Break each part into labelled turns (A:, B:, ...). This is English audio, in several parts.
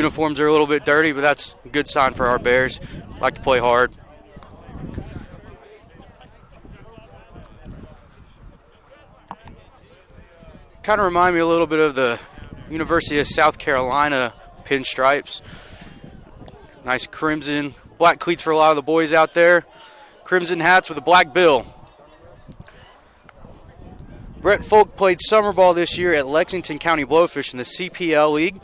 A: Uniforms are a little bit dirty, but that's a good sign for our Bears. Like to play hard. Kind of remind me a little bit of the University of South Carolina pinstripes. Nice crimson, black cleats for a lot of the boys out there. Crimson hats with a black bill. Brett Folk played summer ball this year at Lexington County Blowfish in the CPL League.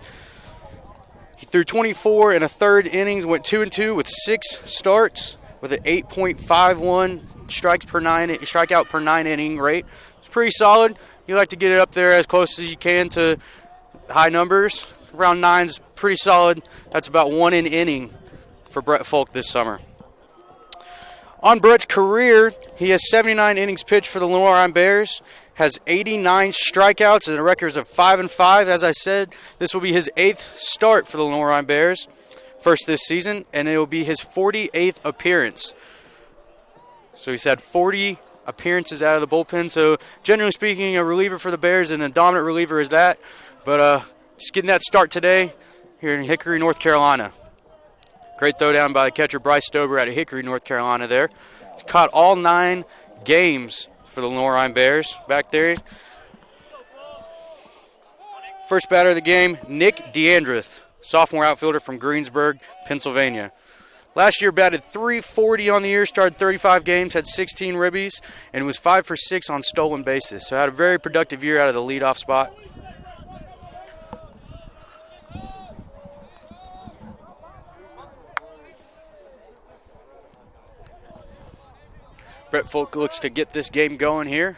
A: He threw 24 and a third innings, went 2-2 with 6 starts with an 8.51 strikeout per 9 inning rate. It's pretty solid. You like to get it up there as close as you can to high numbers. Around 9's pretty solid. That's about 1 inning for Brett Folk this summer. On Brett's career, he has 79 innings pitched for the Lenoir-Rhyne Bears, has 89 strikeouts and a record of 5-5. As I said, this will be his 8th start for the Lenoir-Rhyne Bears, first this season, and it will be his 48th appearance. So he's had 40 appearances out of the bullpen. So generally speaking, a reliever for the Bears and a dominant reliever is that. But just getting that start today here in Hickory, North Carolina. Great throwdown by the catcher Bryce Stober out of Hickory, North Carolina there. He's caught all 9 games for the Lenoir-Rhyne Bears back there. First batter of the game, Nick Deandrith, sophomore outfielder from Greensburg, Pennsylvania. Last year batted .340 on the year, started 35 games, had 16 ribbies, and was 5 for 6 on stolen bases. So had a very productive year out of the leadoff spot. Brett Folk looks to get this game going here.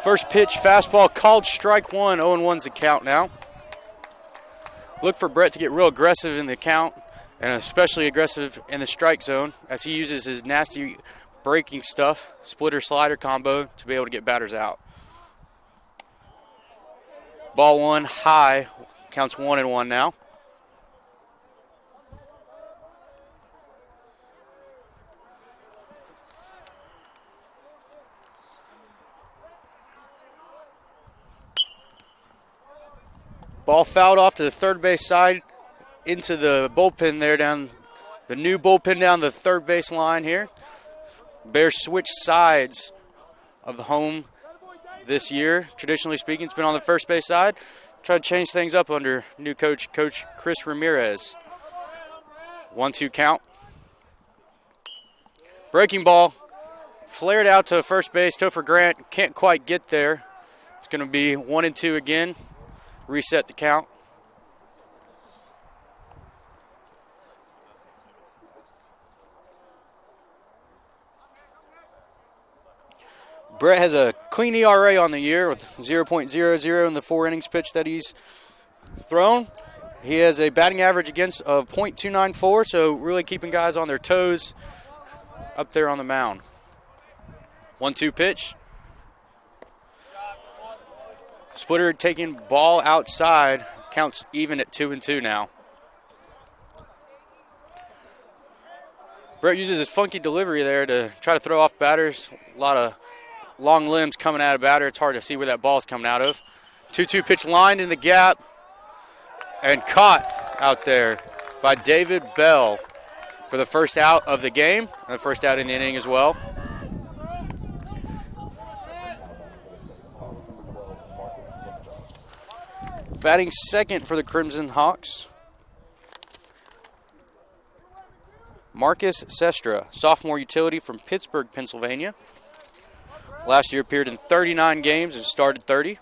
A: First pitch, fastball called strike 1. 0-1's the count now. Look for Brett to get real aggressive in the count, and especially aggressive in the strike zone as he uses his nasty breaking stuff, splitter-slider combo, to be able to get batters out. Ball 1 high, counts 1-1 now. Ball fouled off to the third base side into the bullpen there down the new bullpen down the third base line here. Bears switch sides of the home this year. Traditionally speaking, it's been on the first base side. Try to change things up under new Coach Chris Ramirez. 1-2 count. Breaking ball flared out to first base. Topher Grant can't quite get there. It's going to be 1-2 again. Reset the count. Brett has a clean ERA on the year with 0.00 in the 4 innings pitched that he's thrown. He has a batting average against of .294, so really keeping guys on their toes up there on the mound. 1-2 pitch. Splitter taking ball outside, counts even at 2-2 now. Brett uses his funky delivery there to try to throw off batters. A lot of long limbs coming out of batter. It's hard to see where that ball's coming out of. 2-2 pitch lined in the gap and caught out there by David Bell for the first out of the game and the first out in the inning as well. Batting second for the Crimson Hawks, Marcus Sestra, sophomore utility from Pittsburgh, Pennsylvania. Last year appeared in 39 games and started 30.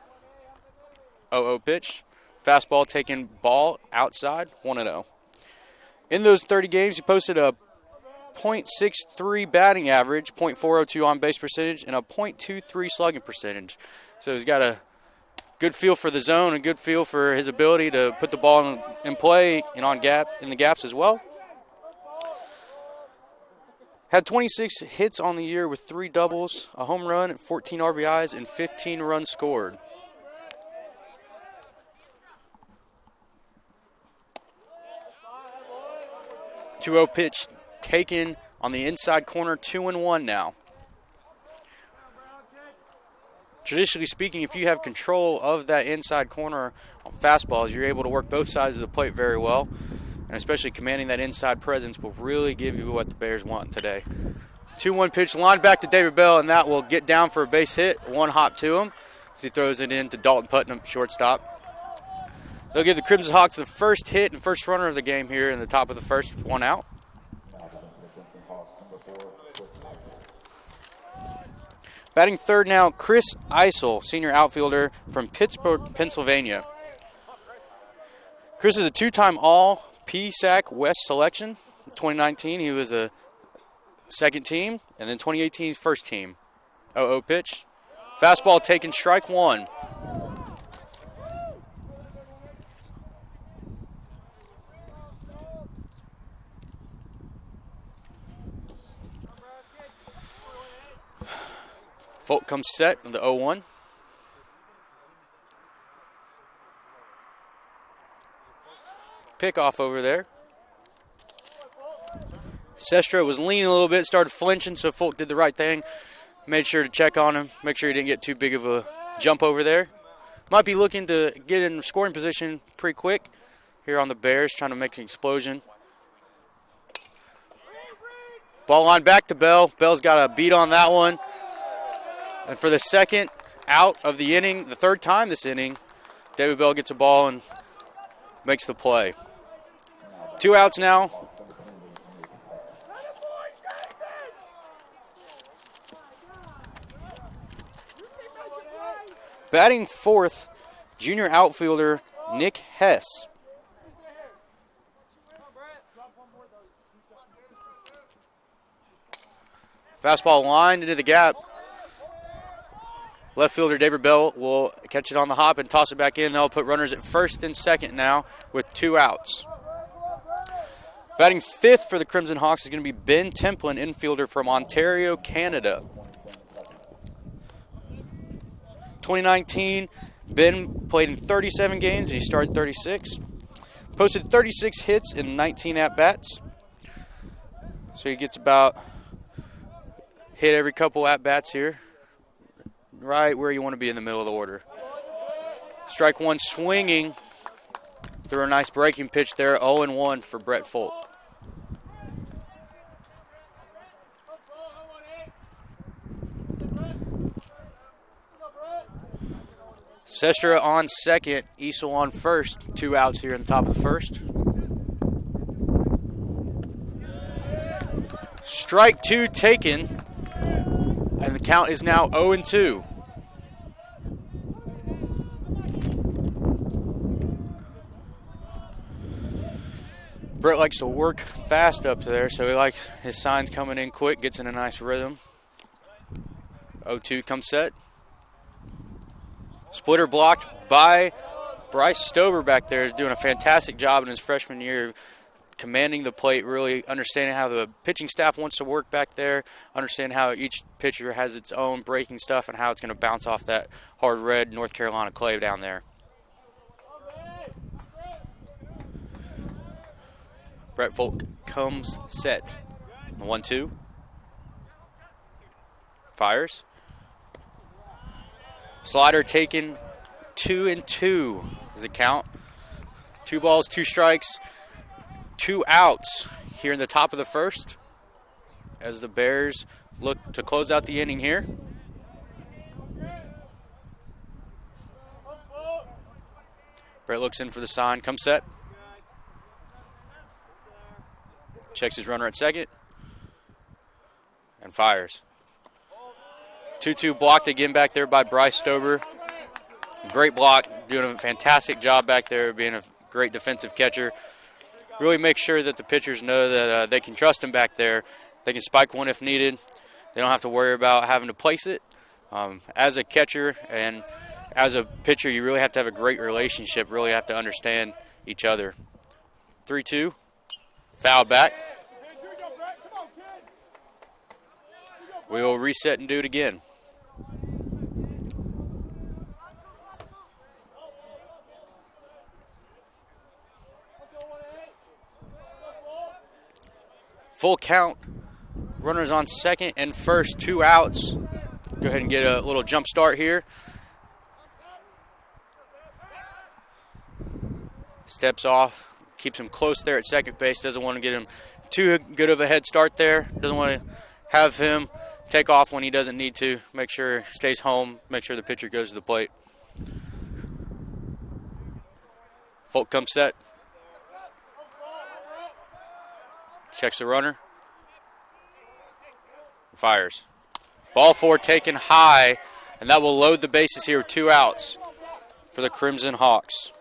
A: 0-0 pitch. Fastball taking ball outside, 1-0. In those 30 games, he posted a .63 batting average, .402 on-base percentage, and a .23 slugging percentage. So he's got a good feel for the zone and good feel for his ability to put the ball in play and in the gaps as well. Had 26 hits on the year with 3 doubles, a home run, 14 RBIs, and 15 runs scored. .20 pitch taken on the inside corner, 2-1 now. traditionally speaking, if you have control of that inside corner on fastballs, you're able to work both sides of the plate very well. And especially commanding that inside presence will really give you what the Bears want today. 2-1 pitch, line back to David Bell, and that will get down for a base hit. One hop to him as he throws it in to Dalton Putnam, shortstop. They'll give the Crimson Hawks the first hit and first runner of the game here in the top of the first with one out. Batting third now, Chris Eisel, senior outfielder from Pittsburgh, Pennsylvania. Chris is a two-time All-PSAC West selection. In 2019, he was a second team, and then 2018, first team. 0-0 pitch. Fastball taken, strike one. Folk comes set in the 0-1. Pickoff over there. Sestra was leaning a little bit, started flinching, so Folk did the right thing. Made sure to check on him, make sure he didn't get too big of a jump over there. Might be looking to get in scoring position pretty quick here on the Bears, trying to make an explosion. Ball line back to Bell. Bell's got a beat on that one. And for the second out of the inning, the third time this inning, David Bell gets a ball and makes the play. 2 outs now. Batting fourth, junior outfielder Nick Hess. Fastball lined into the gap. Left fielder David Bell will catch it on the hop and toss it back in. They'll put runners at first and second now with 2 outs. Batting fifth for the Crimson Hawks is going to be Ben Templin, infielder from Ontario, Canada. 2019, Ben played in 37 games. He started 36. Posted 36 hits in 19 at-bats. So he gets about hit every couple at-bats here. Right where you want to be in the middle of the order. Strike one swinging through a nice breaking pitch there. 0-1 for Brett Folk. Sestra on second, Easel on first. 2 outs here in the top of the first. Strike two taken, and the count is now 0-2. Brett likes to work fast up there, so he likes his signs coming in quick, gets in a nice rhythm. 0-2 comes set. Splitter blocked by Bryce Stober back there, is doing a fantastic job in his freshman year, commanding the plate, really understanding how the pitching staff wants to work back there, understanding how each pitcher has its own breaking stuff and how it's going to bounce off that hard red North Carolina clay down there. Brett Folk comes set. 1-2. Fires. Slider taken. 2-2 is the count. 2 balls, 2 strikes, 2 outs here in the top of the first as the Bears look to close out the inning here. Brett looks in for the sign, comes set. Checks his runner at second and fires. 2-2 blocked again back there by Bryce Stober. Great block, doing a fantastic job back there, being a great defensive catcher. Really make sure that the pitchers know that they can trust him back there. They can spike one if needed. They don't have to worry about having to place it. As a catcher and as a pitcher, you really have to have a great relationship, really have to understand each other. 3-2, foul back. We will reset and do it again. Full count. Runners on second and first, 2 outs. go ahead and get a little jump start here. Steps off, keeps him close there at second base. Doesn't want to get him too good of a head start there. Doesn't want to have him take off when he doesn't need to. Make sure he stays home. Make sure the pitcher goes to the plate. Folk comes set. Checks the runner. Fires. Ball 4 taken high, and that will load the bases here with 2 outs for the Crimson Hawks.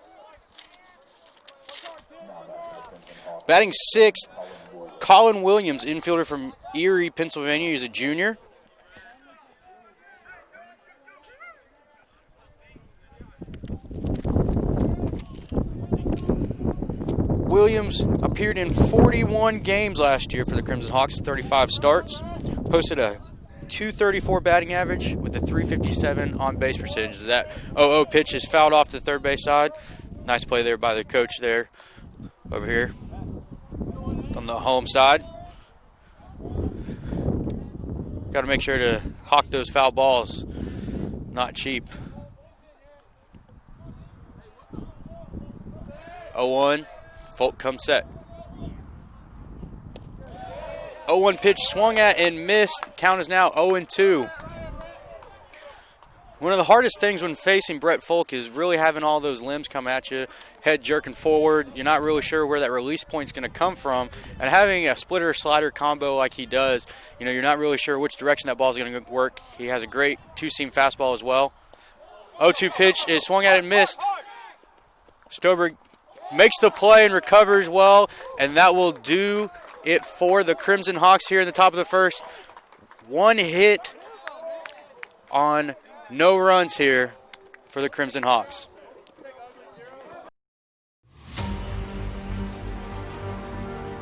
A: Batting 6th, Colin Williams, infielder from Erie, Pennsylvania. He's a junior. Williams appeared in 41 games last year for the Crimson Hawks, 35 starts. Posted a .234 batting average with a .357 on-base percentage. That 0-0 pitch is fouled off to the third base side. Nice play there by the coach there over here on the home side. Got to make sure to hawk those foul balls. Not cheap. 0-1. Folk comes set. 0-1 pitch swung at and missed. Count is now 0-2. One of the hardest things when facing Brett Folk is really having all those limbs come at you, head jerking forward. You're not really sure where that release point's going to come from. And having a splitter-slider combo like he does, you're not really sure which direction that ball's going to work. He has a great two-seam fastball as well. 0-2 pitch is swung at and missed. Stoberg makes the play and recovers well, and that will do it for the Crimson Hawks here in the top of the first. 1 hit on no runs here for the Crimson Hawks.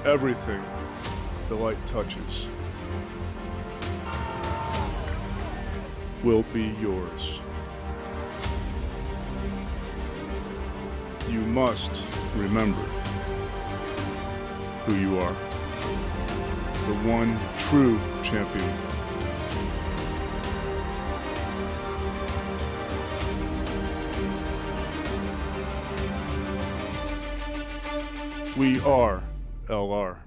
B: Everything the light touches will be yours. You must remember who you are. The one true champion. We are LR.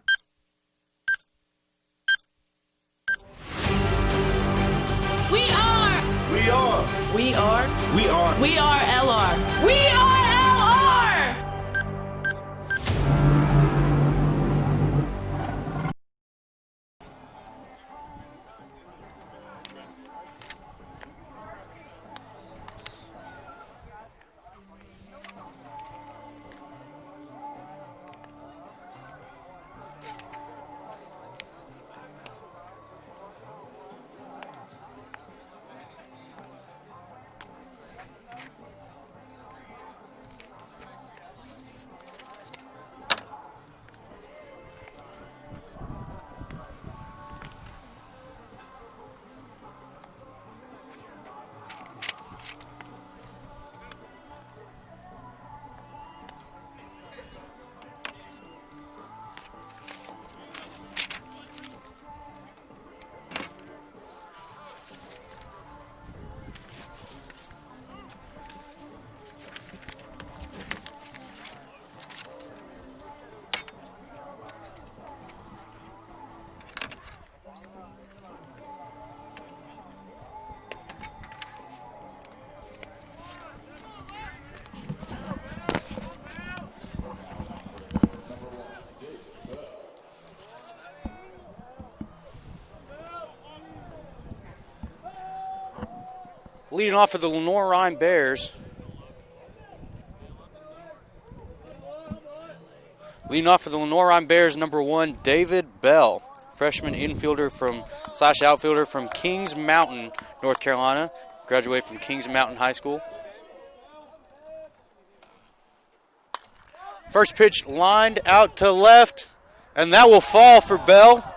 C: We are.
D: We are.
C: We are.
D: We are.
C: We are LR. We are LR.
A: Leading off for the Lenoir-Rhyne Bears. Leading off for the Lenoir-Rhyne Bears, number 1, David Bell, freshman infielder / outfielder from Kings Mountain, North Carolina. Graduated from Kings Mountain High School. First pitch lined out to left, and that will fall for Bell.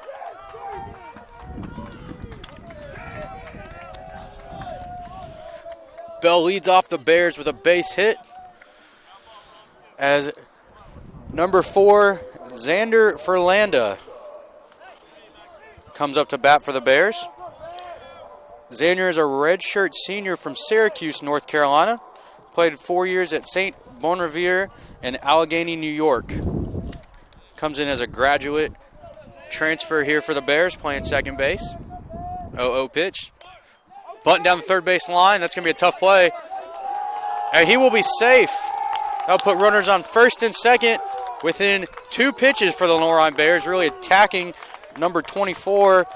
A: Bell leads off the Bears with a base hit as number 4, Xander Ferlanda, comes up to bat for the Bears. Xander is a redshirt senior from Syracuse, North Carolina. Played 4 years at St. Bonaventure in Allegheny, New York. Comes in as a graduate transfer here for the Bears, playing second base. 0-0 pitch. Bunting down the third base line. That's going to be a tough play. And he will be safe. That'll put runners on first and second within 2 pitches for the Lenoir-Rhyne Bears, really attacking number 24.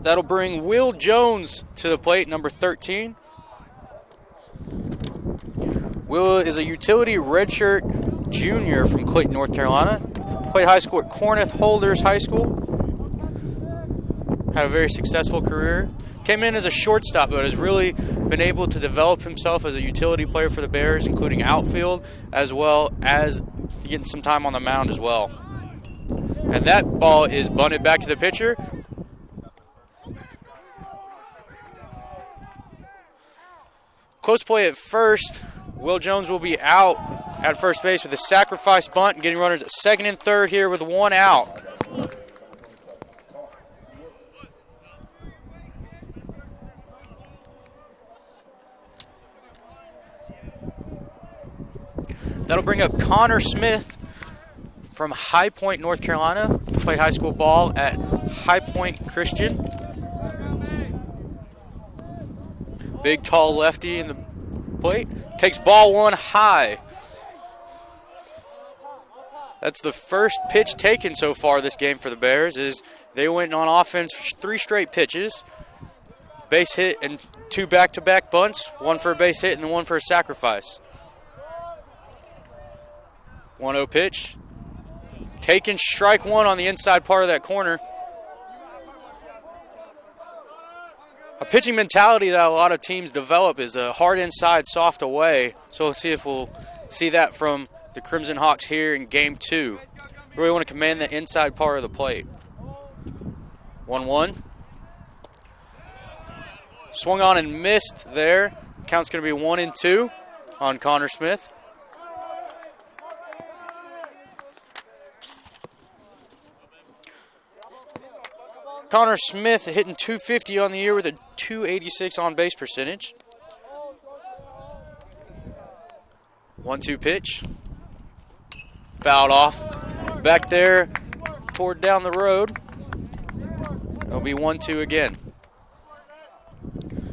A: That'll bring Will Jones to the plate, number 13. Will is a utility redshirt junior from Clayton, North Carolina. Played high school at Corinth Holders High School. Had a very successful career. Came in as a shortstop, but has really been able to develop himself as a utility player for the Bears, including outfield, as well as getting some time on the mound as well. And that ball is bunted back to the pitcher. Close play at first. Will Jones will be out at first base with a sacrifice bunt, getting runners at second and third here with 1 out. That'll bring up Connor Smith from High Point, North Carolina. Played high school ball at High Point Christian. Big, tall lefty in the plate. Takes ball 1 high. That's the first pitch taken so far this game for the Bears. Is they went on offense for 3 straight pitches. Base hit and 2 back-to-back bunts. 1 for a base hit and then 1 for a sacrifice. 1-0 pitch. Taken strike 1 on the inside part of that corner. A pitching mentality that a lot of teams develop is a hard inside, soft away. So let's see if we'll see that from the Crimson Hawks here in Game 2. Really want to command the inside part of the plate. 1-1. Swung on and missed there. Count's going to be 1-2 on Connor Smith. Connor Smith hitting .250 on the year with a .286 on-base percentage. 1-2 pitch. Fouled off. Back there, toward down the road. It'll be 1-2 again.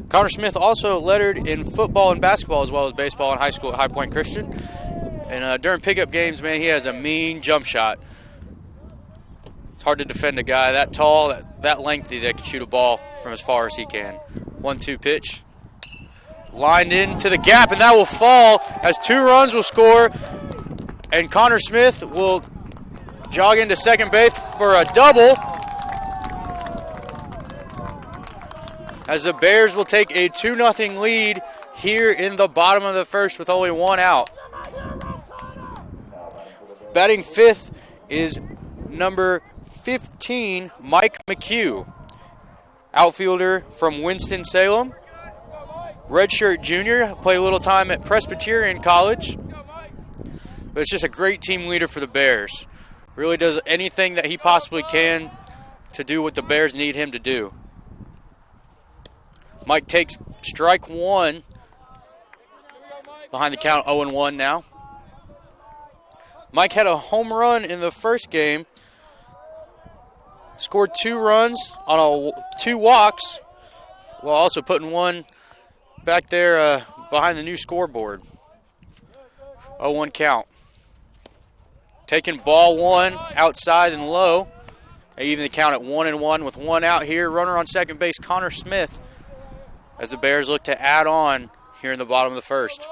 A: Connor Smith also lettered in football and basketball as well as baseball in high school at High Point Christian. And during pickup games, man, he has a mean jump shot. It's hard to defend a guy that tall, that lengthy, that can shoot a ball from as far as he can. 1-2 pitch. Lined into the gap, and that will fall as 2 runs will score. And Connor Smith will jog into second base for a double. As the Bears will take a 2-0 lead here in the bottom of the first with only 1 out. Batting fifth is number 15, Mike McHugh, outfielder from Winston-Salem. Redshirt junior, played a little time at Presbyterian College. But it's just a great team leader for the Bears. Really does anything that he possibly can to do what the Bears need him to do. Mike takes strike 1. Behind the count, 0-1 now. Mike had a home run in the first game. Scored 2 runs on 2 walks, while also putting 1 back there behind the new scoreboard. 0-1 count. Taking ball 1 outside and low. Even the count at 1-1 with 1 out here. Runner on second base, Connor Smith, as the Bears look to add on here in the bottom of the first.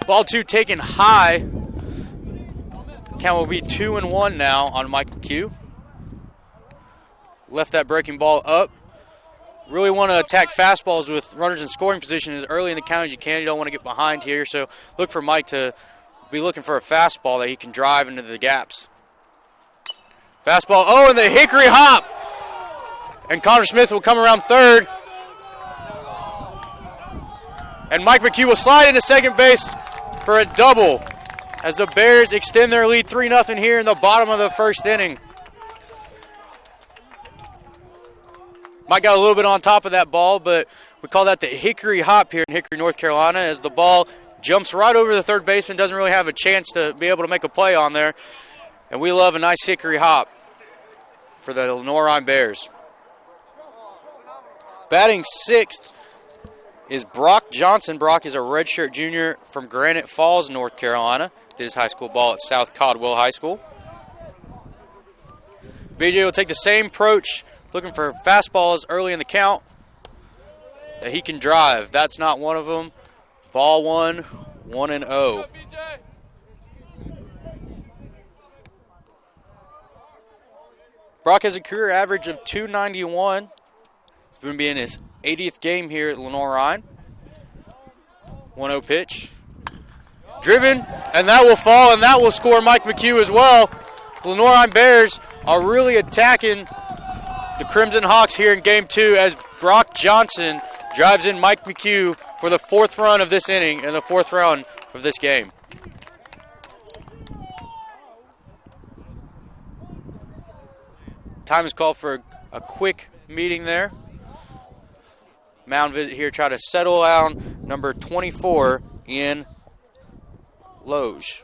A: Ball 2 taken high. Count will be 2-1 now on Mike McHugh. Left that breaking ball up. Really want to attack fastballs with runners in scoring position as early in the count as you can. You don't want to get behind here, so look for Mike to be looking for a fastball that he can drive into the gaps. Fastball, and the hickory hop And Connor Smith will come around third. And Mike McHugh will slide into second base for a double as the Bears extend their lead 3-0 here in the bottom of the first inning. Mike got a little bit on top of that ball, but we call that the hickory hop here in Hickory, North Carolina, as the ball jumps right over the third baseman, doesn't really have a chance to be able to make a play on there. And we love a nice hickory hop for the Lenoir-Rhyne Bears. Batting sixth is Brock Johnson. Brock is a redshirt junior from Granite Falls, North Carolina. Did his high school ball at South Caldwell High School. BJ will take the same approach, looking for fastballs early in the count that he can drive. That's not one of them. Ball one, 1-0. Brock has a career average of .291. It's going to be in his 80th game here at Lenoir-Rhyne. 1-0 pitch. Driven, and that will fall, and that will score Mike McHugh as well. The Lenoir-Rhyne Bears are really attacking the Crimson Hawks here in Game 2 as Brock Johnson drives in Mike McHugh for the fourth run of this inning and the fourth run of this game. Time is called for a quick meeting there. Mound visit here, try to settle down number 24 in Loge.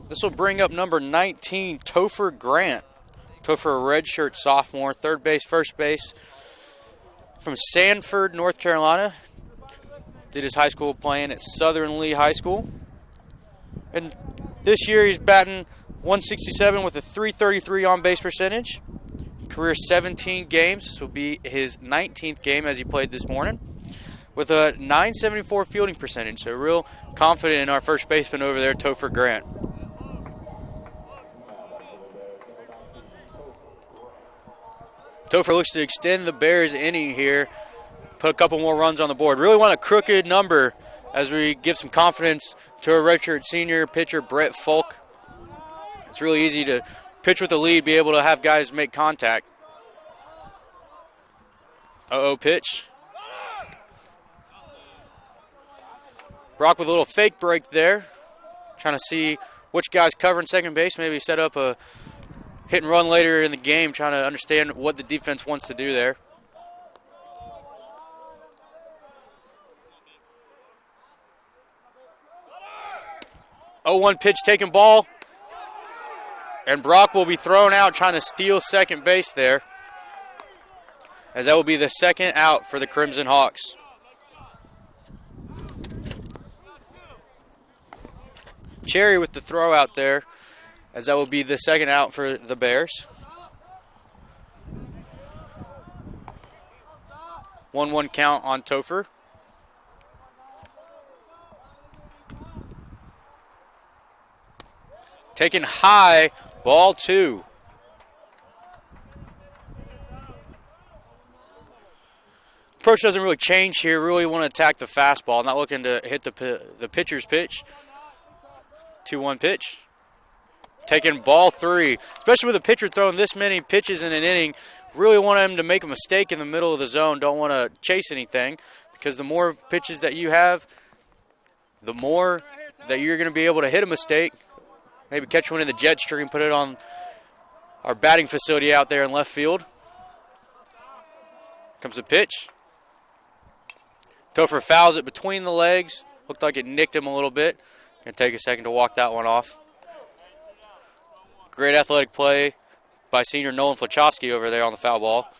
A: This will bring up number 19, Topher Grant. Topher, a redshirt sophomore, third base, first base, from Sanford, North Carolina. Did his high school playing at Southern Lee High School. And this year he's batting .167 with a .333 on-base percentage. Career 17 games. This will be his 19th game as he played this morning, with a .974 fielding percentage. So real confident in our first baseman over there, Topher Grant. Topher looks to extend the Bears inning here, put a couple more runs on the board. Really want a crooked number as we give some confidence to a redshirt senior pitcher, Brett Folk. It's really easy to pitch with the lead, be able to have guys make contact. Pitch. Brock with a little fake break there, trying to see which guy's covering second base, maybe set up a hit and run later in the game, trying to understand what the defense wants to do there. Pitch taking ball. And Brock will be thrown out trying to steal second base there, as that will be the second out for the Crimson Hawks. Cherry with the throw out there, as that will be the second out for the Bears. 1-1 count on Topher. Taken high, ball 2. Approach doesn't really change here. Really want to attack the fastball. Not looking to hit the pitcher's pitch. 2-1 pitch. Taking ball 3. Especially with a pitcher throwing this many pitches in an inning, really want him to make a mistake in the middle of the zone. Don't want to chase anything, because the more pitches that you have, the more that you're going to be able to hit a mistake. Maybe catch one in the jet stream, put it on our batting facility out there in left field. Comes the pitch. Topher fouls it between the legs. Looked like it nicked him a little bit. Going to take a second to walk that one off. Great athletic play by senior Nolan Flachowski over there on the foul ball.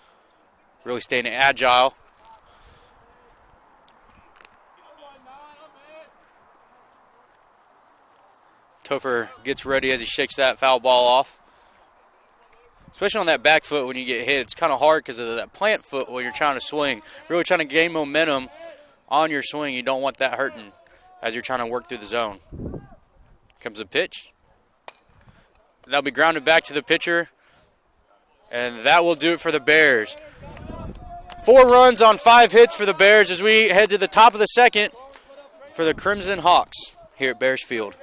A: Really staying agile. Topher gets ready as he shakes that foul ball off. Especially on that back foot when you get hit. It's kind of hard because of that plant foot when you're trying to swing. Really trying to gain momentum on your swing. You don't want that hurting as you're trying to work through the zone. Comes the pitch. That'll be grounded back to the pitcher. And that will do it for the Bears. 4 runs on 5 hits for the Bears as we head to the top of the second for the Crimson Hawks here at Bears Field.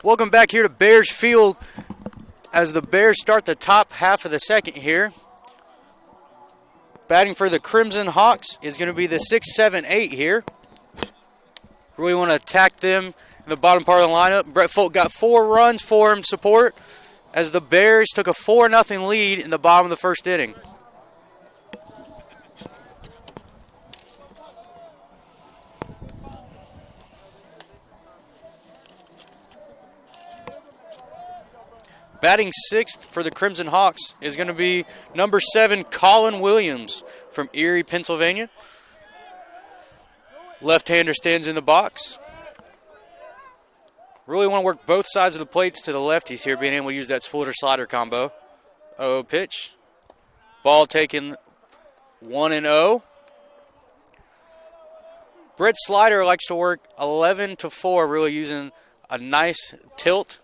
A: Welcome back here to Bears Field as the Bears start the top half of the second here. Batting for the Crimson Hawks is going to be the 6-7-8 here. Really want to attack them in the bottom part of the lineup. Brett Folk got 4 runs for him support as the Bears took a 4-0 lead in the bottom of the first inning. Batting 6th for the Crimson Hawks is going to be number 7, Colin Williams from Erie, Pennsylvania. Left-hander stands in the box. Really want to work both sides of the plates to the lefties here, being able to use that splitter-slider combo. 0 pitch. Ball taken 1-0. Brett Slider likes to work 11-4, really using a nice tilt.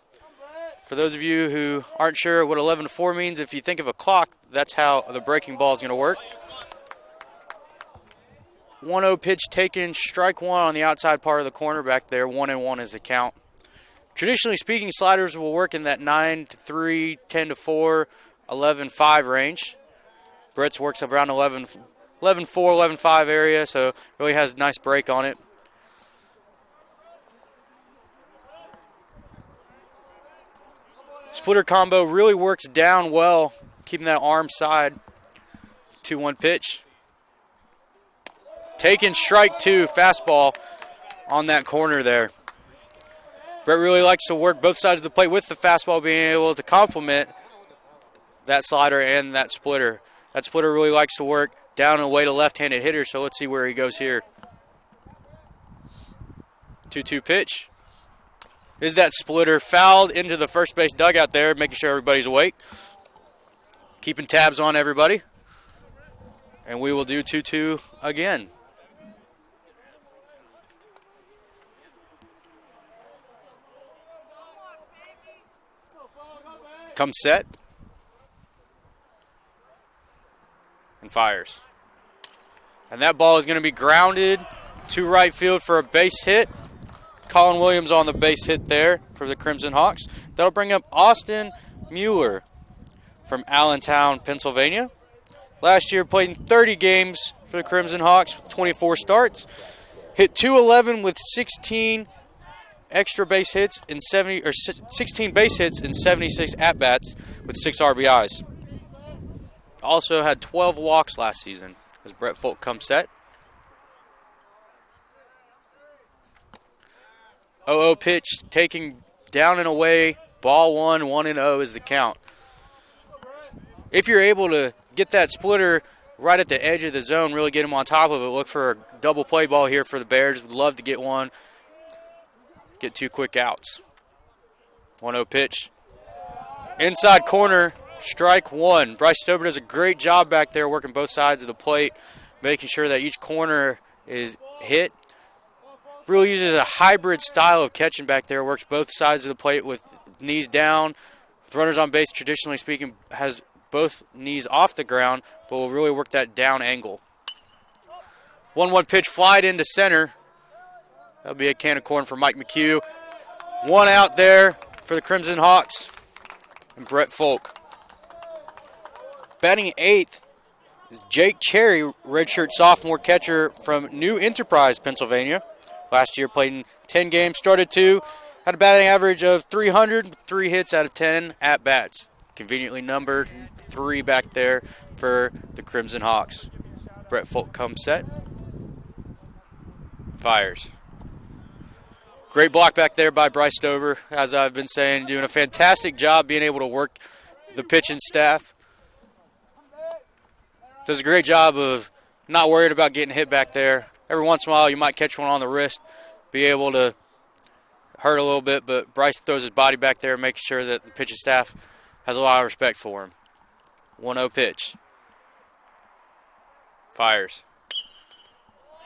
A: For those of you who aren't sure what 11-4 means, if you think of a clock, that's how the breaking ball is going to work. 1-0 pitch taken, strike 1 on the outside part of the corner back there. 1-1 is the count. Traditionally speaking, sliders will work in that 9-3, 10-4, 11-5 range. Brett's works around 11-4, 11-5 area, so really has a nice break on it. Splitter combo really works down well, keeping that arm side. 2-1 pitch. Taken strike 2, fastball on that corner there. Brett really likes to work both sides of the plate with the fastball, being able to complement that slider and that splitter. That splitter really likes to work down and away to left-handed hitters, so let's see where he goes here. 2-2 pitch. Is that splitter fouled into the first base dugout there, making sure everybody's awake. Keeping tabs on everybody. And we will do 2-2 again. Comes set. And fires. And that ball is going to be grounded to right field for a base hit. Colin Williams on the base hit there for the Crimson Hawks. That'll bring up Austin Mueller from Allentown, Pennsylvania. Last year played in 30 games for the Crimson Hawks, 24 starts. Hit .211 with 16 extra base hits and 16 base hits and 76 at-bats with 6 RBIs. Also had 12 walks last season as Brett Folk comes set. 0-0 pitch, taking down and away, ball 1, 1-0 is the count. If you're able to get that splitter right at the edge of the zone, really get him on top of it, look for a double play ball here for the Bears. Would love to get one, get 2 quick outs. 1-0 pitch. Inside corner, strike 1. Bryce Stober does a great job back there working both sides of the plate, making sure that each corner is hit. Really uses a hybrid style of catching back there. Works both sides of the plate with knees down. With runners on base, traditionally speaking, has both knees off the ground, but will really work that down angle. 1-1 pitch, flied into center. That'll be a can of corn for Mike McHugh. 1 out there for the Crimson Hawks and Brett Folk. Batting 8th is Jake Cherry, redshirt sophomore catcher from New Enterprise, Pennsylvania. Last year played in 10 games, started 2, had a batting average of 300, 3 hits out of 10 at-bats. Conveniently numbered 3 back there for the Crimson Hawks. Brett Folk comes set. Fires. Great block back there by Bryce Stover, as I've been saying, doing a fantastic job being able to work the pitching staff. Does a great job of not worried about getting hit back there. Every once in a while, you might catch one on the wrist, be able to hurt a little bit, but Bryce throws his body back there, making sure that the pitching staff has a lot of respect for him. 1-0 pitch. Fires.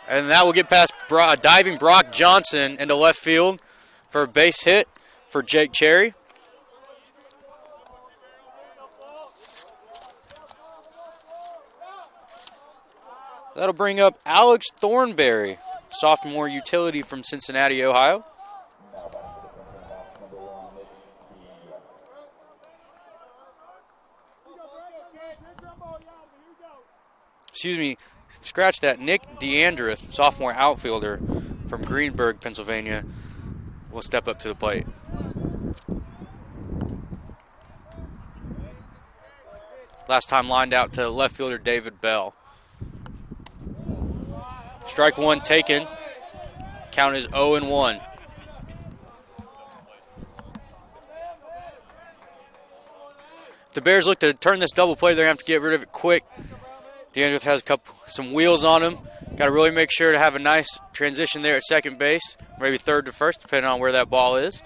A: And that will get past diving Brock Johnson into left field for a base hit for Jake Cherry. That'll bring up Alex Thornberry, sophomore utility from Cincinnati, Ohio. scratch that, Nick DeAndrith, sophomore outfielder from Greenburgh, Pennsylvania, will step up to the plate. Last time lined out to left fielder David Bell. Strike one taken. Count is 0-1. The Bears look to turn this double play. They're going to have to get rid of it quick. DeAndrith has some wheels on him. Got to really make sure to have a nice transition there at second base, maybe third to first, depending on where that ball is.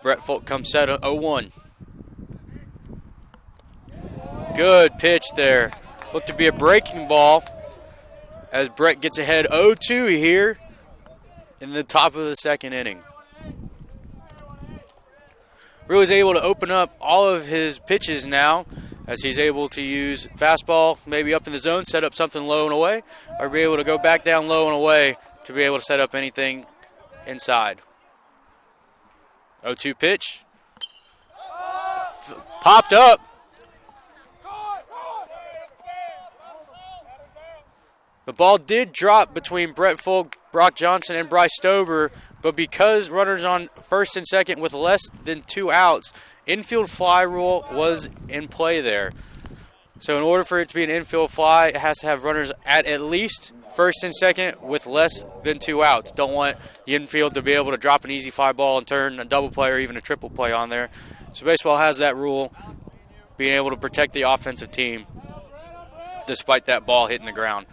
A: Brett Folk comes set 0-1. Good pitch there. Looked to be a breaking ball as Brett gets ahead 0-2 here in the top of the second inning. Really is able to open up all of his pitches now as he's able to use fastball, maybe up in the zone, set up something low and away, or be able to go back down low and away to be able to set up anything inside. 0-2 pitch. Popped up. The ball did drop between Brett Folk, Brock Johnson, and Bryce Stober, but because runners on first and second with less than 2 outs, infield fly rule was in play there. So in order for it to be an infield fly, it has to have runners at least first and second with less than 2 outs. Don't want the infield to be able to drop an easy fly ball and turn a double play or even a triple play on there. So baseball has that rule, being able to protect the offensive team despite that ball hitting the ground.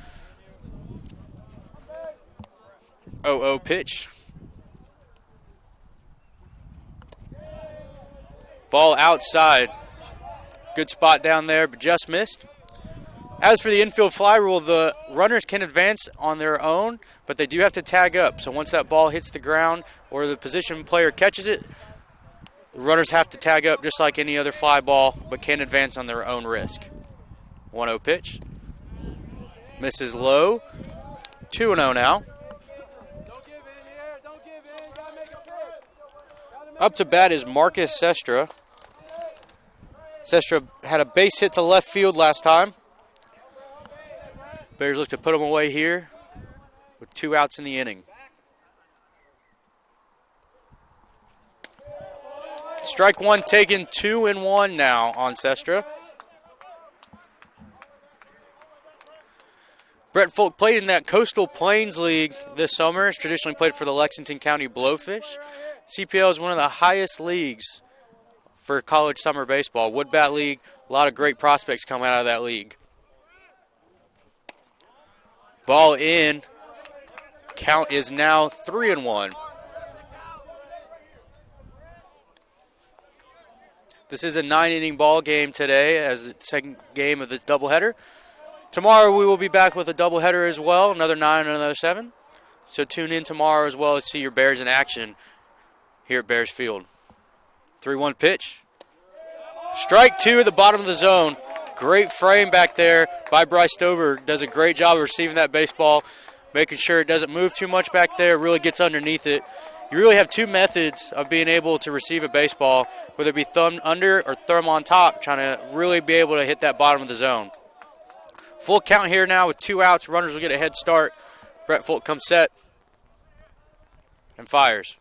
A: 0-0 pitch. Ball outside. Good spot down there, but just missed. As for the infield fly rule, the runners can advance on their own, but they do have to tag up. So once that ball hits the ground or the position player catches it, the runners have to tag up just like any other fly ball, but can advance on their own risk. 1-0 pitch. Misses low. 2-0 now. Up to bat is Marcus Sestra. Sestra had a base hit to left field last time. Bears look to put him away here with 2 outs in the inning. Strike one taken, 2-1 now on Sestra. Brett Folk played in that Coastal Plains League this summer. It's traditionally played for the Lexington County Blowfish. CPL is one of the highest leagues for college summer baseball. Woodbat League, a lot of great prospects come out of that league. Ball in. Count is now 3-1. This is a 9-inning ball game today as the second game of the doubleheader. Tomorrow we will be back with a doubleheader as well, another 9 and another 7. So tune in tomorrow as well to see your Bears in action here at Bears Field. 3-1 pitch. Strike two at the bottom of the zone. Great frame back there by Bryce Stover. Does a great job of receiving that baseball, making sure it doesn't move too much back there, really gets underneath it. You really have two methods of being able to receive a baseball, whether it be thumb under or thumb on top, trying to really be able to hit that bottom of the zone. Full count here now with 2 outs. Runners will get a head start. Brett Folk comes set and fires.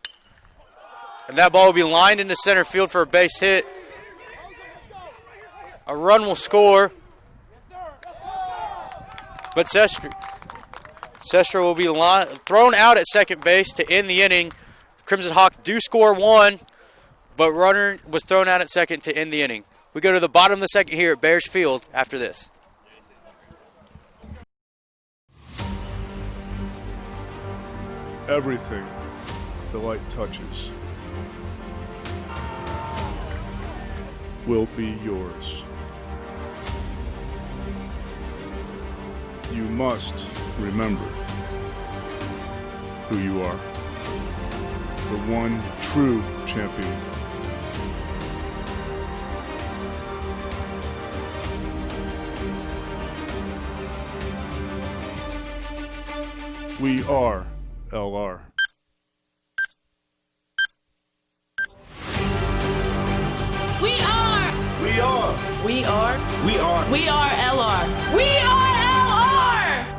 A: And that ball will be lined into center field for a base hit. A run will score. But Sestra will be thrown out at second base to end the inning. Crimson Hawks do score 1, but runner was thrown out at second to end the inning. We go to the bottom of the second here at Bears Field after this.
B: Everything the light touches will be yours. You must remember who you are. The one true champion. We are LR.
C: We are.
B: We are
C: We are.
B: We are.
C: We are LR. We are LR!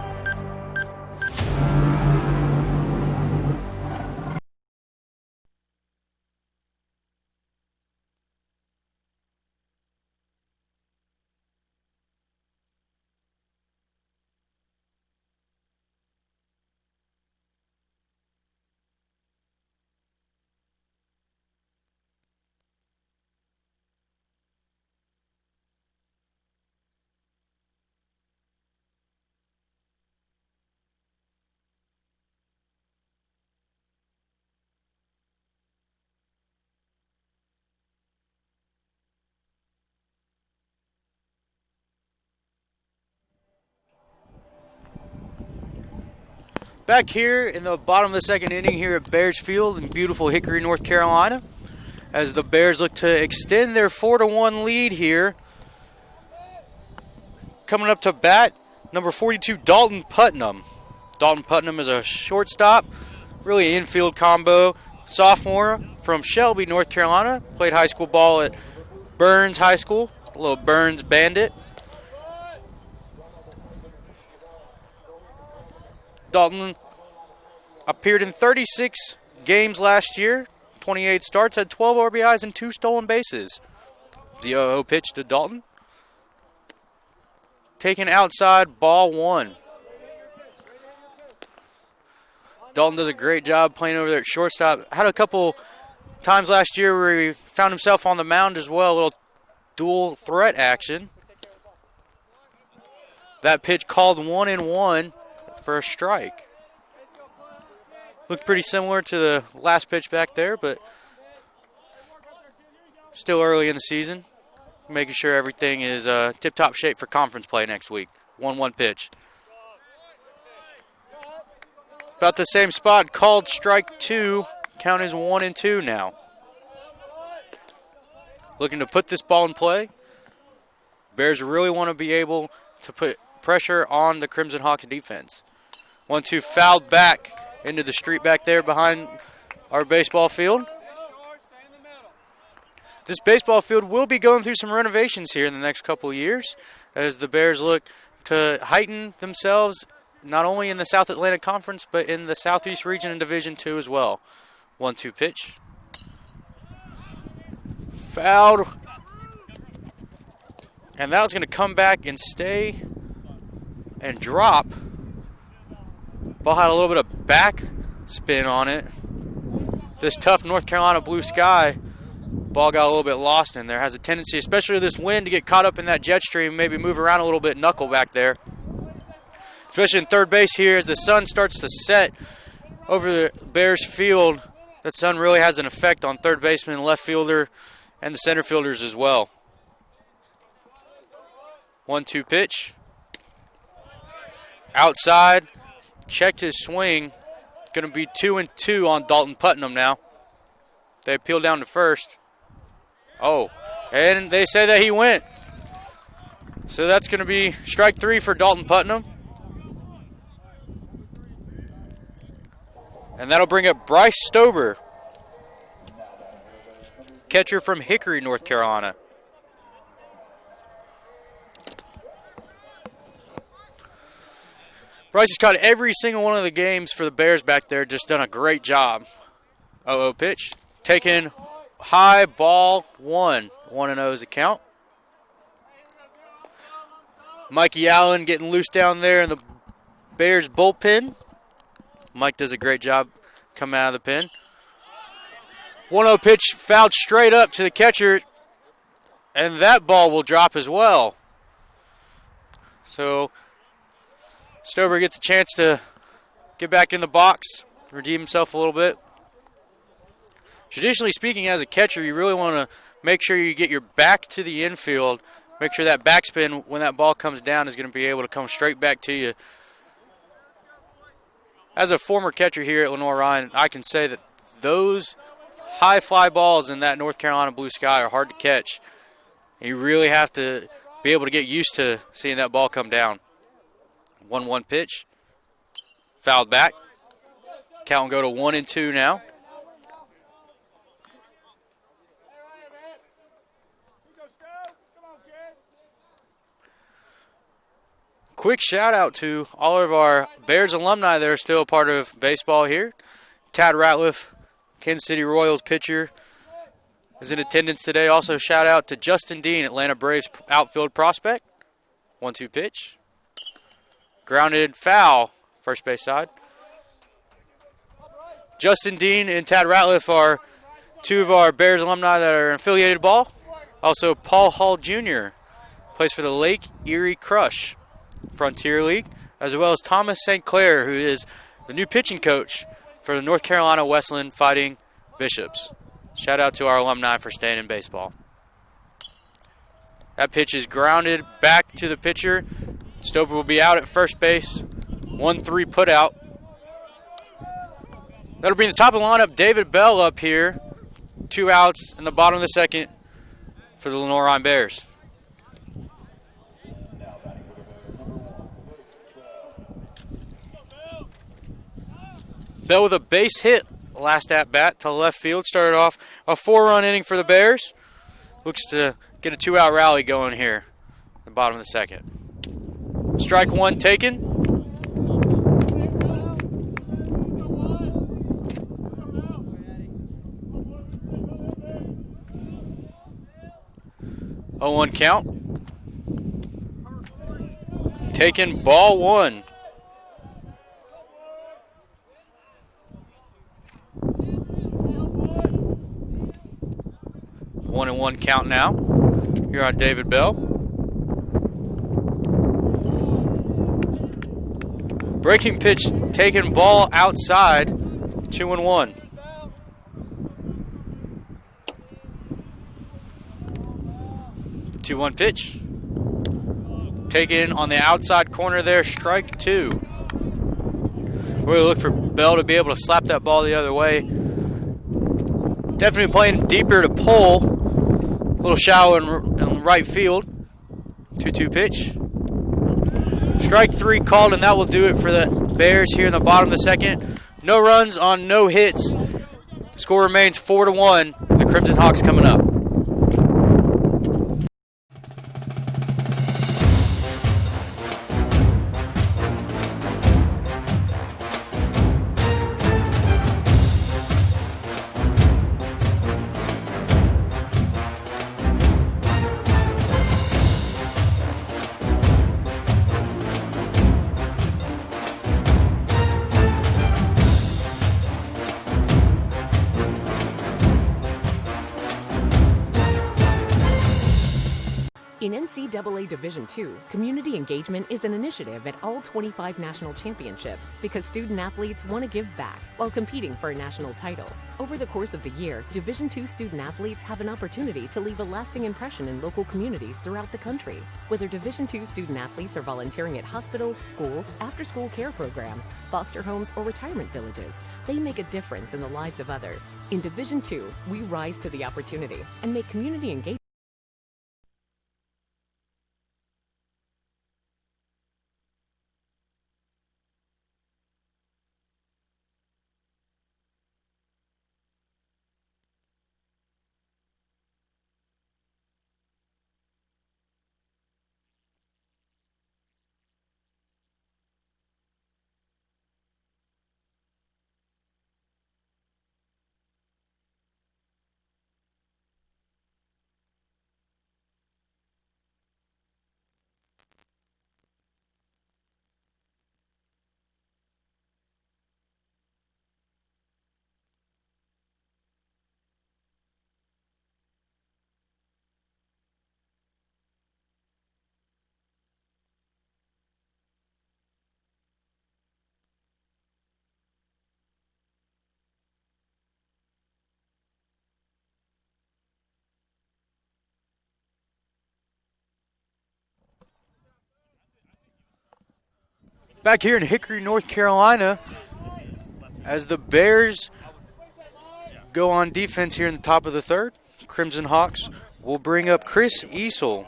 A: Back here in the bottom of the second inning here at Bears Field in beautiful Hickory, North Carolina, as the Bears look to extend their 4-1 lead here. Coming up to bat, number 42, Dalton Putnam. Dalton Putnam is a shortstop, really infield combo. Sophomore from Shelby, North Carolina. Played high school ball at Burns High School, a little Burns Bandit. Dalton appeared in 36 games last year, 28 starts, had 12 RBIs and 2 stolen bases. The 0-0 pitch to Dalton. Taken outside, ball 1. Dalton does a great job playing over there at shortstop. Had a couple times last year where he found himself on the mound as well, a little dual threat action. That pitch called 1-1 for a strike. Looked pretty similar to the last pitch back there, but still early in the season. Making sure everything is tip-top shape for conference play next week. 1-1 pitch. About the same spot, called strike 2. Count is 1-2 now. Looking to put this ball in play. Bears really want to be able to put pressure on the Crimson Hawks defense. 1-2 fouled back into the street back there behind our baseball field. This baseball field will be going through some renovations here in the next couple of years as the Bears look to heighten themselves not only in the South Atlantic Conference but in the Southeast Region and Division II as well. 1-2 pitch. Fouled. And that was going to come back and stay and drop. Ball had a little bit of back spin on it. This tough North Carolina blue sky, ball got a little bit lost in there. Has a tendency, especially with this wind, to get caught up in that jet stream, maybe move around a little bit, knuckle back there. Especially in third base here as the sun starts to set over the Bears field. That sun really has an effect on third baseman, left fielder, and the center fielders as well. 1-2 pitch. Outside. Checked his swing. Going to be 2-2 on Dalton Putnam now. They appeal down to first. Oh, and they say that he went. So that's going to be strike 3 for Dalton Putnam. And that'll bring up Bryce Stober, catcher from Hickory, North Carolina. Bryce has caught every single one of the games for the Bears back there. Just done a great job. 0-0 pitch. Taken high, ball 1. 1-0 is the count. Mikey Allen getting loose down there in the Bears bullpen. Mike does a great job coming out of the pen. 1-0 pitch fouled straight up to the catcher. And that ball will drop as well. So Stober gets a chance to get back in the box, redeem himself a little bit. Traditionally speaking, as a catcher, you really want to make sure you get your back to the infield. Make sure that backspin, when that ball comes down, is going to be able to come straight back to you. As a former catcher here at Lenoir-Rhyne, I can say that those high fly balls in that North Carolina blue sky are hard to catch. You really have to be able to get used to seeing that ball come down. 1-1 pitch. Fouled back. Count will go to 1-2 now. Quick shout out to all of our Bears alumni that are still a part of baseball here. Tad Ratliff, Kansas City Royals pitcher, is in attendance today. Also shout out to Justin Dean, Atlanta Braves outfield prospect. 1-2 pitch. Grounded foul, first base side. Justin Dean and Tad Ratliff are two of our Bears alumni that are in affiliated ball. Also Paul Hall Jr. plays for the Lake Erie Crush Frontier League, as well as Thomas St. Clair, who is the new pitching coach for the North Carolina Westland Fighting Bishops. Shout out to our alumni for staying in baseball. That pitch is grounded back to the pitcher. Stoper will be out at first base. 1-3 put out. That'll bring the top of the lineup, David Bell, up here. 2 outs in the bottom of the second for the Lenoir-Rhyne Bears. Bell with a base hit last at bat to left field. Started off a 4-run inning for the Bears. Looks to get a 2-out rally going here at the bottom of the second. Strike one taken. Oh, 1 count. Taken, ball one. One and 1 count now. Here on David Bell. Breaking pitch taken, ball outside. 2-1. Two-one pitch. Taken on the outside corner there, strike 2. Really look for Bell to be able to slap that ball the other way. Definitely playing deeper to pull. A little shallow in right field. 2-2 pitch. Strike 3 called, and that will do it for the Bears here in the bottom of the second. No runs on no hits. Score remains 4-1. The Crimson Hawks coming up.
D: In NCAA Division II, community engagement is an initiative at all 25 national championships because student-athletes want to give back while competing for a national title. Over the course of the year, Division II student-athletes have an opportunity to leave a lasting impression in local communities throughout the country. Whether Division II student-athletes are volunteering at hospitals, schools, after-school care programs, foster homes, or retirement villages, they make a difference in the lives of others. In Division II, we rise to the opportunity and make community engagement
A: Back here in Hickory, North Carolina, as the Bears go on defense here in the top of the third, Crimson Hawks will bring up Chris Easel.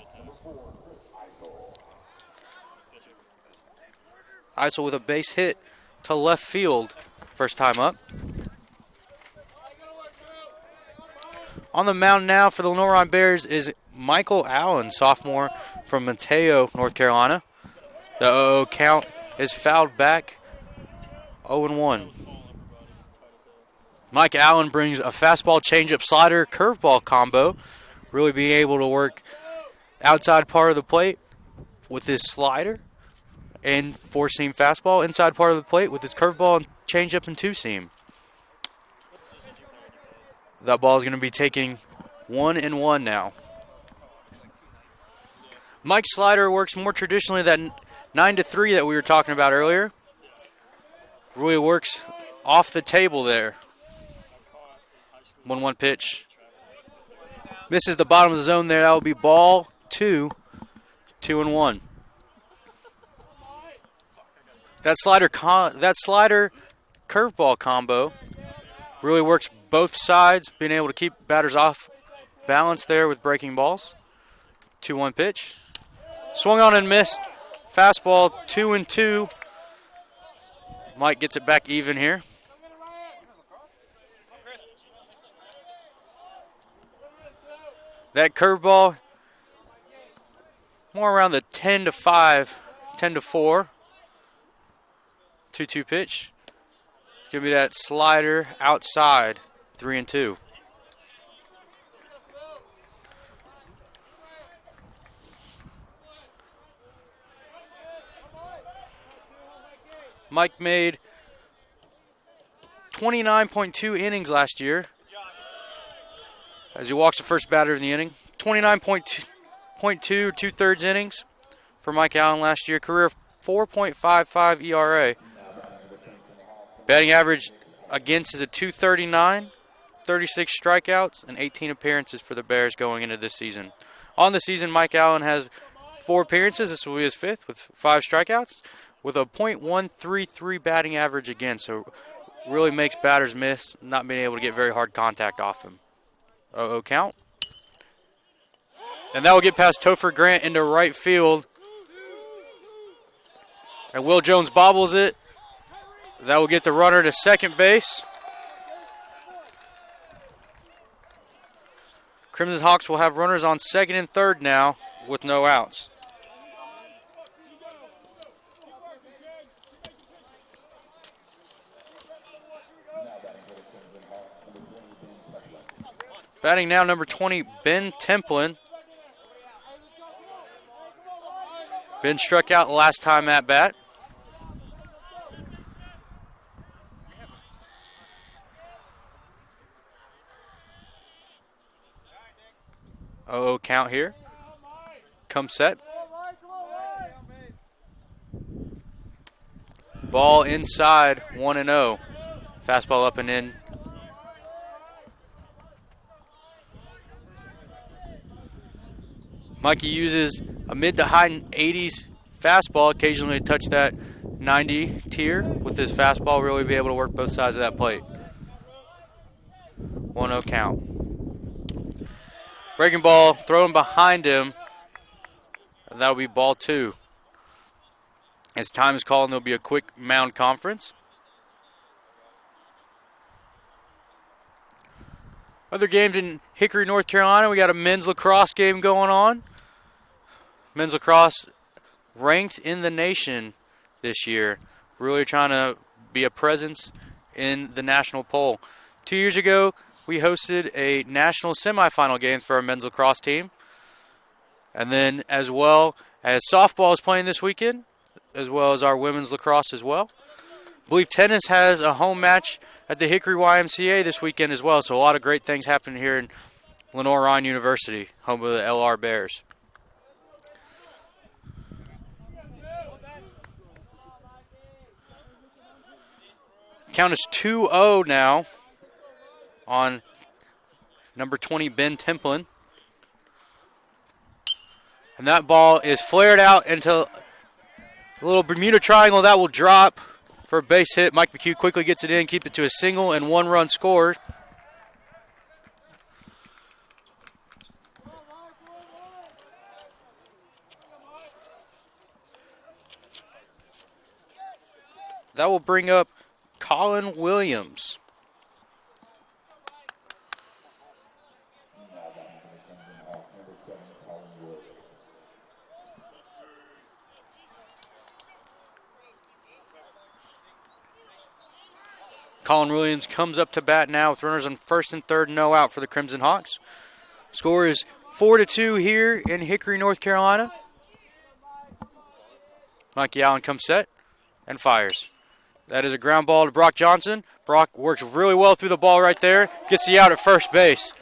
A: Eisel with a base hit to left field, first time up. On the mound now for the Lenoir-Rhyne Bears is Michael Allen, sophomore from Mateo, North Carolina. The 0 count is fouled back. 0-1. Mike Allen brings a fastball, changeup, slider, curveball combo. Really being able to work outside part of the plate with his slider and four-seam fastball. Inside part of the plate with his curveball and changeup and two-seam. That ball is going to be taking 1-1 now. Mike's slider works more traditionally that 9-3 that we were talking about earlier. Really works off the table there. 1-1 pitch. Misses the bottom of the zone there. That will be ball 2. 2-1. That slider curveball combo really works both sides, being able to keep batters off balance there with breaking balls. 2-1 pitch. Swung on and missed. Fastball 2-2. Mike gets it back even here. That curveball, more around the 10-5, 10-4. 2-2 pitch. It's going to be that slider outside, 3-2. Mike made 29.2 innings last year as he walks the first batter in the inning. 29.2, 2/3 innings for Mike Allen last year. Career 4.55 ERA. Batting average against is a 239, 36 strikeouts, and 18 appearances for the Bears going into this season. On the season, Mike Allen has 4 appearances. This will be his 5th with 5 strikeouts, with a .133 batting average again. So really makes batters miss, not being able to get very hard contact off him. 0-0 count. And that will get past Topher Grant into right field. And Will Jones bobbles it. That will get the runner to second base. Crimson Hawks will have runners on second and third now with no outs. Batting now, number 20, Ben Templin. Ben struck out last time at bat. Oh, count here. Come set. Ball inside, 1-0. Fastball up and in. Mikey uses a mid to high 80s fastball, occasionally touch that 90 tier with his fastball, really be able to work both sides of that plate. 1-0 count. Breaking ball, throwing behind him, and that'll be ball 2. As time is calling, there'll be a quick mound conference. Other games in Hickory, North Carolina, we got a men's lacrosse game going on. Men's lacrosse ranked in the nation this year, really trying to be a presence in the national poll. 2 years ago, we hosted a national semifinal game for our men's lacrosse team. And then as well as softball is playing this weekend, as well as our women's lacrosse as well. I believe tennis has a home match at the Hickory YMCA this weekend as well. So a lot of great things happening here in Lenoir-Rhyne University, home of the LR Bears. Count is 2-0 now on number 20, Ben Templin. And that ball is flared out into a little Bermuda triangle. That will drop for a base hit. Mike McHugh quickly gets it in, keep it to a single and 1-run score. That will bring up Colin Williams. Colin Williams comes up to bat now with runners on first and third, no out for the Crimson Hawks. Score is 4-2 here in Hickory, North Carolina. Mikey Allen comes set and fires. That is a ground ball to Brock Johnson. Brock works really well through the ball right there. Gets the out at first base.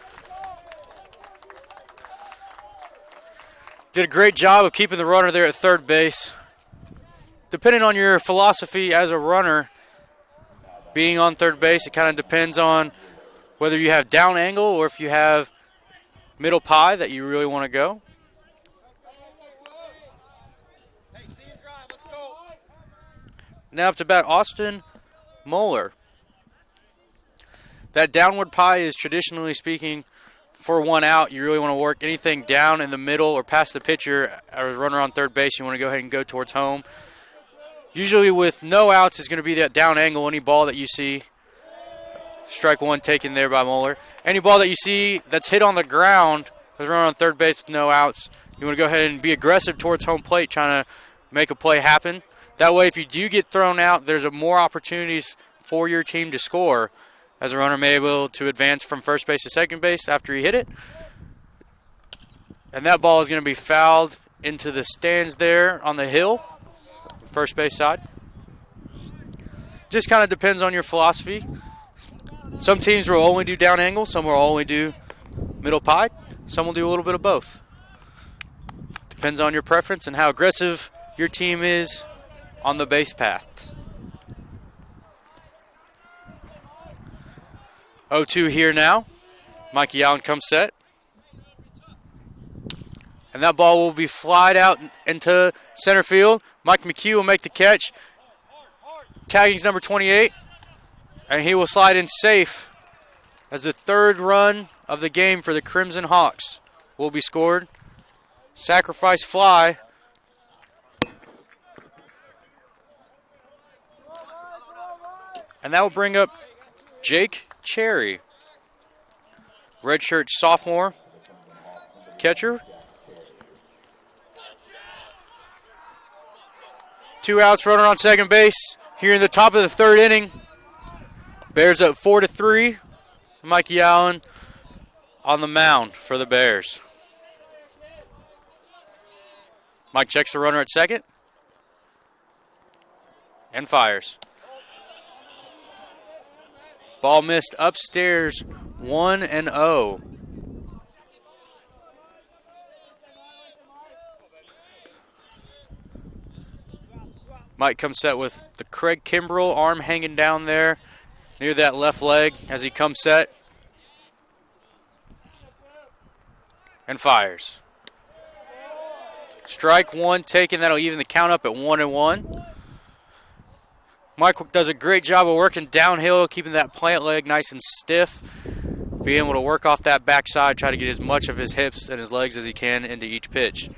A: Did a great job of keeping the runner there at third base. Depending on your philosophy as a runner, being on third base, it kind of depends on whether you have down angle or if you have middle pie that you really want to go. Now up to bat Austin Moeller. That downward pie is traditionally speaking for one out. You really want to work anything down in the middle or past the pitcher as a runner on third base. You want to go ahead and go towards home. Usually with no outs, it's going to be that down angle. Any ball that you see, strike one taken there by Moeller. Any ball that you see that's hit on the ground as a runner on third base with no outs, you want to go ahead and be aggressive towards home plate, trying to make a play happen. That way, if you do get thrown out, there's more opportunities for your team to score, as a runner may be able to advance from first base to second base after he hit it. And that ball is going to be fouled into the stands there on the hill, first base side. Just kind of depends on your philosophy. Some teams will only do down angle, some will only do middle pie, some will do a little bit of both. Depends on your preference and how aggressive your team is on the base path. 0-2 here now. Mikey Allen comes set. And that ball will be flied out into center field. Mike McHugh will make the catch. Tagging's number 28. And he will slide in safe as the third run of the game for the Crimson Hawks will be scored. Sacrifice fly. And that will bring up Jake Cherry, redshirt sophomore catcher. 2 outs, runner on second base here in the top of the third inning. Bears up 4-3. Mikey Allen on the mound for the Bears. Mike checks the runner at second and fires. Ball missed upstairs, 1-0. Mike comes set with the Craig Kimbrell arm hanging down there near that left leg as he comes set and fires. Strike one taken. That'll even the count up at 1-1. Mike does a great job of working downhill, keeping that plant leg nice and stiff, being able to work off that backside, try to get as much of his hips and his legs as he can into each pitch.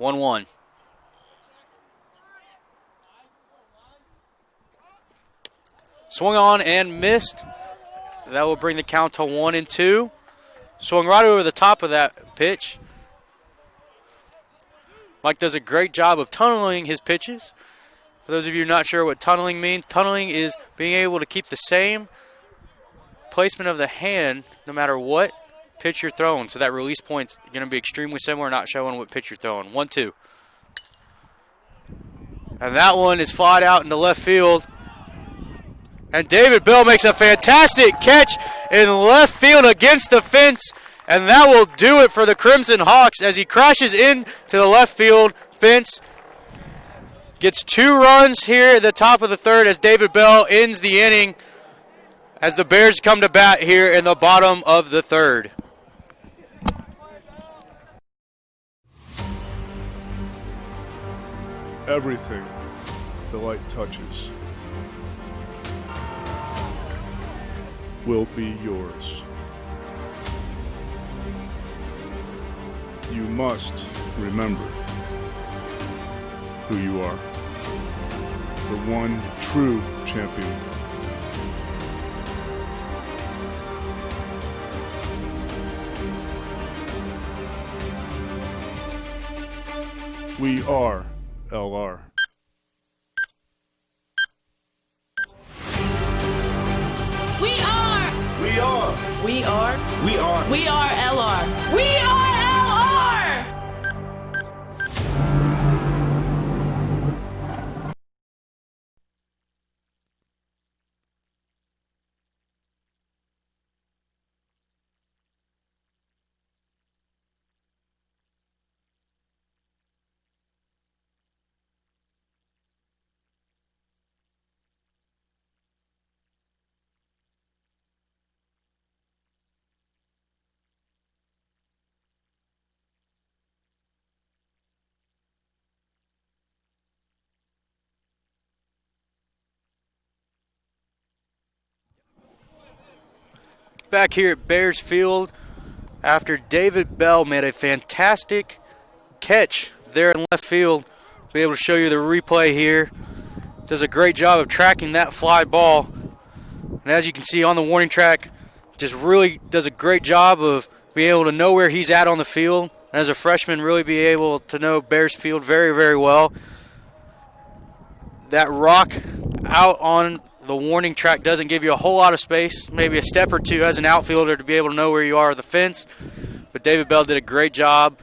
A: 1-1. Swung on and missed. That will bring the count to 1-2. Swung right over the top of that pitch. Mike does a great job of tunneling his pitches. For those of you not sure what tunneling means, tunneling is being able to keep the same placement of the hand no matter what pitch you're throwing. So that release point's going to be extremely similar, not showing what pitch you're throwing. 1-2. And that one is flied out into left field. And David Bell makes a fantastic catch in left field against the fence. And that will do it for the Crimson Hawks as he crashes into the left field fence. Gets 2 runs here at the top of the third as David Bell ends the inning as the Bears come to bat here in the bottom of the third.
B: Everything the light touches will be yours. You must remember who you are. The one true champion. We are LR.
C: We are.
B: We are.
C: We are LR. We are LR!
A: Back here at Bears Field, after David Bell made a fantastic catch there in left field. Be able to show you the replay here. Does a great job of tracking that fly ball. And as you can see on the warning track, just really does a great job of being able to know where he's at on the field. And as a freshman, really be able to know Bears Field very, very well. That rock out on the warning track doesn't give you a whole lot of space, maybe a step or two as an outfielder to be able to know where you are at the fence. But David Bell did a great job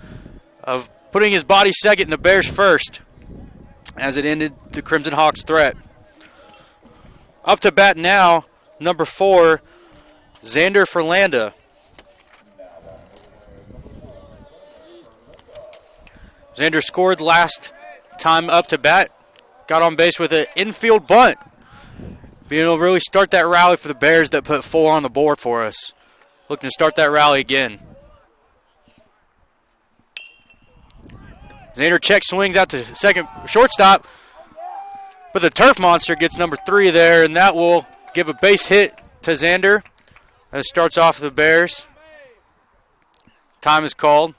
A: of putting his body second and the Bears first as it ended the Crimson Hawks' threat. Up to bat now, number 4, Xander Ferlanda. Xander scored last time up to bat. Got on base with an infield bunt. Being able to really start that rally for the Bears that put 4 on the board for us. Looking to start that rally again. Xander check swings out to second shortstop. But the turf monster gets number 3 there, and that will give a base hit to Xander. As starts off the Bears. Time is called.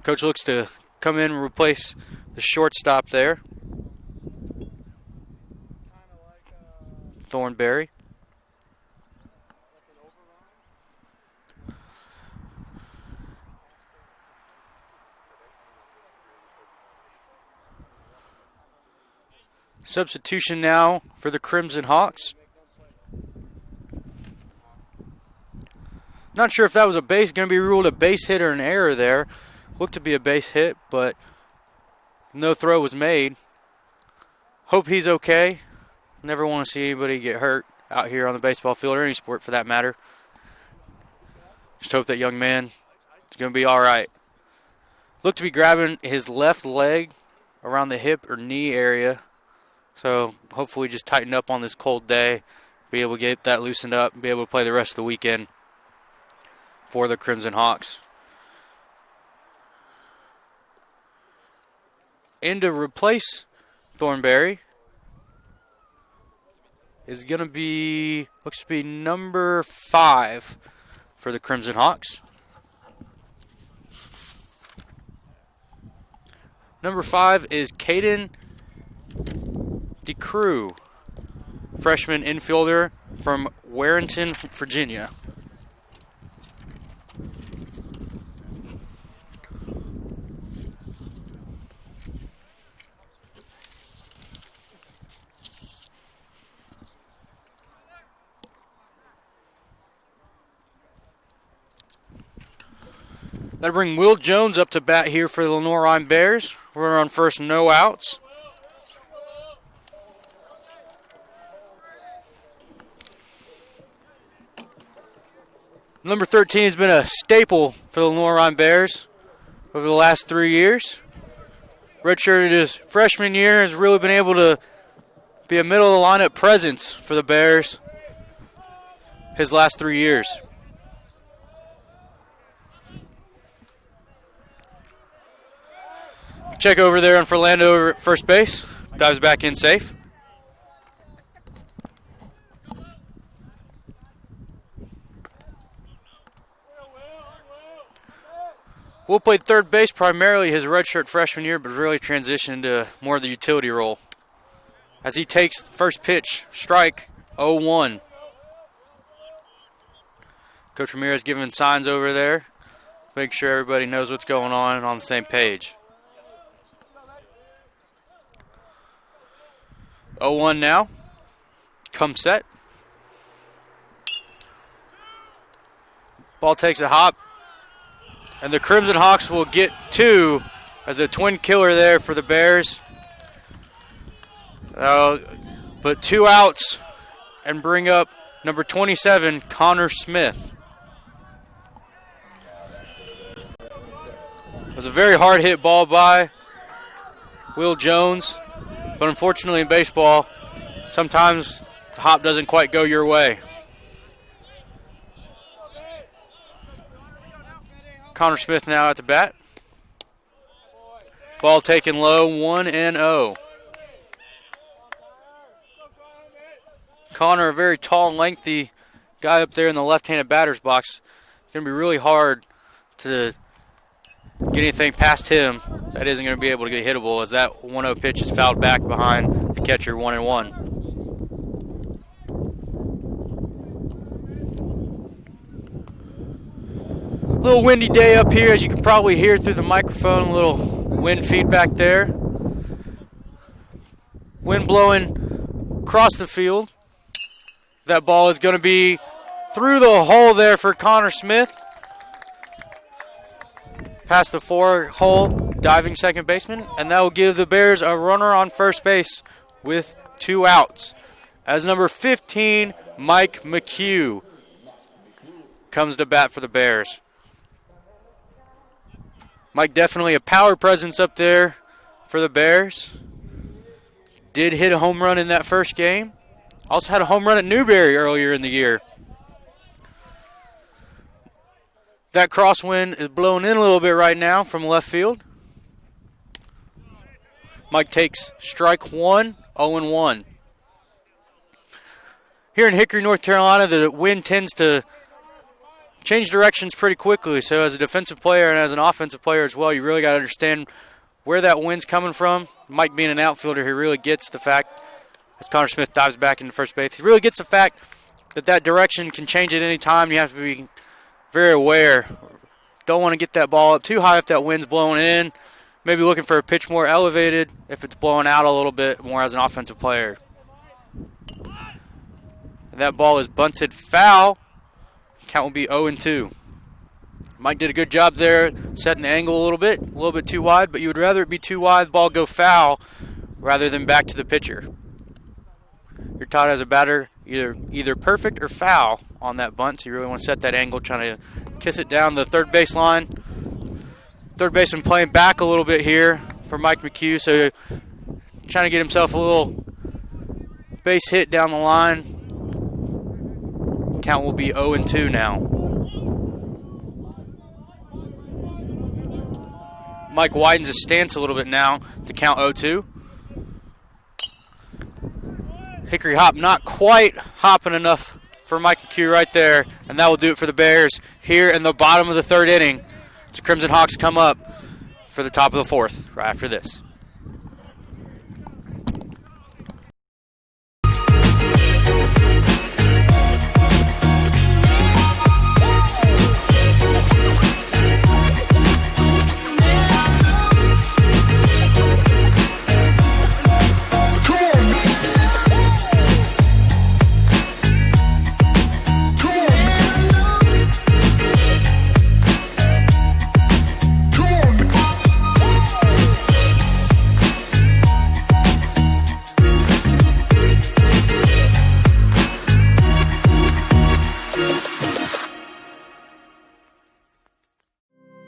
A: Coach looks to come in and replace the shortstop there. Thornberry. Substitution now for the Crimson Hawks. Not sure if that was a base, going to be ruled a base hit or an error there. Looked to be a base hit, but no throw was made. Hope he's okay. Never want to see anybody get hurt out here on the baseball field or any sport for that matter. Just hope that young man is going to be all right. Looked to be grabbing his left leg around the hip or knee area. So hopefully just tighten up on this cold day, be able to get that loosened up, and be able to play the rest of the weekend for the Crimson Hawks. And to replace Thornberry is going to be, looks to be number 5 for the Crimson Hawks. Number 5 is Caden DeCrew, freshman infielder from Warrenton, Virginia. That'll bring Will Jones up to bat here for the Lenoir-Rhyne Bears. We're on first, no outs. Number 13 has been a staple for the Lenoir-Rhyne Bears over the last 3 years. Redshirted his freshman year, has really been able to be a middle of the lineup presence for the Bears his last 3 years. Check over there on Ferlando over at first base. Dives back in safe. Will played third base primarily his redshirt freshman year, but really transitioned to more of the utility role as he takes the first pitch, strike, 0-1. Coach Ramirez giving signs over there. Make sure everybody knows what's going on and on the same page. 0-1 now. Come set. Ball takes a hop. And the Crimson Hawks will get 2 as the twin killer there for the Bears. But 2 outs and bring up number 27, Connor Smith. It was a very hard hit ball by Will Jones, but unfortunately in baseball, sometimes the hop doesn't quite go your way. Connor Smith now at the bat. Ball taken low, 1-0. Connor, a very tall, lengthy guy up there in the left-handed batter's box. It's going to be really hard to get anything past him that isn't going to be able to get hittable, as that 1-0 pitch is fouled back behind the catcher, 1-1. A little windy day up here, as you can probably hear through the microphone, a little wind feedback there. Wind blowing across the field. That ball is going to be through the hole there for Connor Smith. Past the 4-hole diving second baseman, and that will give the Bears a runner on first base with 2 outs. As number 15, Mike McHugh, comes to bat for the Bears. Mike definitely a power presence up there for the Bears. Did hit a home run in that first game. Also had a home run at Newberry earlier in the year. That crosswind is blowing in a little bit right now from left field. Mike takes strike 1, 0-1. Here in Hickory, North Carolina, the wind tends to change directions pretty quickly. So as a defensive player and as an offensive player as well, you really got to understand where that wind's coming from. Mike being an outfielder, he really gets the fact, as Connor Smith dives back into first base, he really gets the fact that that direction can change at any time. You have to be very aware. Don't want to get that ball up too high if that wind's blowing in. Maybe looking for a pitch more elevated if it's blowing out a little bit more as an offensive player. And that ball is bunted foul. Count will be 0-2. Mike did a good job there, setting the angle a little bit too wide, but you would rather it be too wide, the ball go foul, rather than back to the pitcher. You're taught as a batter either perfect or foul on that bunt, so you really want to set that angle, trying to kiss it down the third base line. Third baseman playing back a little bit here for Mike McHugh, so trying to get himself a little base hit down the line. Count will be 0-2 now. Mike widens his stance a little bit now to count 0-2. Hickory hop not quite hopping enough for Mike McHugh right there, and that will do it for the Bears here in the bottom of the third inning. The Crimson Hawks come up for the top of the fourth right after this.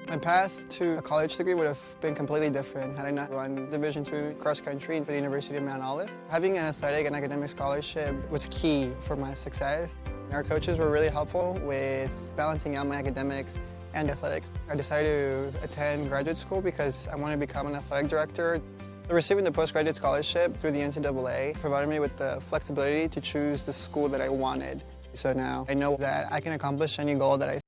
E: My path to a college degree would have been completely different had I not run Division II cross country for the University of Mount Olive. Having an athletic and academic scholarship was key for my success. Our coaches were really helpful with balancing out my academics and athletics. I decided to attend graduate school because I wanted to become an athletic director. Receiving the postgraduate scholarship through the NCAA provided me with the flexibility to choose the school that I wanted. So now I know that I can accomplish any goal that I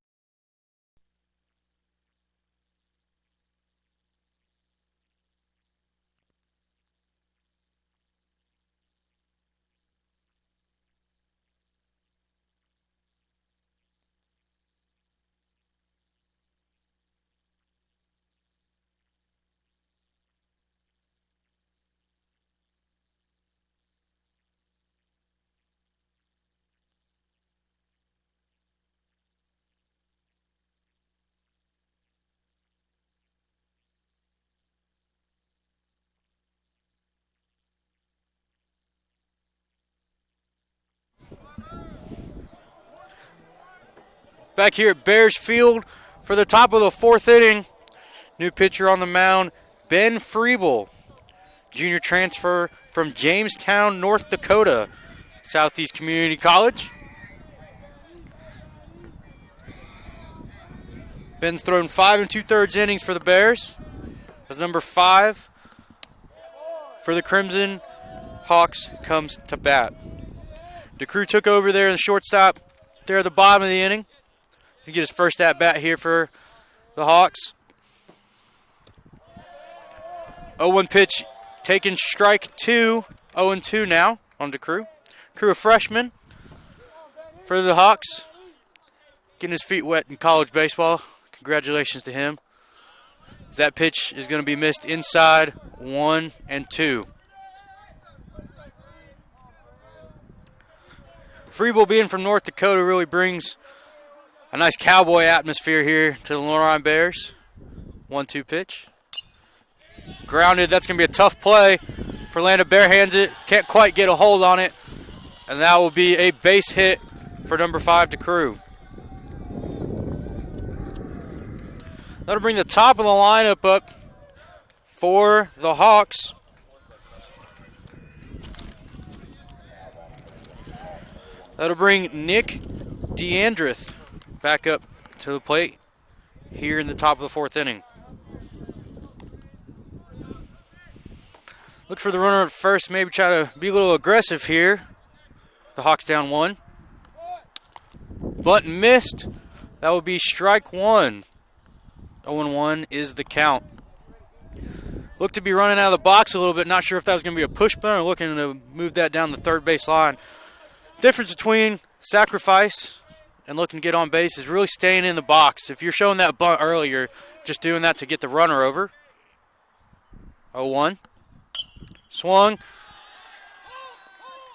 A: Back here at Bears Field for the top of the 4th inning. New pitcher on the mound, Ben Freeble, junior transfer from Jamestown, North Dakota, Southeast Community College. Ben's thrown 5 2/3 innings for the Bears. As number 5 for the Crimson Hawks comes to bat. DeCrew took over there in the shortstop there at the bottom of the inning. He get his first at bat here for the Hawks. 0-1 pitch taken, strike 2. 0-2 now on DeCrew. Crew a freshman for the Hawks. Getting his feet wet in college baseball. Congratulations to him. That pitch is going to be missed inside 1-2. Freeble being from North Dakota really brings a nice cowboy atmosphere here to the Lenoir-Rhyne Bears. 1-2 pitch. Grounded. That's going to be a tough play for Landa. Barehands it. Can't quite get a hold on it. And that will be a base hit for number 5 DeCrew. That'll bring the top of the lineup up for the Hawks. That'll bring Nick DeAndreth back up to the plate here in the top of the 4th inning. Look for the runner at first, maybe try to be a little aggressive here. The Hawks down 1. Bunt missed. That will be strike 1. 0-1 is the count. Look to be running out of the box a little bit. Not sure if that was going to be a push bunt or looking to move that down the third base line. Difference between sacrifice and looking to get on base is really staying in the box. If you're showing that bunt earlier, just doing that to get the runner over. 0-1. Swung.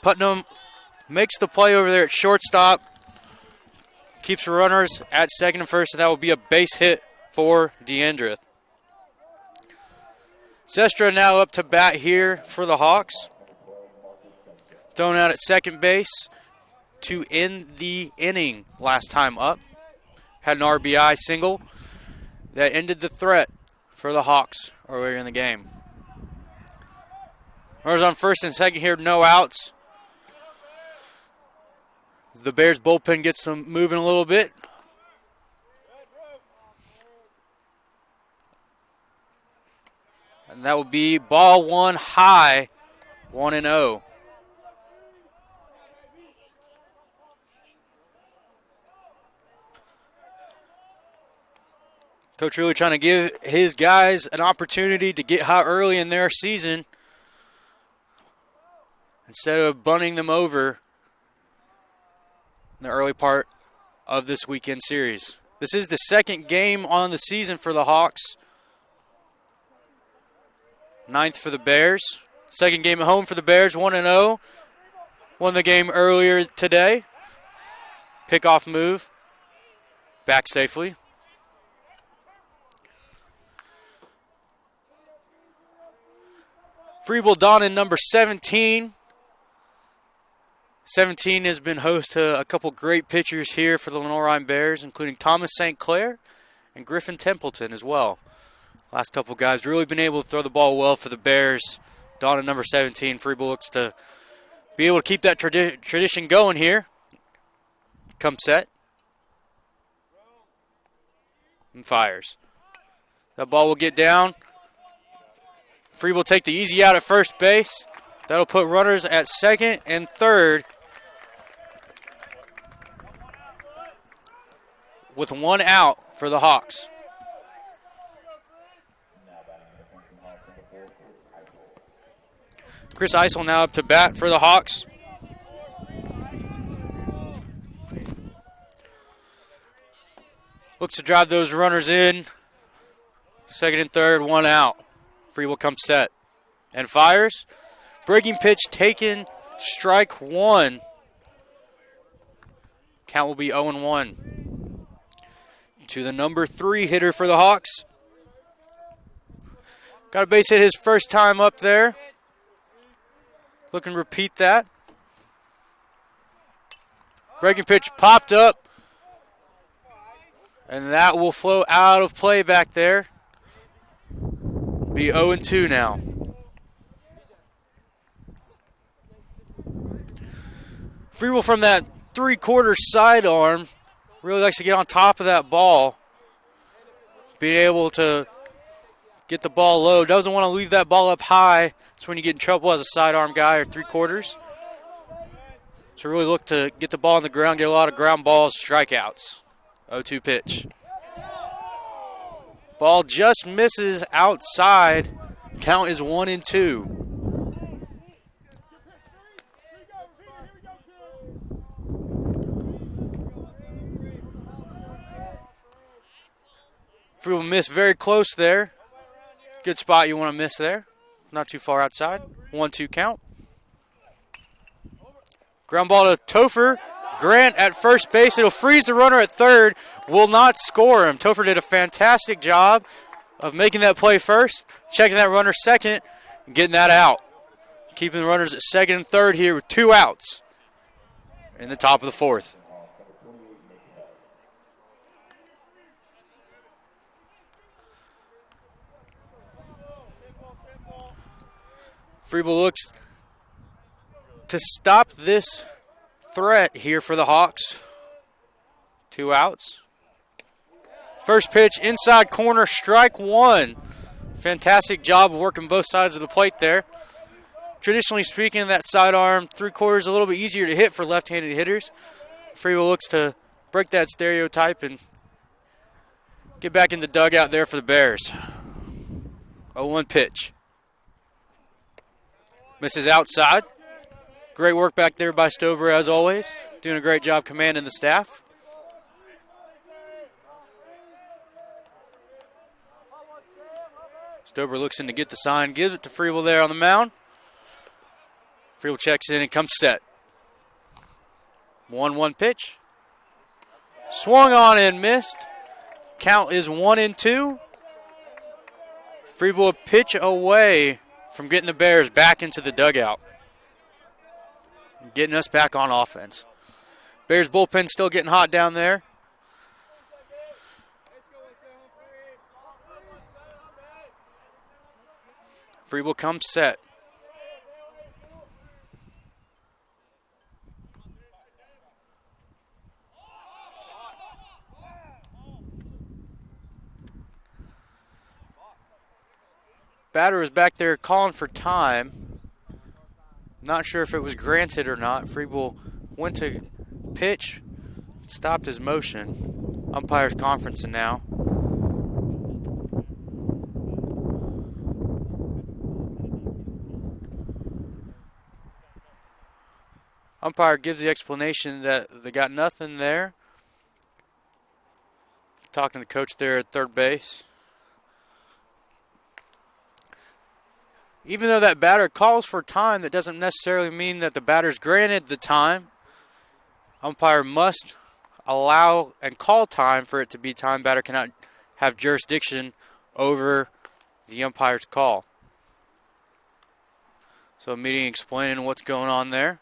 A: Putnam makes the play over there at shortstop. Keeps the runners at second and first, and that will be a base hit for DeAndreth. Zestra now up to bat here for the Hawks. Thrown out at second base to end the inning last time up. Had an RBI single that ended the threat for the Hawks earlier in the game. Runners on first and second here, no outs. The Bears bullpen gets them moving a little bit. And that will be ball 1 high, 1-0. Coach really trying to give his guys an opportunity to get hot early in their season instead of bunting them over in the early part of this weekend series. This is the second game on the season for the Hawks. 9th for the Bears. Second game at home for the Bears, 1-0. Won the game earlier today. Pickoff move. Back safely. Freeble Donnan, number 17. 17 has been host to a couple great pitchers here for the Lenoir-Rhyne Bears, including Thomas St. Clair and Griffin Templeton as well. Last couple guys really been able to throw the ball well for the Bears. Donnan, number 17. Freeble looks to be able to keep that tradition going here. Come set. And fires. That ball will get down. Freeble will take the easy out at first base. That'll put runners at second and third with 1 out for the Hawks. Chris Eisel now up to bat for the Hawks. Looks to drive those runners in. Second and third, 1 out. Freeble comes set and fires. Breaking pitch taken, strike 1. Count will be 0-1. To the number 3 hitter for the Hawks. Got a base hit his first time up there. Looking to repeat that. Breaking pitch popped up. And that will flow out of play back there. Be 0-2 now. Freeble from that three-quarter sidearm really likes to get on top of that ball. Being able to get the ball low. Doesn't want to leave that ball up high. That's when you get in trouble as a sidearm guy or three-quarters. So really look to get the ball on the ground, get a lot of ground balls, strikeouts. 0-2 pitch. Ball just misses outside. Count is 1-2. Freeble missed very close there. Good spot you want to miss there. Not too far outside. 1-2 count. Ground ball to Topher. Grant at first base. It'll freeze the runner at third. Will not score him. Topher did a fantastic job of making that play first, checking that runner second, and getting that out. Keeping the runners at second and third here with 2 outs in the top of the fourth. Freeble looks to stop this threat here for the Hawks. 2 outs. First pitch, inside corner, strike one. Fantastic job of working both sides of the plate there. Traditionally speaking, that sidearm three-quarters is a little bit easier to hit for left-handed hitters. Freeble looks to break that stereotype and get back in the dugout there for the Bears. 0-1 pitch. Misses outside. Great work back there by Stober as always. Doing a great job commanding the staff. Stober looks in to get the sign, gives it to Freeble there on the mound. Freeble checks in and comes set. 1-1 pitch. Swung on and missed. Count is 1-2. Freeble a pitch away from getting the Bears back into the dugout. Getting us back on offense. Bears bullpen still getting hot down there. Freeble comes set. Batter was back there calling for time. Not sure if it was granted or not. Freeble went to pitch, stopped his motion. Umpires conferencing now. Umpire gives the explanation that they got nothing there. Talking to the coach there at third base. Even though that batter calls for time, that doesn't necessarily mean that the batter's granted the time. Umpire must allow and call time for it to be time. Batter cannot have jurisdiction over the umpire's call. So a meeting explaining what's going on there.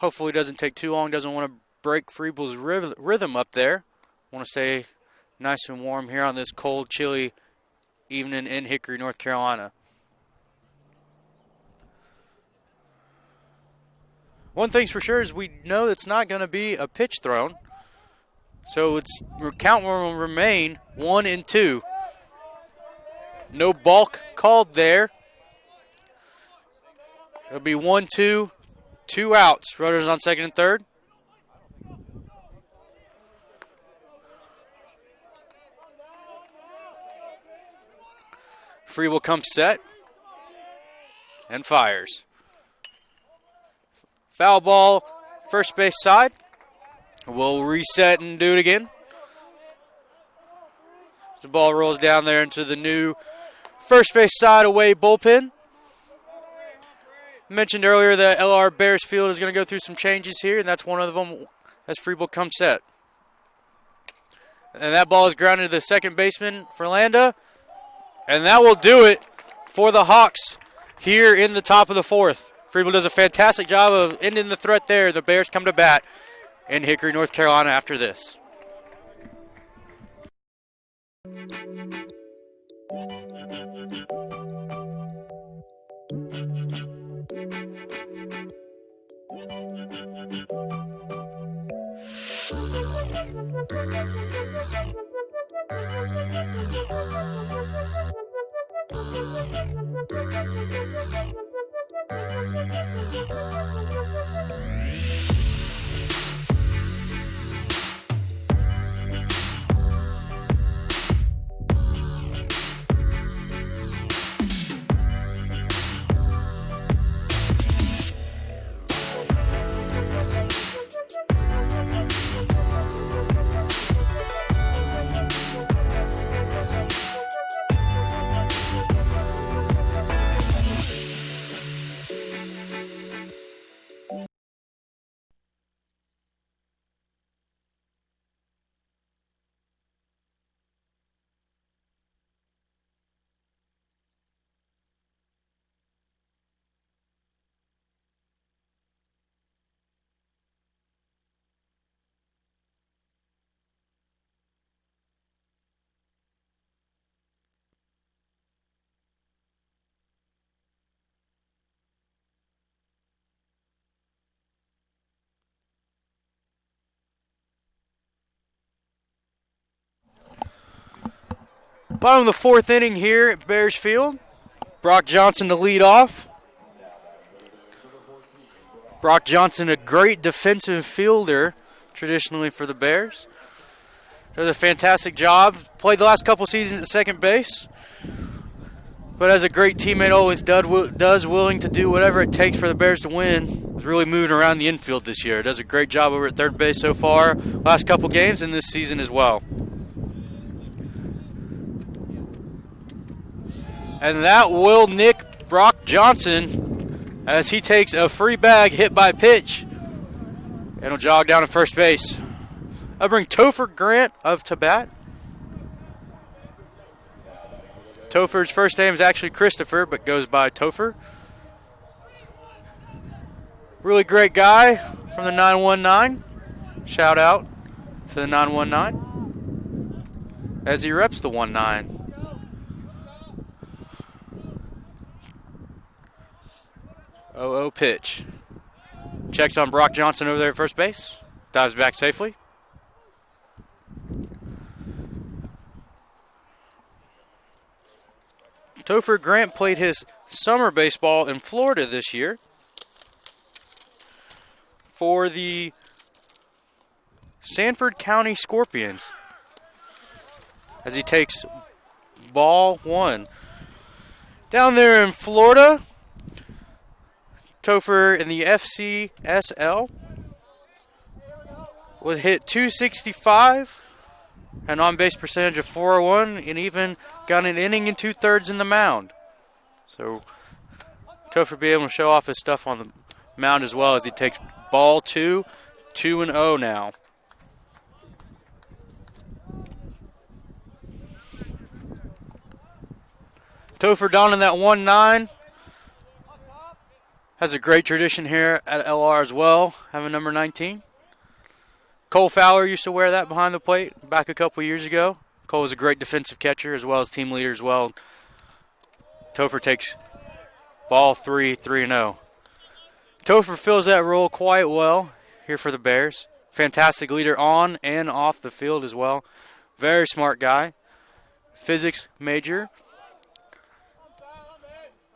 A: Hopefully it doesn't take too long. Doesn't want to break Freeble's rhythm up there. Want to stay nice and warm here on this cold, chilly evening in Hickory, North Carolina. One thing's for sure is we know it's not going to be a pitch thrown. So its count will remain 1-2. No balk called there. It'll be 1-2, 2 outs. Runners on second and third. Freeble comes set and fires. Foul ball, first base side. We'll reset and do it again. The ball rolls down there into the new first base side away bullpen. Mentioned earlier that LR Bears Field is going to go through some changes here, and that's one of them as Freeble comes set. And that ball is grounded to the second baseman, Ferlanda. And that will do it for the Hawks here in the top of the fourth. Friedel does a fantastic job of ending the threat there. The Bears come to bat in Hickory, North Carolina after this. Bottom of the fourth inning here at Bears Field. Brock Johnson to lead off. Brock Johnson, a great defensive fielder traditionally for the Bears. Does a fantastic job. Played the last couple seasons at second base. But as a great teammate always does, willing to do whatever it takes for the Bears to win. Is really moving around the infield this year. Does a great job over at third base so far. Last couple games and this season as well. And that will nick Brock Johnson as he takes a free bag hit by pitch and will jog down to first base. I'll bring Topher Grant up to bat. Topher's first name is actually Christopher, but goes by Topher. Really great guy from the 919. Shout out to the 919 as he reps the 19. 0-0 pitch. Checks on Brock Johnson over there at first base. Dives back safely. Topher Grant played his summer baseball in Florida this year for the Sanford County Scorpions as he takes ball one. Down there in Florida, Topher in the FCSL was hit .265, an on-base percentage of .401, and even got an inning and 2/3 in the mound. So Topher be able to show off his stuff on the mound as well as he takes ball two, 2-0 now. Topher down in that 1-9. Has a great tradition here at LR as well, having number 19. Cole Fowler used to wear that behind the plate back a couple years ago. Cole was a great defensive catcher as well as team leader as well. Topher takes ball 3-0. Topher fills that role quite well here for the Bears. Fantastic leader on and off the field as well. Very smart guy. Physics major.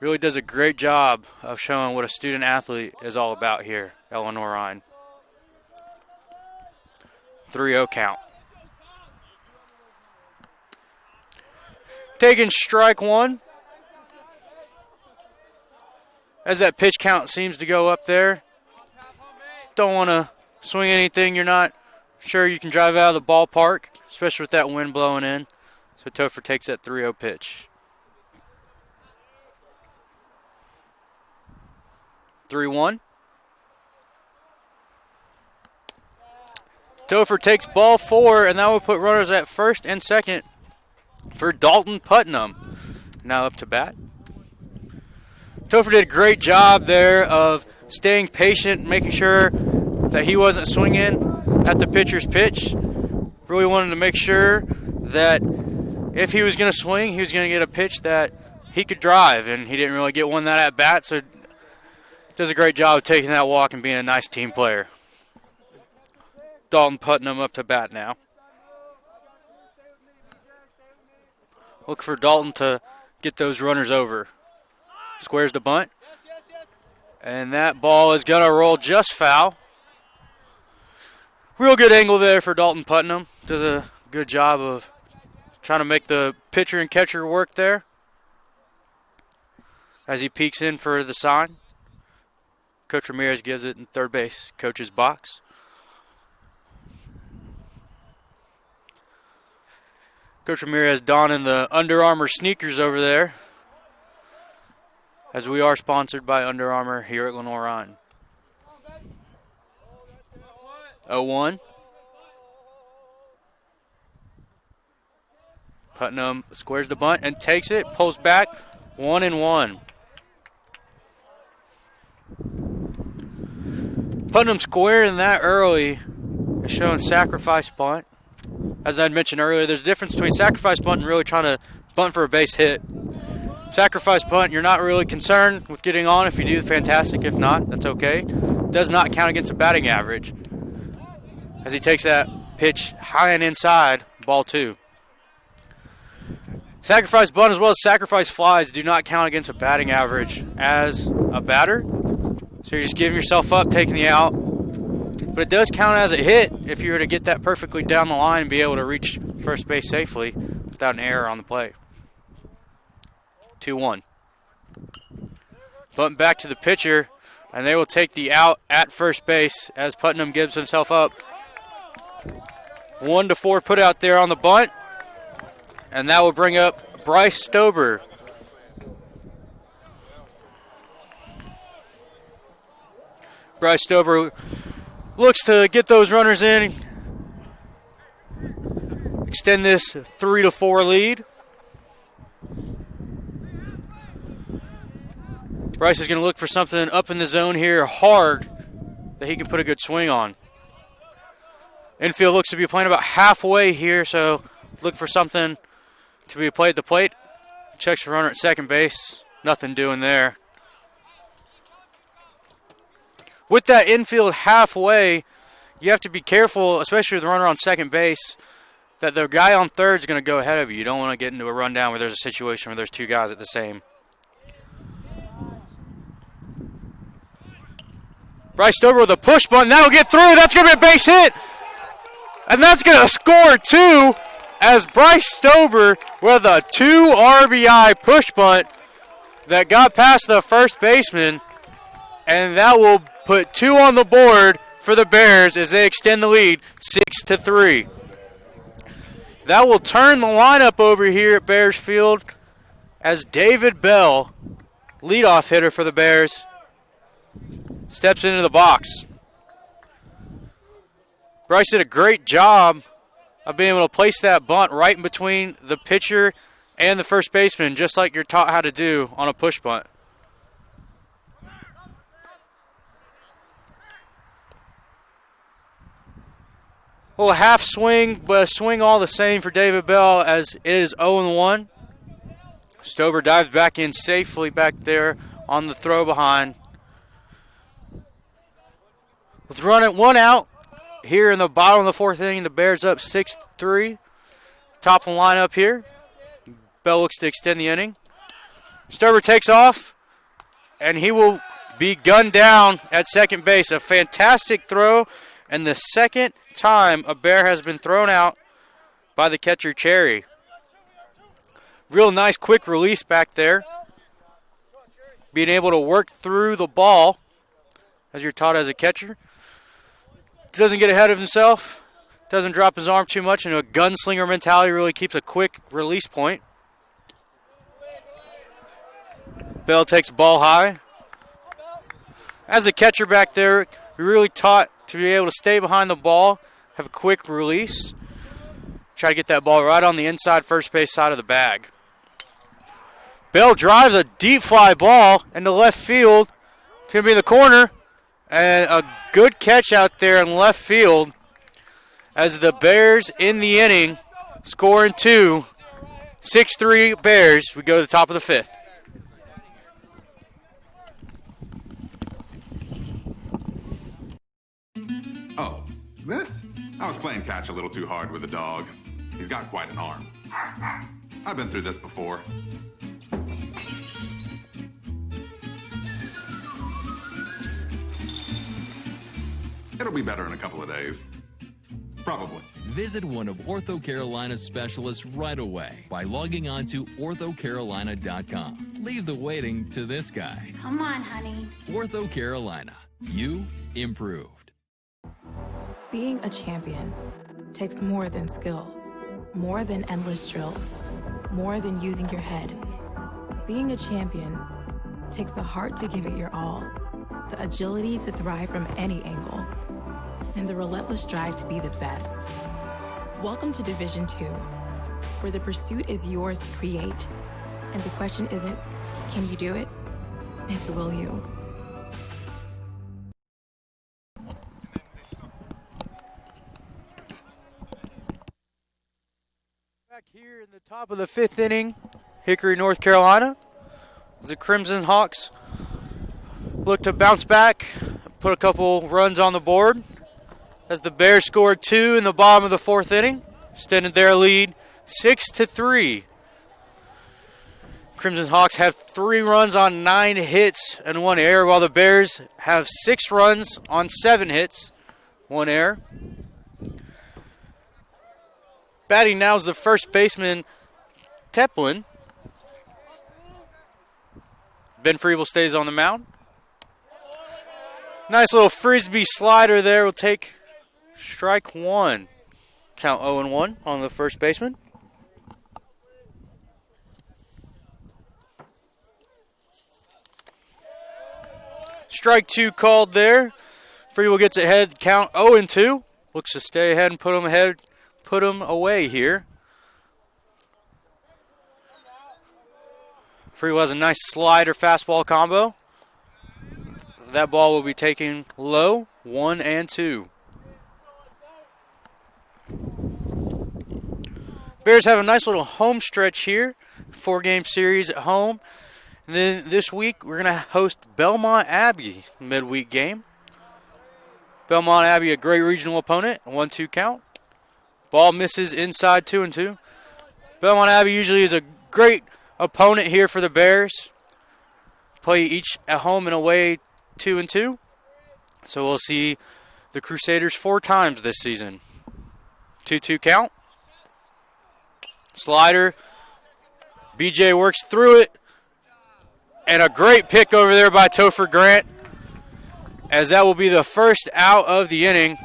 A: Really does a great job of showing what a student athlete is all about here at Lenoir-Rhyne. 3-0 count. Taking strike one. As that pitch count seems to go up there. Don't want to swing anything you're not sure you can drive out of the ballpark, especially with that wind blowing in. So Topher takes that 3-0 pitch. 3-1. Topher takes ball four, and that will put runners at first and second for Dalton Putnam. Now up to bat. Topher did a great job there of staying patient, making sure that he wasn't swinging at the pitcher's pitch. Really wanted to make sure that if he was going to swing, he was going to get a pitch that he could drive, and he didn't really get one that at bat, so does a great job of taking that walk and being a nice team player. Dalton Putnam up to bat now. Look for Dalton to get those runners over. Squares the bunt. And that ball is going to roll just foul. Real good angle there for Dalton Putnam. Does a good job of trying to make the pitcher and catcher work there as he peeks in for the sign. Coach Ramirez gives it in third base, coach's box. Coach Ramirez donning the Under Armour sneakers over there, as we are sponsored by Under Armour here at Lenoir-Rhyne. 0-1. Putnam squares the bunt and takes it, pulls back, 1-1. Putnam squaring that early is showing sacrifice bunt. As I had mentioned earlier, there's a difference between sacrifice bunt and really trying to bunt for a base hit. Sacrifice bunt, you're not really concerned with getting on. If you do, fantastic. If not, that's okay. Does not count against the batting average, as he takes that pitch high and inside, ball 2. Sacrifice bunt as well as sacrifice flies do not count against a batting average as a batter. So you're just giving yourself up, taking the out. But it does count as a hit if you were to get that perfectly down the line and be able to reach first base safely without an error on the play. 2-1. Bunt back to the pitcher, and they will take the out at first base as Putnam gives himself up. 1-4 put out there on the bunt, and that will bring up Bryce Stober. Bryce Stober looks to get those runners in, extend this 3-4 lead. Bryce is going to look for something up in the zone here hard that he can put a good swing on. Infield looks to be playing about halfway here, so look for something to be played at the plate. Checks the runner at second base. Nothing doing there. With that infield halfway, you have to be careful, especially with the runner on second base, that the guy on third is going to go ahead of you. You don't want to get into a rundown where there's a situation where there's two guys at the same. Bryce Stober with a push bunt. That'll get through. That's going to be a base hit. And that's going to score 2 as Bryce Stober with a 2 RBI push bunt that got past the first baseman. And that will put 2 on the board for the Bears as they extend the lead 6-3. That will turn the lineup over here at Bears Field as David Bell, leadoff hitter for the Bears, steps into the box. Bryce did a great job of being able to place that bunt right in between the pitcher and the first baseman, just like you're taught how to do on a push bunt. A little half swing, but a swing all the same for David Bell as it is 0-1. Stober dives back in safely back there on the throw behind. With running 1 out here in the bottom of the 4th inning, the Bears up 6-3. Top of the lineup here. Bell looks to extend the inning. Stober takes off, and he will be gunned down at second base. A fantastic throw, and the second time a Bear has been thrown out by the catcher, Cherry. Real nice quick release back there. Being able to work through the ball as you're taught as a catcher. Doesn't get ahead of himself. Doesn't drop his arm too much. And a gunslinger mentality really keeps a quick release point. Bell takes the ball high. As a catcher back there, you're really taught to be able to stay behind the ball, have a quick release, try to get that ball right on the inside first base side of the bag. Bell drives a deep fly ball into left field. It's going to be in the corner. And a good catch out there in left field as the Bears in the inning scoring 2. 6-3 Bears. We go to the top of the 5th.
F: Oh, this? I was playing catch a little too hard with the dog. He's got quite an arm. I've been through this before. It'll be better in a couple of days. Probably.
G: Visit one of Ortho Carolina's specialists right away by logging on to orthocarolina.com. Leave the waiting to this guy.
H: Come on, honey.
G: Ortho Carolina. You improved.
I: Being a champion takes more than skill, more than endless drills, more than using your head. Being a champion takes the heart to give it your all, the agility to thrive from any angle, and the relentless drive to be the best. Welcome to Division 2, where the pursuit is yours to create, and the question isn't, can you do it? It's, will you?
A: Back here in the top of the 5th inning, Hickory, North Carolina. The Crimson Hawks look to bounce back, put a couple runs on the board. As the Bears scored 2 in the bottom of the 4th inning, extended their lead 6-3. Crimson Hawks have 3 runs on 9 hits and 1 error, while the Bears have 6 runs on 7 hits, 1 error. Batting now is the first baseman, Teplin. Ben Friebel stays on the mound. Nice little frisbee slider there. Will take strike 1. Count 0-1 on the first baseman. Strike 2 called there. Friebel gets ahead. Count 0-2. Looks to stay ahead and put him away here. Friebel has a nice slider fastball combo. That ball will be taken low, 1-2. Bears have a nice little home stretch here, 4-game series at home. And then this week we're going to host Belmont Abbey midweek game. Belmont Abbey, a great regional opponent, 1-2 count. Ball misses inside 2-2. Belmont Abbey usually is a great opponent here for the Bears. Play each at home and away 2-2. So we'll see the Crusaders 4 times this season. 2-2 count. Slider. BJ works through it. And a great pick over there by Topher Grant, as that will be the first out of the inning.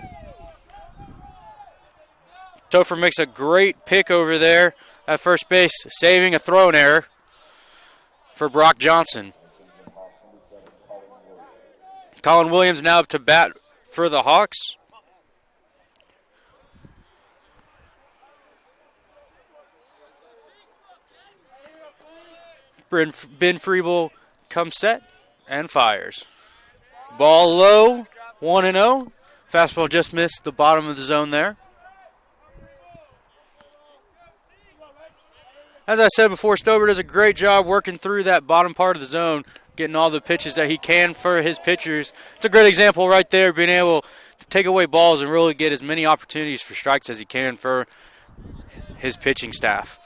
A: Topher makes a great pick over there at first base, saving a throw error for Brock Johnson. Colin Williams now up to bat for the Hawks. Ben Friebel comes set and fires. Ball low, 1-0. Fastball just missed the bottom of the zone there. As I said before, Stober does a great job working through that bottom part of the zone, getting all the pitches that he can for his pitchers. It's a great example right there, being able to take away balls and really get as many opportunities for strikes as he can for his pitching staff.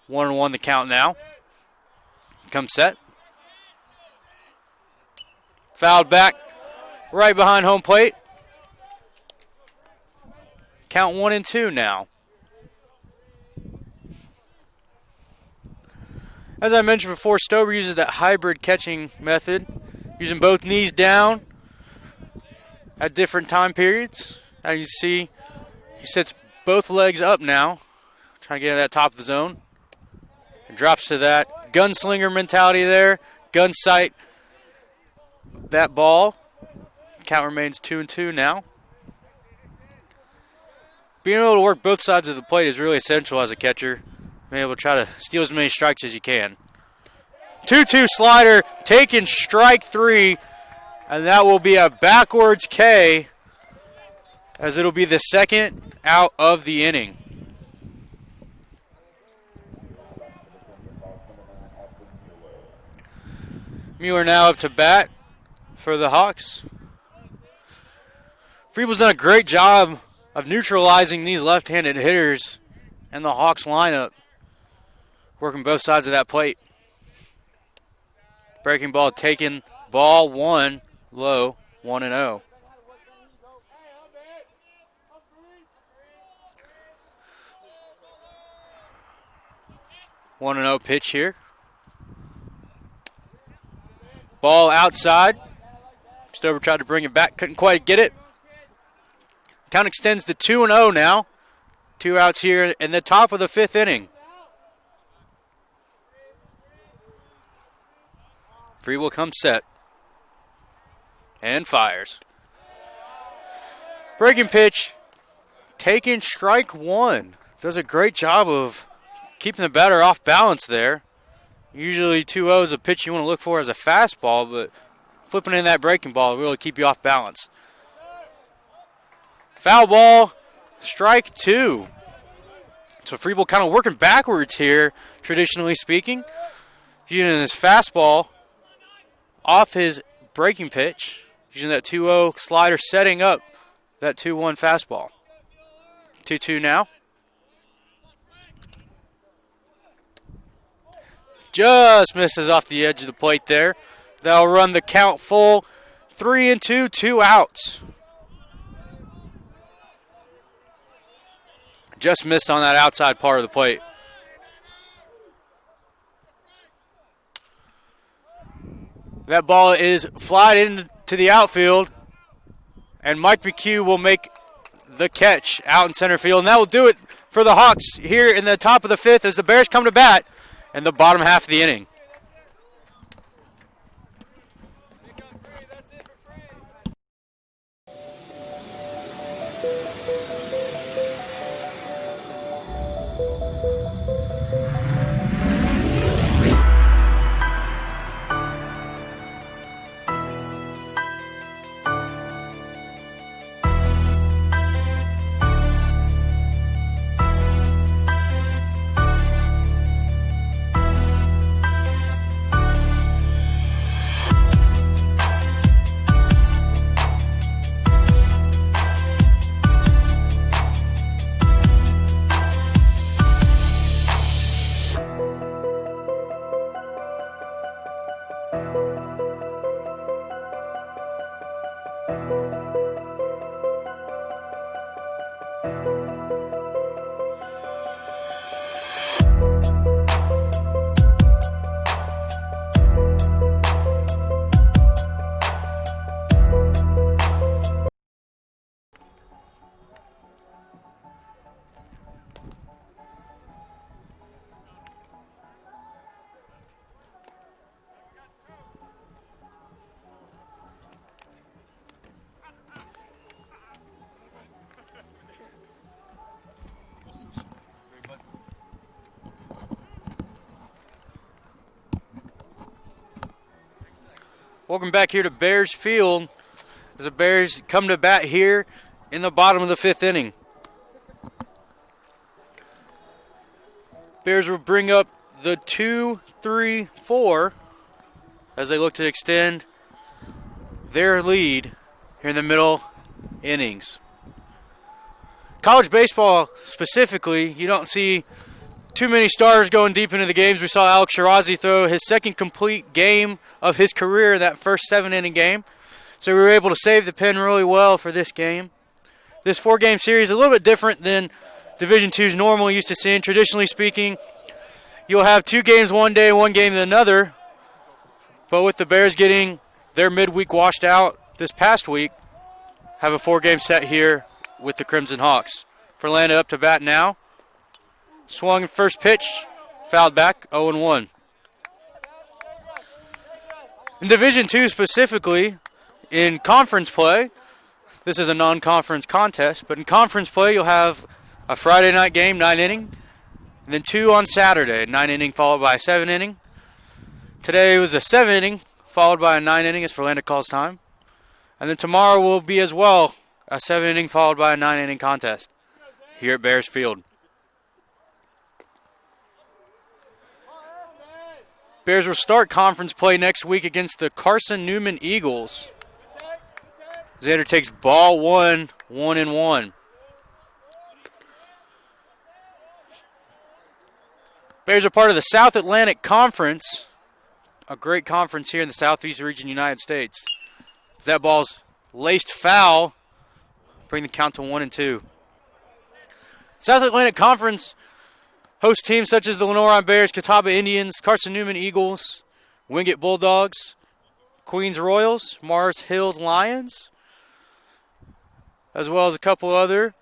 A: 1-1 the count now. Come set. Fouled back right behind home plate. Count 1-2 now. As I mentioned before, Stober uses that hybrid catching method, using both knees down at different time periods. As you see, he sets both legs up now, trying to get in that top of the zone. And drops to that gunslinger mentality there, gun sight that ball. Count remains 2-2 now. Being able to work both sides of the plate is really essential as a catcher. Being able to try to steal as many strikes as you can. 2-2 slider, taking strike 3, and that will be a backwards K, as it'll be the second out of the inning. Mueller now up to bat for the Hawks. Friebel's done a great job of neutralizing these left-handed hitters and the Hawks lineup, working both sides of that plate. Breaking ball taken, ball 1, low, 1-0. One and 0 pitch here. Ball outside. Stover tried to bring it back, couldn't quite get it. Count extends to 2-0 now. 2 outs here in the top of the 5th inning. Friebel comes set. And fires. Breaking pitch. Taking strike 1. Does a great job of keeping the batter off balance there. Usually 2-0 is a pitch you want to look for as a fastball, but flipping in that breaking ball will really keep you off balance. Foul ball, strike 2. So Friebel kind of working backwards here, traditionally speaking. Using his fastball off his breaking pitch. Using that 2-0 slider, setting up that 2-1 fastball. 2-2 now. Just misses off the edge of the plate there. That'll run the count full. 3-2, 2 outs. Just missed on that outside part of the plate. That ball is flied into the outfield, and Mike McHugh will make the catch out in center field. And that will do it for the Hawks here in the top of the 5th as the Bears come to bat in the bottom half of the inning. Welcome back here to Bears Field as the Bears come to bat here in the bottom of the 5th inning. Bears will bring up the 2-3-4 as they look to extend their lead here in the middle innings. College baseball specifically, you don't see too many stars going deep into the games. We saw Alex Shirazi throw his second complete game of his career, that first 7-inning game. So we were able to save the pen really well for this game. This 4-game series is a little bit different than Division II's normally used to seeing. Traditionally speaking, you'll have 2 games one day, 1 game the another. But with the Bears getting their midweek washed out this past week, have a 4-game set here with the Crimson Hawks. Ferlanda up to bat now. Swung first pitch, fouled back, 0-1. In Division II specifically, in conference play, this is a non-conference contest, but in conference play you'll have a Friday night game, 9 inning, And then 2 on Saturday, 9 inning followed by a 7 inning. Today was a 7 inning followed by a 9 inning as Verlander calls time. And then tomorrow will be as well a 7 inning followed by a 9 inning contest here at Bears Field. Bears will start conference play next week against the Carson Newman Eagles. Xander takes ball 1, 1-1. Bears are part of the South Atlantic Conference, a great conference here in the Southeast region, United States. That ball's laced foul, bring the count to 1-2. South Atlantic Conference hosts teams such as the Lenoir-Rhyne Bears, Catawba Indians, Carson Newman Eagles, Wingate Bulldogs, Queens Royals, Mars Hills Lions, as well as a couple other.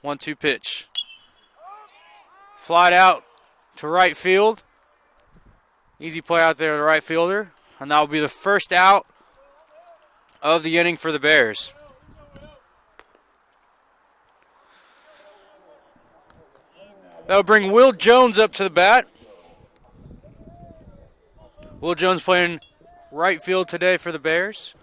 A: 1-2 pitch. Flied out to right field. Easy play out there to the right fielder. And that will be the first out of the inning for the Bears. That will bring Will Jones up to the bat. Will Jones playing right field today for the Bears.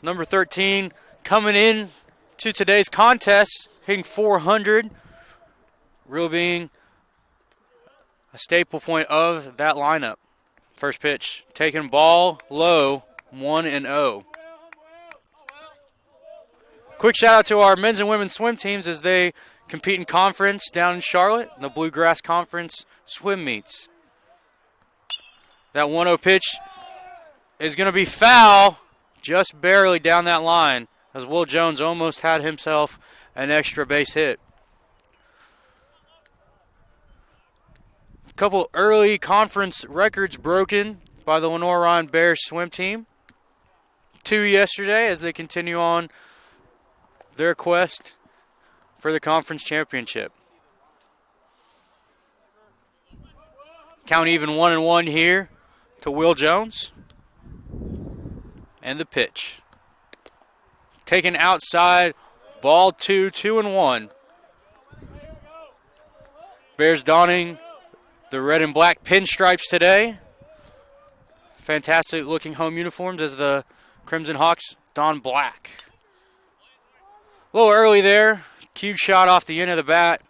A: Number 13 coming in to today's contest, hitting .400, really being a staple point of that lineup. First pitch, taking ball low, 1-0. Quick shout out to our men's and women's swim teams as they compete in conference down in Charlotte, in the Bluegrass Conference swim meets. That 1-0 pitch is going to be foul, just barely down that line, as Will Jones almost had himself an extra base hit. A couple early conference records broken by the Lenoir-Rhyne Bears swim team. 2 yesterday as they continue on their quest for the conference championship. Count even 1-1 here to Will Jones. And the pitch. Taken outside, ball 2, 2-1. Bears donning the red and black pinstripes today. Fantastic looking home uniforms as the Crimson Hawks don black. A little early there. Cue shot off the end of the bat.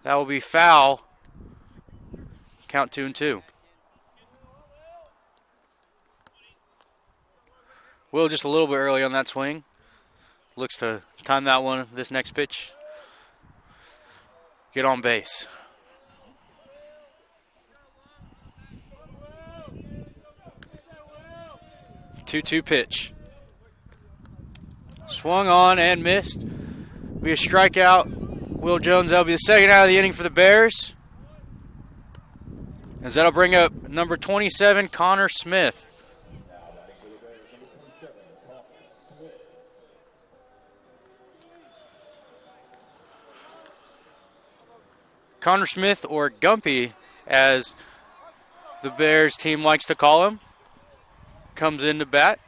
A: That will be foul. Count 2-2. Will just a little bit early on that swing. Looks to time that one, this next pitch. Get on base. Two-two pitch. Swung on and missed. Be a strikeout. Will Jones, that'll be the second out of the inning for the Bears. As that'll bring up number 27, Connor Smith. Connor Smith, or Gumpy, as the Bears team likes to call him, comes into bat.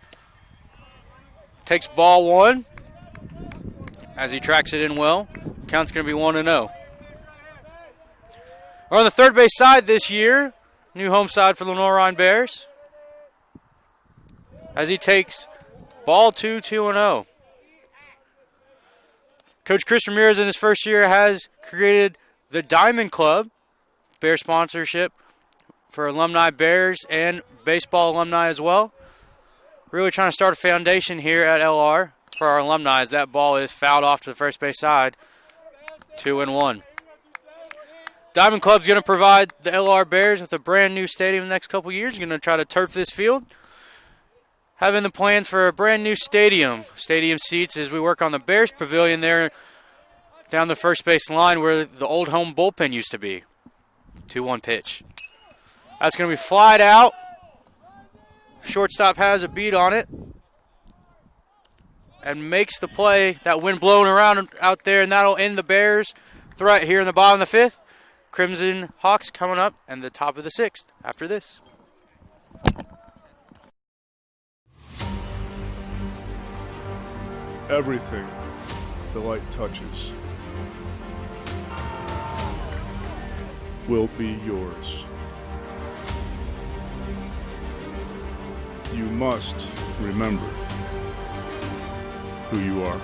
A: Takes ball 1 as he tracks it in well. Count's going to be 1-0. We're on the third base side this year. New home side for the Lenoir-Rhyne Bears. As he takes ball 2, 2-0. Coach Chris Ramirez in his first year has created the Diamond Club, Bear sponsorship for alumni Bears and baseball alumni as well. Really trying to start a foundation here at LR for our alumni as that ball is fouled off to the first base side. 2-1. Diamond Club's going to provide the LR Bears with a brand new stadium in the next couple years. Going to try to turf this field. Having the plans for a brand new stadium seats as we work on the Bears Pavilion there down the first base line where the old home bullpen used to be. 2-1 pitch. That's going to be flied out. Shortstop has a beat on it and makes the play. That wind blowing around out there, and that'll end the Bears' threat here in the bottom of the fifth. Crimson Hawks coming up and the top of the sixth after this.
B: everything the light touches will be yours. You must remember who you are.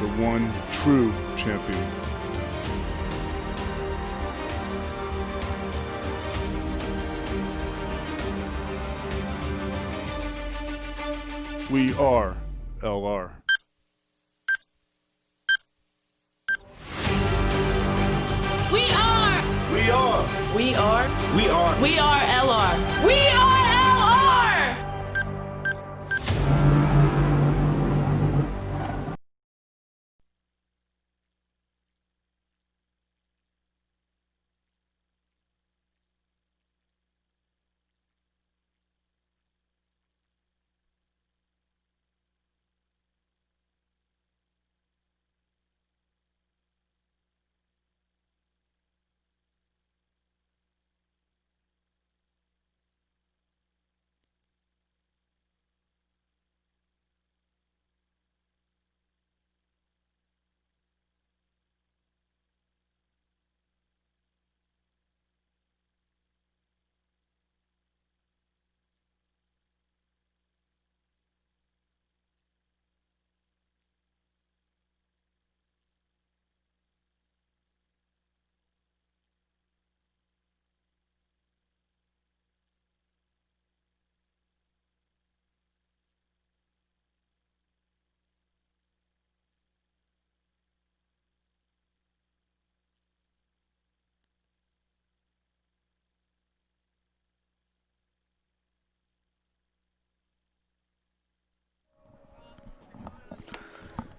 B: The one true champion. We are LR.
C: We are.
H: We are.
C: We are.
H: We are.
C: We are LR. We are LR.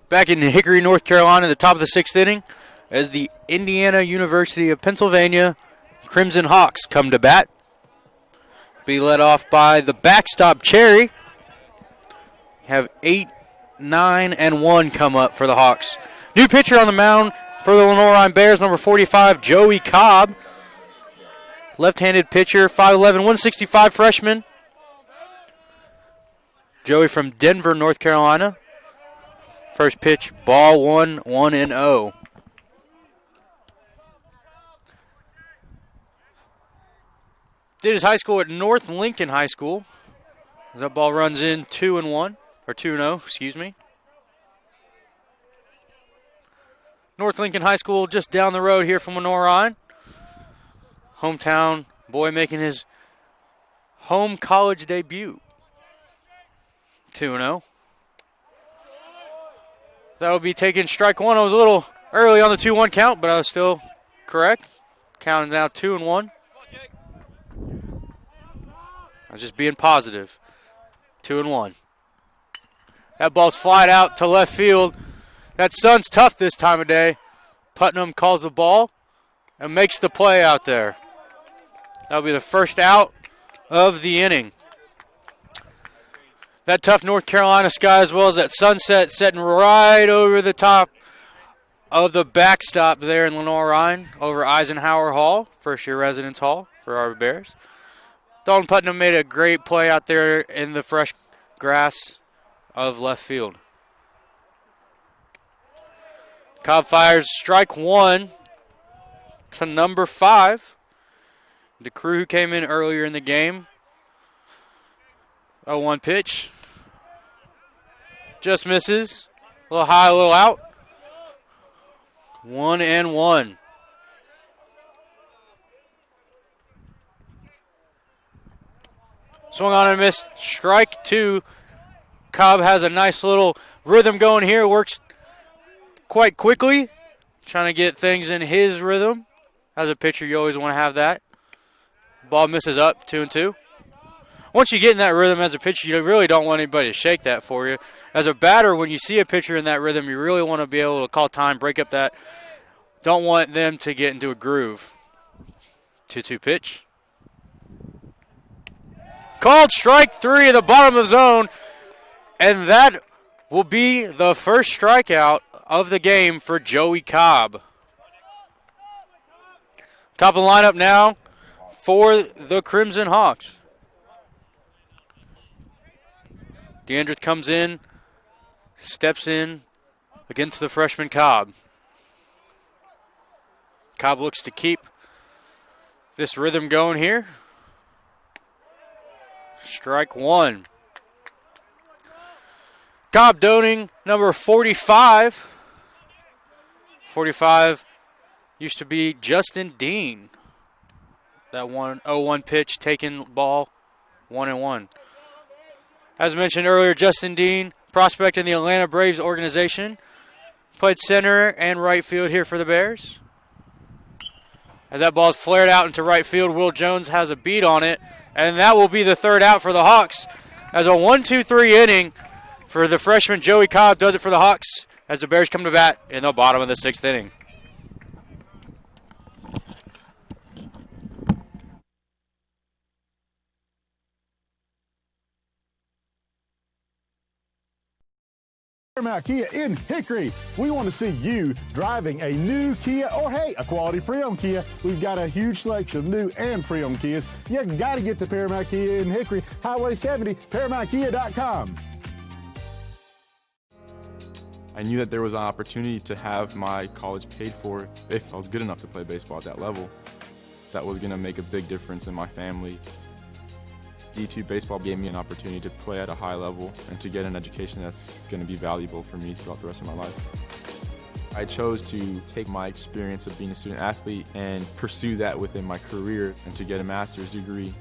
A: Back in Hickory, North Carolina, the top of the sixth inning, as the Indiana University of Pennsylvania Crimson Hawks come to bat. Be led off by the backstop Cherry. Have 8, 9, and 1 come up for the Hawks. New pitcher on the mound for the Lenoir-Rhyne Bears, number 45, Joey Cobb. Left-handed pitcher, 5'11", 165 freshman. Joey from Denver, North Carolina. First pitch, ball 1, 1-0. Did his high school at North Lincoln High School. That ball runs in 2-1, or 2-0, excuse me. North Lincoln High School just down the road here from Lenoir-Rhyne. Hometown boy making his home college debut. 2-0. That would be taking strike one. I was a little early on the 2-1 count, but I was still correct. Counting now 2-1. I was just being positive. 2-1. That ball's flied out to left field. That sun's tough this time of day. Putnam calls the ball and makes the play out there. That'll be the first out of the inning. That tough North Carolina sky, as well as that sunset setting right over the top of the backstop there in Lenoir-Rhyne over Eisenhower Hall, first-year residence hall for our Bears. Dalton Putnam made a great play out there in the fresh grass of left field. Cobb fires strike one to number 5. The crew who came in earlier in the game. 0-1 pitch. Just misses. A little high, a little out. 1-1. Swung on and missed. Strike 2. Cobb has a nice little rhythm going here. Works quite quickly. Trying to get things in his rhythm. As a pitcher, you always want to have that. Ball misses up, 2-2. Once you get in that rhythm as a pitcher, you really don't want anybody to shake that for you. As a batter, when you see a pitcher in that rhythm, you really want to be able to call time, break up that. Don't want them to get into a groove. 2-2 pitch. Called strike 3 at the bottom of the zone. And that will be the first strikeout of the game for Joey Cobb. Top of the lineup now for the Crimson Hawks. DeAndreth comes in, steps in against the freshman Cobb. Cobb looks to keep this rhythm going here. Strike one. Cobb doning number 45. 45 used to be Justin Dean. That 1-0-1 pitch, taking ball 1-1. As mentioned earlier, Justin Dean, prospect in the Atlanta Braves organization, played center and right field here for the Bears. As that ball's flared out into right field, Will Jones has a beat on it, and that will be the third out for the Hawks. As a 1-2-3 inning for the freshman Joey Cobb does it for the Hawks as the Bears come to bat in the bottom of the 6th inning.
H: Paramount Kia in Hickory. We want to see you driving a new Kia or, hey, a quality pre-owned Kia. We've got a huge selection of new and pre-owned Kias. You got to get to Paramount Kia in Hickory, Highway 70, ParamountKia.com.
J: I knew that there was an opportunity to have my college paid for if I was good enough to play baseball at that level. That was going to make a big difference in my family. D2 baseball gave me an opportunity to play at a high level and to get an education that's going to be valuable for me throughout the rest of my life. I chose to take my experience of being a student athlete and pursue that within my career and to get a master's degree.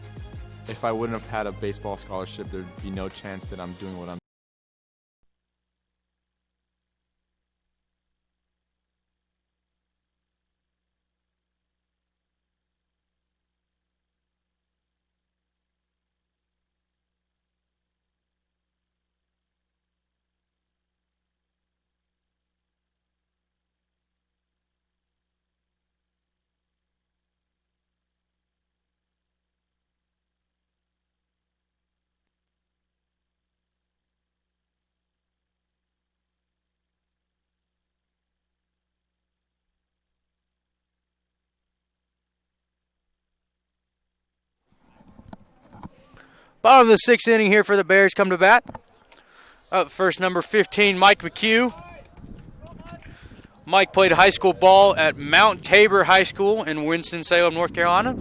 J: If I wouldn't have had a baseball scholarship, there'd be no chance that I'm doing what I'm doing.
A: Bottom of the 6th inning here for the Bears come to bat. Up first, number 15, Mike McHugh. Mike played high school ball at Mount Tabor High School in Winston-Salem, North Carolina.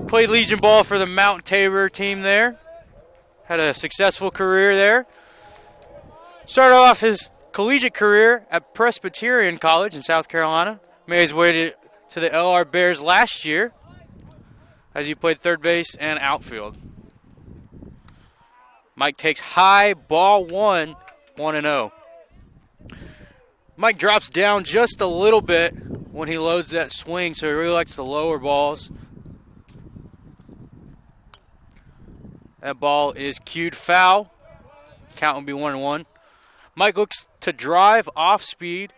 A: Played Legion ball for the Mount Tabor team there. Had a successful career there. Started off his collegiate career at Presbyterian College in South Carolina. Made his way to the LR Bears last year as he played third base and outfield. Mike takes high, ball one, 1-0. Mike drops down just a little bit when he loads that swing, so he really likes the lower balls. That ball is cued foul. Count will be 1-1. Mike looks to drive off speed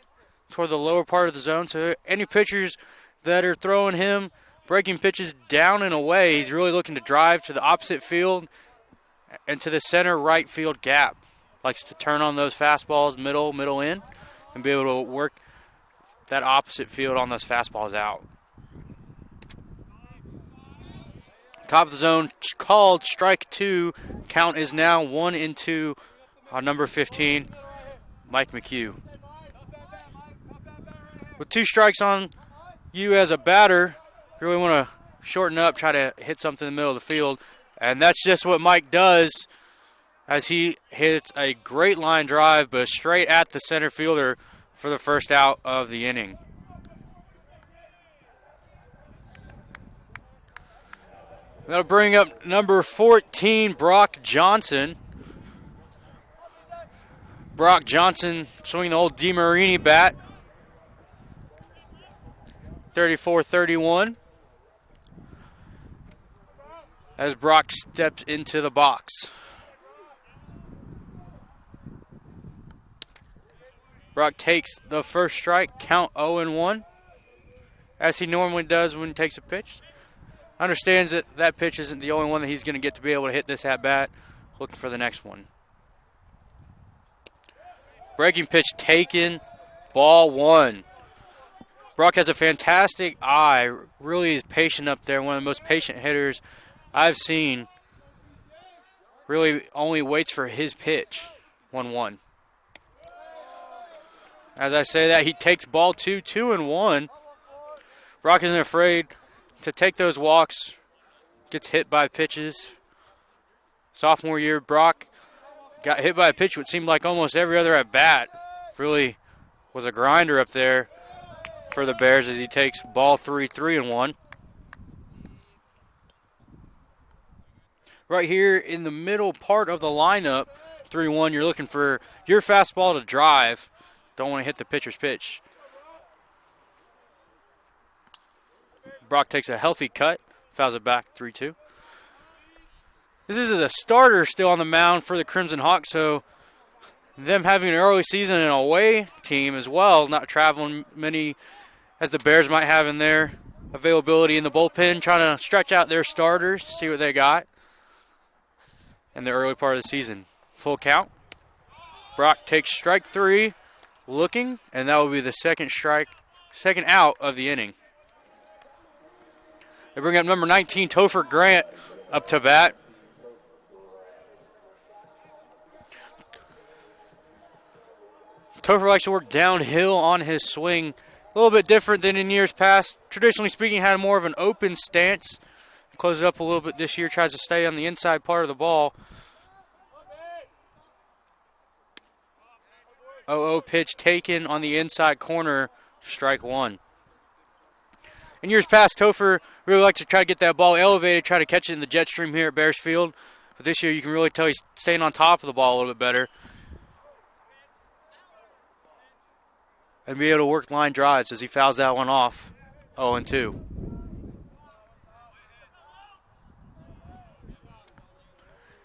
A: toward the lower part of the zone, so any pitchers that are throwing him breaking pitches down and away, he's really looking to drive to the opposite field and to the center right field gap. Likes to turn on those fastballs middle in and be able to work that opposite field on those fastballs out. Top of the zone called, strike two. Count is now 1-2 on number 15, Mike McHugh. With 2 strikes on you as a batter, really want to shorten up, try to hit something in the middle of the field. And that's just what Mike does as he hits a great line drive, but straight at the center fielder for the first out of the inning. That'll bring up number 14, Brock Johnson. Brock Johnson swinging the old DeMarini bat. 34-31. As Brock steps into the box. Brock takes the first strike, count 0-1, as he normally does when he takes a pitch. Understands that that pitch isn't the only one that he's going to get to be able to hit this at-bat. Looking for the next one. Breaking pitch taken, ball one. Brock has a fantastic eye, really is patient up there, one of the most patient hitters I've seen. Really only waits for his pitch, 1-1. As I say that, he takes ball 2, 2-1. Brock isn't afraid to take those walks. Gets hit by pitches. Sophomore year, Brock got hit by a pitch what seemed like almost every other at bat. Really was a grinder up there for the Bears as he takes ball 3, 3-1. Right here in the middle part of the lineup, 3-1, you're looking for your fastball to drive. Don't want to hit the pitcher's pitch. Brock takes a healthy cut, fouls it back 3-2. This is the starter still on the mound for the Crimson Hawks, so them having an early season and away team as well, not traveling many as the Bears might have in their availability in the bullpen, trying to stretch out their starters, see what they got in the early part of the season. Full count. Brock takes strike 3, looking, and that will be the second out of the inning. They bring up number 19, Topher Grant, up to bat. Topher likes to work downhill on his swing. A little bit different than in years past. Traditionally speaking, had more of an open stance. Closes it up a little bit this year. Tries to stay on the inside part of the ball. 0-0 pitch taken on the inside corner. Strike 1. In years past, Topher really liked to try to get that ball elevated, try to catch it in the jet stream here at Bears Field. But this year you can really tell he's staying on top of the ball a little bit better. And be able to work line drives as he fouls that one off. 0-2.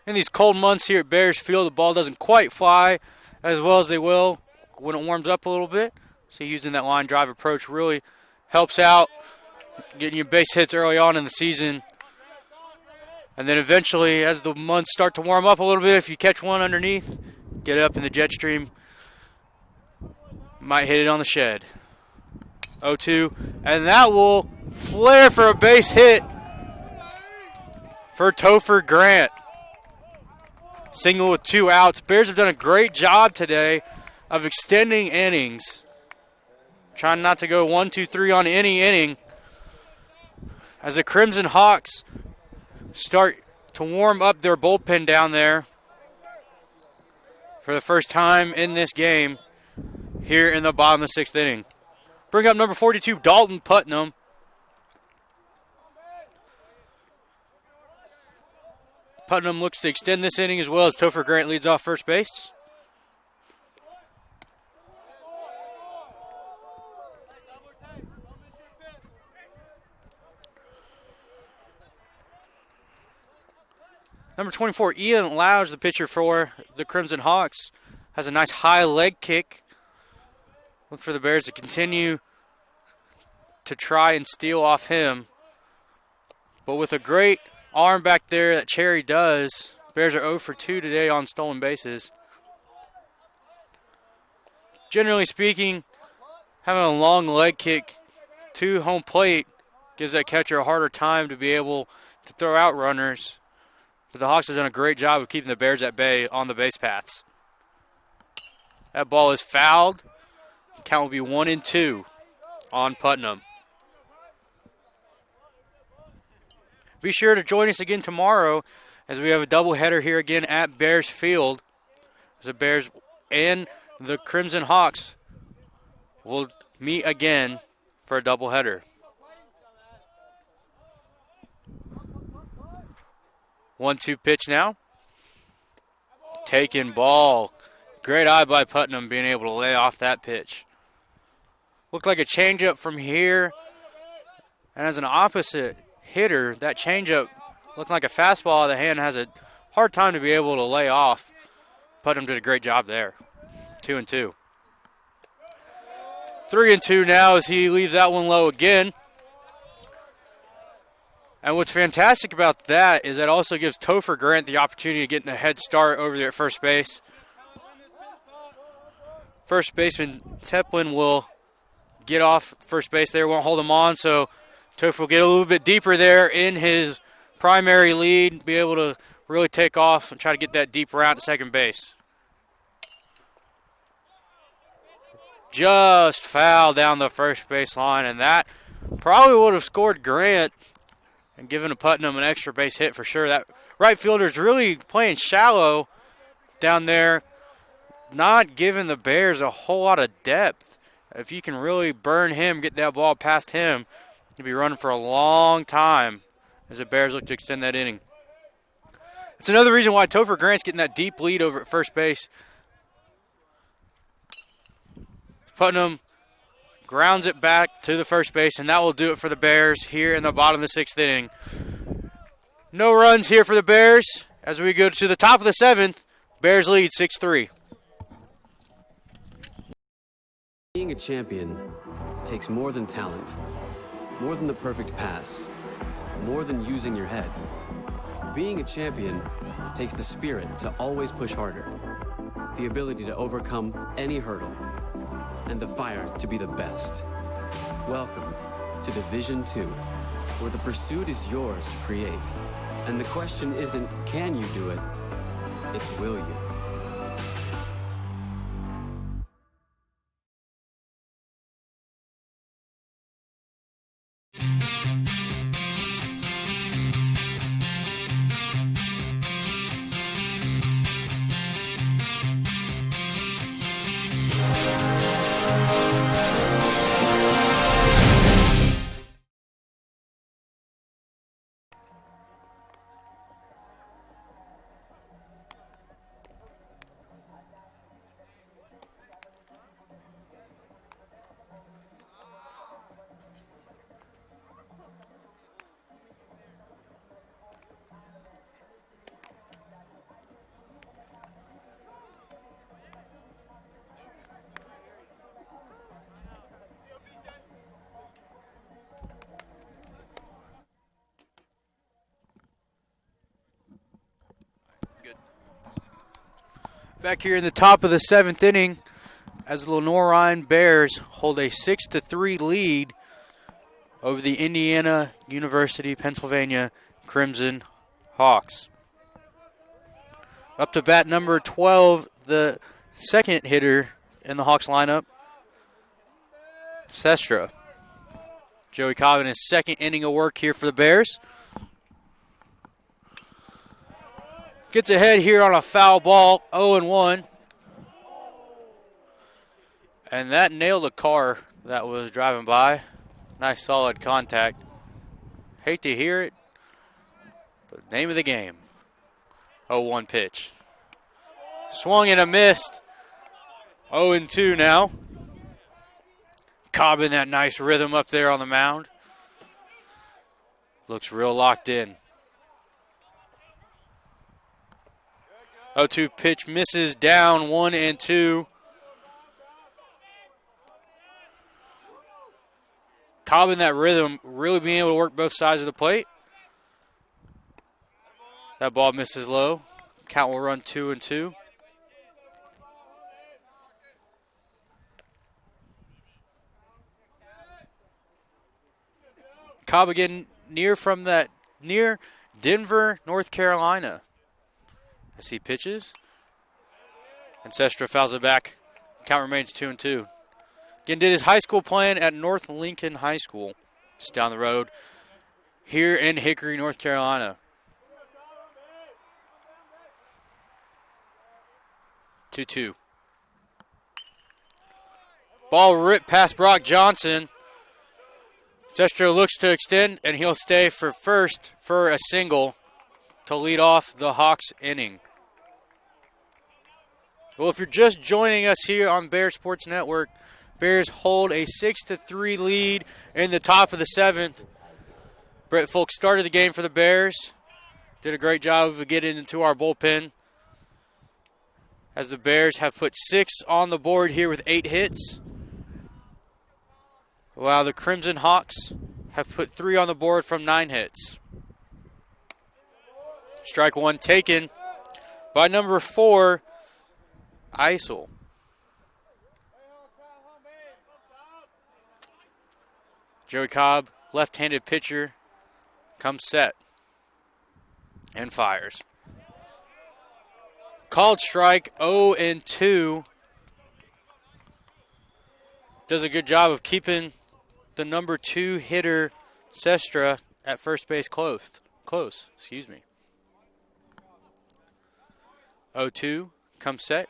A: In these cold months here at Bears Field, the ball doesn't quite fly as well as they will when it warms up a little bit. So using that line drive approach really helps out, getting your base hits early on in the season. And then eventually, as the months start to warm up a little bit, if you catch one underneath, get it up in the jet stream. Might hit it on the shed. 0-2. And that will flare for a base hit for Topher Grant. Single with 2 outs. Bears have done a great job today of extending innings. Trying not to go 1, 2, 3 on any inning. As the Crimson Hawks start to warm up their bullpen down there for the first time in this game here in the bottom of the 6th inning. Bring up number 42, Dalton Putnam. Putnam looks to extend this inning as well as Topher Grant leads off first base. Number 24, Ian Lounge, the pitcher for the Crimson Hawks, has a nice high leg kick. Look for the Bears to continue to try and steal off him. But with a great arm back there that Cherry does, Bears are 0 for 2 today on stolen bases. Generally speaking, having a long leg kick to home plate gives that catcher a harder time to be able to throw out runners. But the Hawks have done a great job of keeping the Bears at bay on the base paths. That ball is fouled. The count will be 1-2 on Putnam. Be sure to join us again tomorrow as we have a doubleheader here again at Bears Field. The Bears and the Crimson Hawks will meet again for a doubleheader. 1-2 pitch now. Taking ball. Great eye by Putnam being able to lay off that pitch. Looked like a changeup from here. And as an opposite hitter, that changeup looked like a fastball. The hand has a hard time to be able to lay off. Putnam did a great job there. 2-2. 3-2 now as he leaves that one low again. And what's fantastic about that is that also gives Topher Grant the opportunity to get in a head start over there at first base. First baseman Teplin will get off first base there, won't hold him on, so Topher will get a little bit deeper there in his primary lead, be able to really take off and try to get that deep route to second base. just fouled down the first base line, and that probably would have scored Grant and given Putnam an extra base hit for sure. That right fielder's really playing shallow down there, not giving the Bears a whole lot of depth. If you can really burn him, get that ball past him, you'll be running for a long time as the Bears look to extend that inning. It's another reason why Topher Grant's getting that deep lead over at first base. Putnam grounds it back to the first base, and that will do it for the Bears here in the bottom of the 6th inning. No runs here for the Bears as we go to the top of the 7th. Bears lead 6-3.
K: Being a champion takes more than talent, more than the perfect pass, more than using your head. Being a champion takes the spirit to always push harder, the ability to overcome any hurdle, and the fire to be the best. Welcome to Division II, where the pursuit is yours to create. And the question isn't, can you do it? It's, will you?
A: Back here in the top of the 7th inning as the Lenoir-Rhyne Bears hold a 6-3 lead over the Indiana University, Pennsylvania Crimson Hawks. Up to bat number 12, the second hitter in the Hawks lineup, Sestra. Joey Cobb in his second inning of work here for the Bears. Gets ahead here on a foul ball, 0-1. And that nailed a car that was driving by. Nice solid contact. Hate to hear it, but name of the game. 0-1 pitch. Swung and a missed. 0-2 now. Cobb in that nice rhythm up there on the mound. Looks real locked in. 0-2 pitch misses down 1-2. Cobb in that rhythm, really being able to work both sides of the plate. That ball misses low. Count will run 2-2. Cobb again near Denver, North Carolina. As he pitches. And Sestra fouls it back. Count remains 2-2. Again, did his high school playing at North Lincoln High School, just down the road, here in Hickory, North Carolina. 2-2. Ball ripped past Brock Johnson. Sestra looks to extend, and he'll stay for first for a single to lead off the Hawks inning. Well, if you're just joining us here on Bears Sports Network, Bears hold a 6-3 lead in the top of the 7th. Brett Folk started the game for the Bears. Did a great job of getting into our bullpen. As the Bears have put 6 on the board here with 8 hits. While the Crimson Hawks have put 3 on the board from 9 hits. Strike one taken by number 4, Isel. Joey Cobb, left-handed pitcher, comes set and fires. Called strike, 0-2. does a good job of keeping the number 2 hitter, Sestra, at first base close. Excuse me. 0-2, comes set.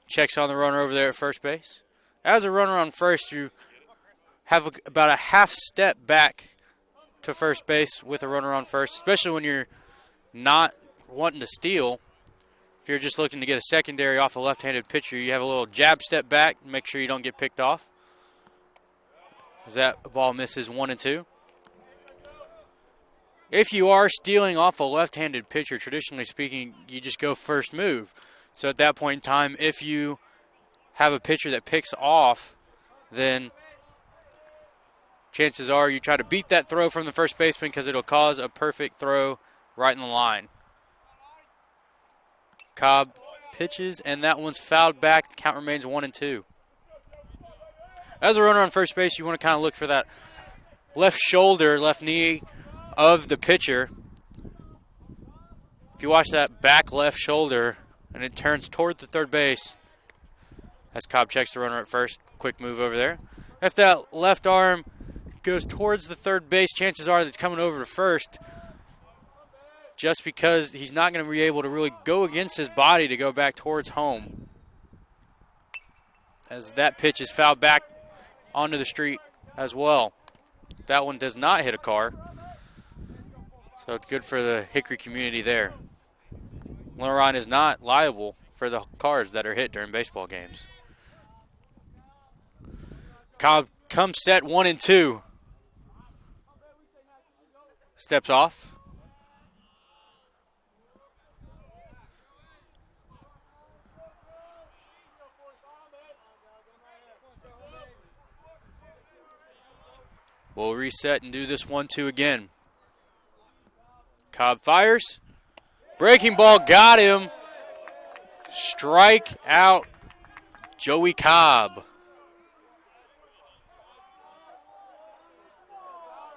A: Checks on the runner over there at first base. As a runner on first, you have about a half step back to first base with a runner on first, especially when you're not wanting to steal. If you're just looking to get a secondary off a left-handed pitcher, you have a little jab step back, make sure you don't get picked off. As that ball misses 1-2. If you are stealing off a left-handed pitcher, traditionally speaking, you just go first move. So at that point in time, if you have a pitcher that picks off, then chances are you try to beat that throw from the first baseman because it'll cause a perfect throw right in the line. Cobb pitches, and that one's fouled back. The count remains 1-2. As a runner on first base, you want to kind of look for that left shoulder, left knee of the pitcher. If you watch that back left shoulder and it turns toward the third base, as Cobb checks the runner at first, quick move over there. If that left arm goes towards the third base, chances are that it's coming over to first, just because he's not going to be able to really go against his body to go back towards home. As that pitch is fouled back onto the street as well. That one does not hit a car. So it's good for the Hickory community there. Lenoir-Rhyne is not liable for the cars that are hit during baseball games. Cobb comes set 1-2. Steps off. We'll reset and do this 1-2 again. Cobb fires. Breaking ball got him. Strike out Joey Cobb.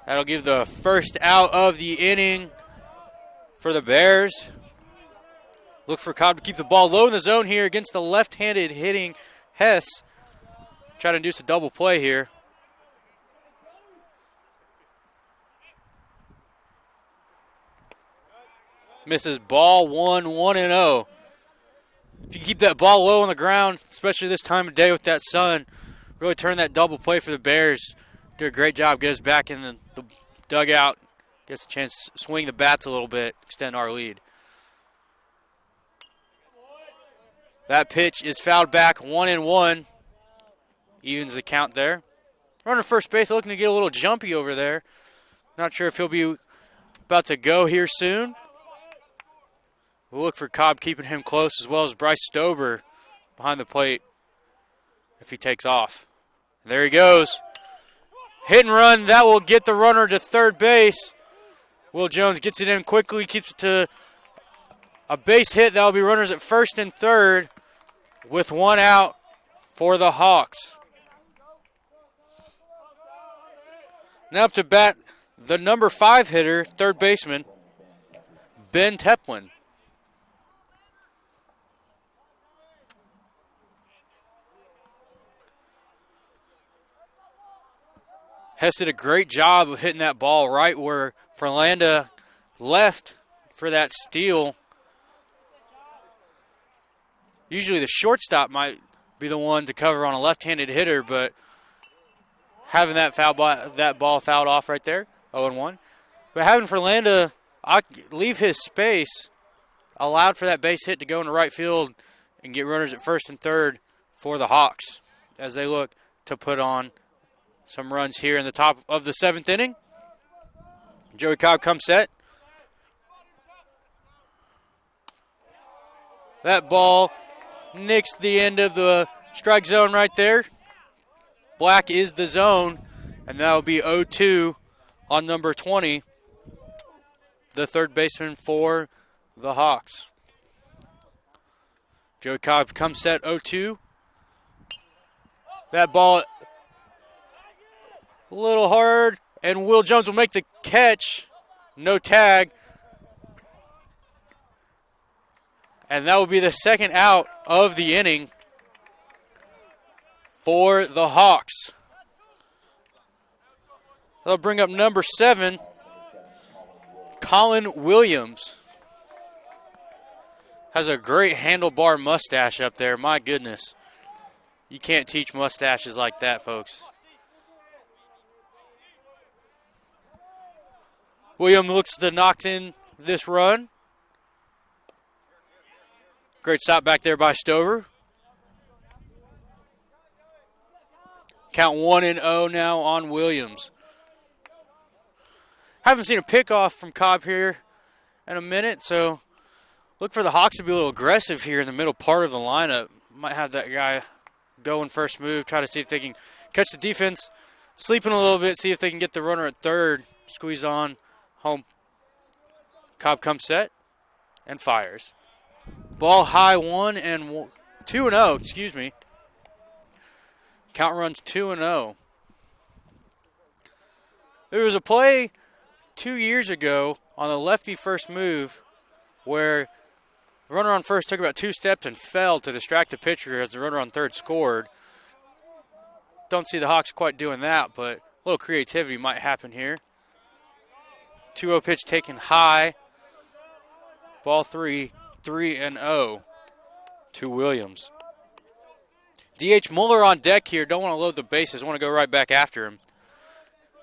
A: That'll give the first out of the inning for the Bears. Look for Cobb to keep the ball low in the zone here against the left-handed hitting Hess. Try to induce a double play here. Misses ball 1-0. If you keep that ball low on the ground, especially this time of day with that sun, really turn that double play for the Bears. Do a great job. Get us back in the dugout. Gets a chance to swing the bats a little bit, extend our lead. That pitch is fouled back 1-1. Evens the count there. Runner first base looking to get a little jumpy over there. Not sure if he'll be about to go here soon. We'll look for Cobb keeping him close, as well as Bryce Stober behind the plate if he takes off. There he goes. Hit and run. That will get the runner to third base. Will Jones gets it in quickly, keeps it to a base hit. That will be runners at first and third with one out for the Hawks. Now up to bat, the number 5 hitter, third baseman, Ben Teplin. Hess did a great job of hitting that ball right where Ferlanda left for that steal. Usually the shortstop might be the one to cover on a left-handed hitter, but having that ball fouled off right there, 0-1. But having Ferlanda leave his space allowed for that base hit to go into right field and get runners at first and third for the Hawks as they look to put on some runs here in the top of the 7th inning. Joey Cobb comes set. That ball nicks the end of the strike zone right there. Black is the zone, and that will be 0-2 on number 20, the third baseman for the Hawks. Joey Cobb comes set 0-2. That ball a little hard, and Will Jones will make the catch. No tag. And that will be the second out of the inning for the Hawks. They'll bring up number 7, Colin Williams. Has a great handlebar mustache up there. My goodness. You can't teach mustaches like that, folks. Williams looks to knock in this run. Great stop back there by Stover. Count 1-0 now on Williams. Haven't seen a pickoff from Cobb here in a minute, so look for the Hawks to be a little aggressive here in the middle part of the lineup. Might have that guy go in first move, try to see if they can catch the defense, sleeping a little bit, see if they can get the runner at third, squeeze on, home. Cobb comes set and fires. Ball high 2-0, excuse me. Count runs 2-0. There was a play 2 years ago on the lefty first move where the runner on first took about 2 steps and fell to distract the pitcher as the runner on third scored. Don't see the Hawks quite doing that, but a little creativity might happen here. 2-0 pitch taken high. Ball 3-0 to Williams. DH Mueller on deck here. Don't want to load the bases. Want to go right back after him.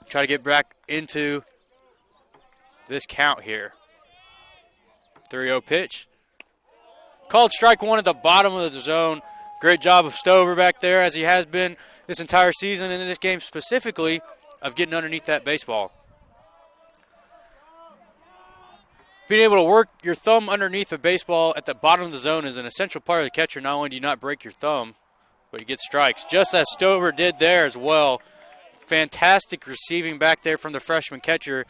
A: Try to get back into this count here. 3-0 pitch. Called strike one at the bottom of the zone. Great job of Stover back there, as he has been this entire season, and in this game specifically, of getting underneath that baseball. Being able to work your thumb underneath a baseball at the bottom of the zone is an essential part of the catcher. Not only do you not break your thumb, but you get strikes, just as Stover did there as well. Fantastic receiving back there from the freshman catcher.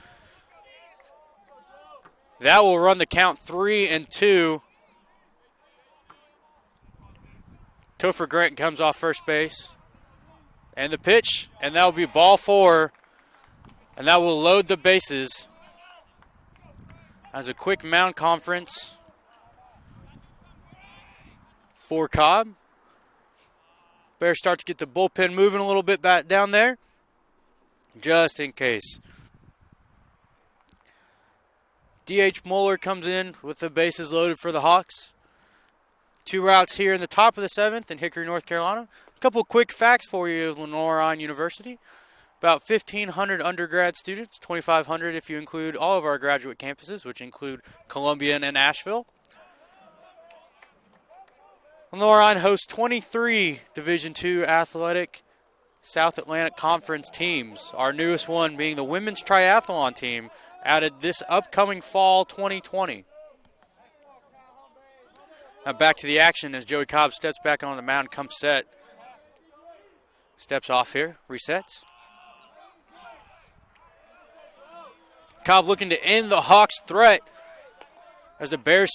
A: That will run the count 3-2. Topher Grant comes off first base. And the pitch, and that will be ball 4. And that will load the bases. As a quick mound conference for Cobb. Bears start to get the bullpen moving a little bit back down there, just in case. DH Mueller comes in with the bases loaded for the Hawks. 2 routes here in the top of the 7th in Hickory, North Carolina. A couple quick facts for you of Lenoir-Rhyne University. About 1,500 undergrad students, 2,500 if you include all of our graduate campuses, which include Columbia and Asheville. Lenoir-Rhyne hosts 23 Division II athletic South Atlantic Conference teams. Our newest one being the women's triathlon team, added this upcoming fall 2020. Now back to the action as Joey Cobb steps back on the mound, comes set. Steps off here, resets. Cobb looking to end the Hawks' threat as the Bears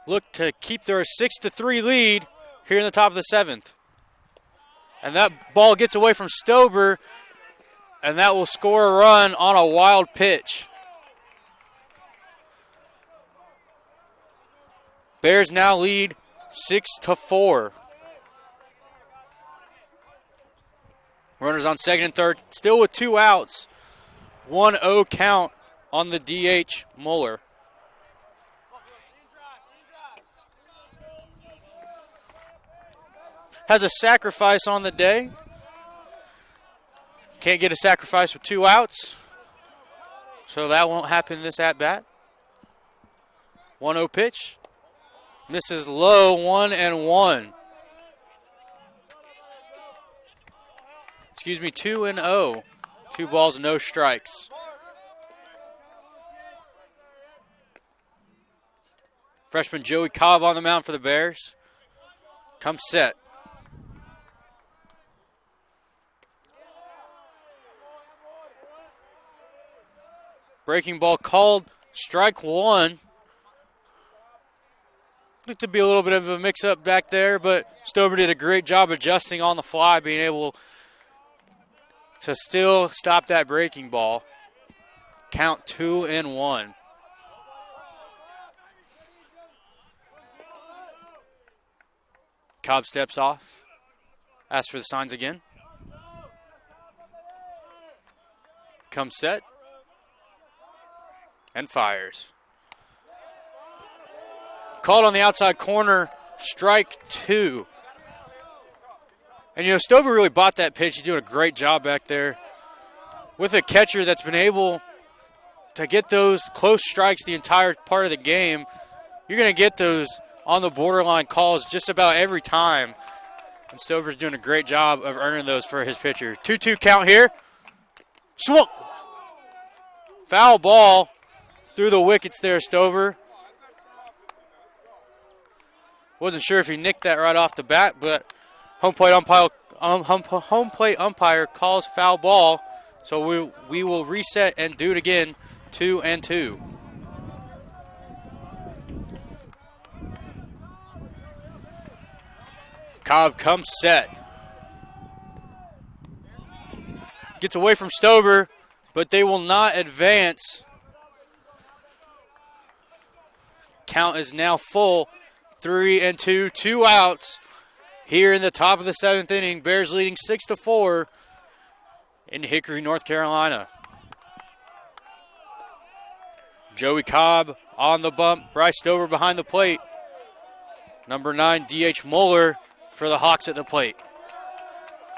A: look to keep their 6-3 lead here in the top of the 7th. And that ball gets away from Stober, and that will score a run on a wild pitch. Bears now lead 6-4. Runners on second and third, still with 2 outs. 1-0 count on the DH Mueller. Has a sacrifice on the day. Can't get a sacrifice with 2 outs. So that won't happen this at-bat. 1-0 pitch. Misses low, 1-1. Excuse me, 2-0. 2 balls, no strikes. Freshman Joey Cobb on the mound for the Bears. Comes set. Breaking ball called, strike 1. Looked to be a little bit of a mix-up back there, but Stober did a great job adjusting on the fly, being able to still stop that breaking ball. Count 2-1. Cobb steps off. Ask for the signs again. Comes set. And fires. Called on the outside corner, strike 2. And, Stover really bought that pitch. He's doing a great job back there. With a catcher that's been able to get those close strikes the entire part of the game, you're going to get those on the borderline calls just about every time. And Stover's doing a great job of earning those for his pitcher. 2-2 count here. Swung. Foul ball through the wickets there, Stover. Wasn't sure if he nicked that right off the bat, but home plate umpire calls foul ball. So we will reset and do it again. 2-2. Cobb comes set. Gets away from Stover, but they will not advance. Count is now full. 3-2, 2 outs here in the top of the 7th inning. Bears leading 6-4 in Hickory, North Carolina. Joey Cobb on the bump. Bryce Stover behind the plate. Number 9, D.H. Mueller for the Hawks at the plate.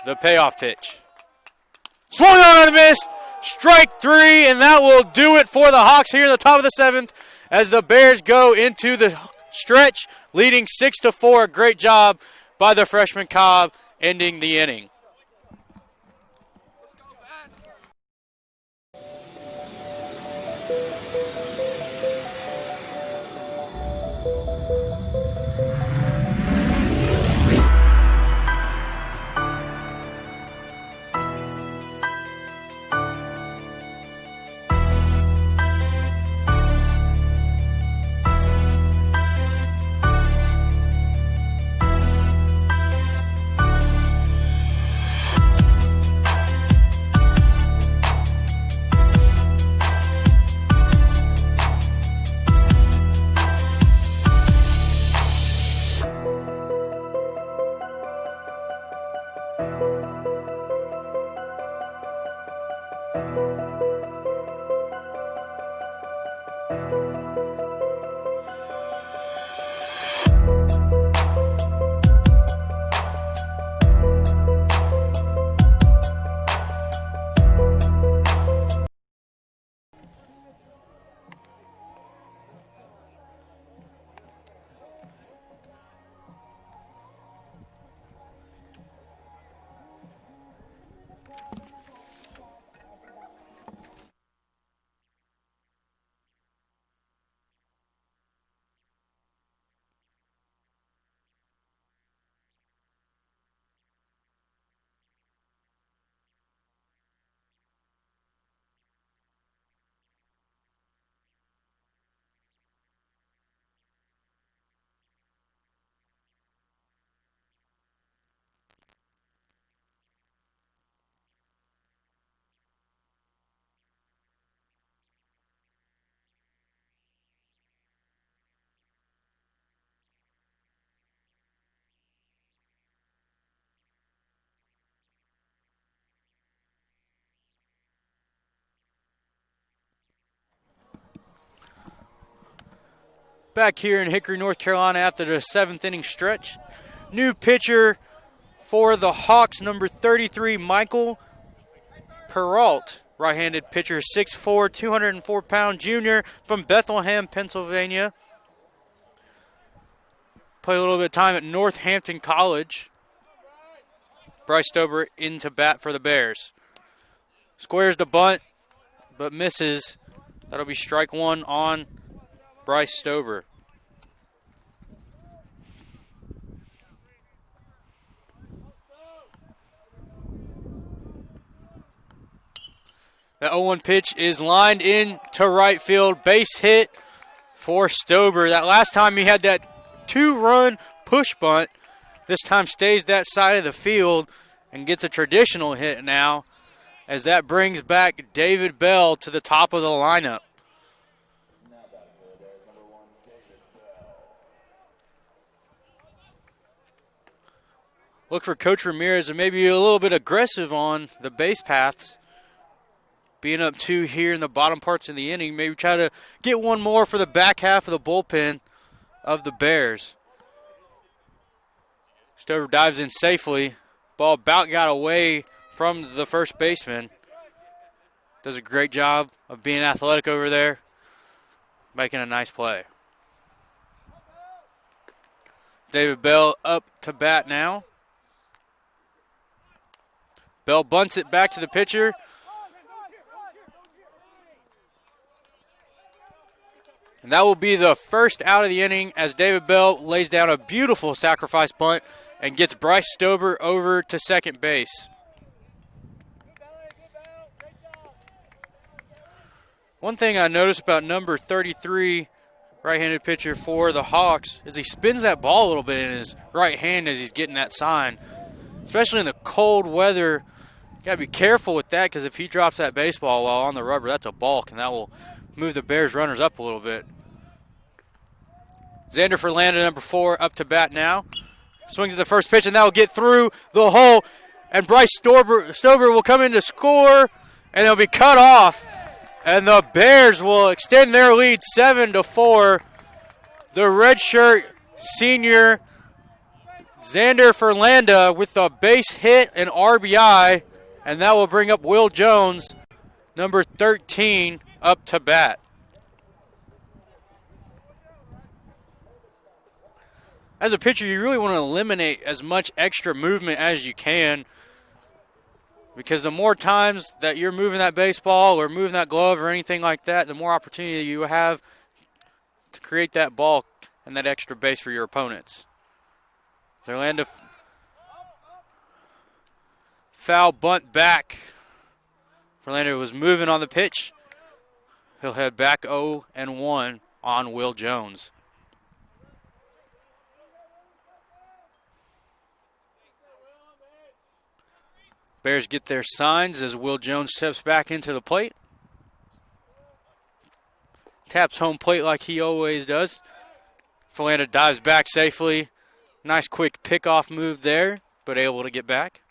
A: The payoff pitch. Swung on and missed. Strike 3, and that will do it for the Hawks here in the top of the 7th as the Bears go into the stretch, leading 6-4. A great job by the freshman Cobb, ending the inning. Back here in Hickory, North Carolina after the 7th inning stretch. New pitcher for the Hawks, number 33, Michael Peralt. Right-handed pitcher, 6'4", 204-pound junior from Bethlehem, Pennsylvania. Played a little bit of time at Northampton College. Bryce Stover into bat for the Bears. Squares the bunt, but misses. That'll be strike 1 on Bryce Stover. The 0-1 pitch is lined in to right field. Base hit for Stover. That last time he had that 2-run push bunt. This time stays that side of the field and gets a traditional hit now, as that brings back David Bell to the top of the lineup. look for Coach Ramirez to maybe be a little bit aggressive on the base paths. Being up 2 here in the bottom parts of the inning, maybe try to get one more for the back half of the bullpen of the Bears. Stover dives in safely. Ball about got away from the first baseman. Does a great job of being athletic over there, making a nice play. David Bell up to bat now. Bell bunts it back to the pitcher. And that will be the first out of the inning as David Bell lays down a beautiful sacrifice bunt and gets Bryce Stober over to second base. One thing I noticed about number 33, right-handed pitcher for the Hawks, is he spins that ball a little bit in his right hand as he's getting that sign. Especially in the cold weather, you got to be careful with that because if he drops that baseball while on the rubber, that's a balk, and that will move the Bears runners up a little bit. Xander Ferlanda, number 4, up to bat now. Swings to the first pitch, and that will get through the hole. And Bryce Stober will come in to score, and they'll be cut off. And the Bears will extend their lead 7-4. The redshirt senior Xander Ferlanda with the base hit and RBI, and that will bring up Will Jones, number 13, up to bat. As a pitcher, you really want to eliminate as much extra movement as you can because the more times that you're moving that baseball or moving that glove or anything like that, the more opportunity you have to create that ball and that extra base for your opponents. Orlando foul bunt back. Orlando was moving on the pitch. He'll head back 0-1 on Will Jones. Bears get their signs as Will Jones steps back into the plate. Taps home plate like he always does. Ferlanda dives back safely. Nice quick pickoff move there, but able to get back.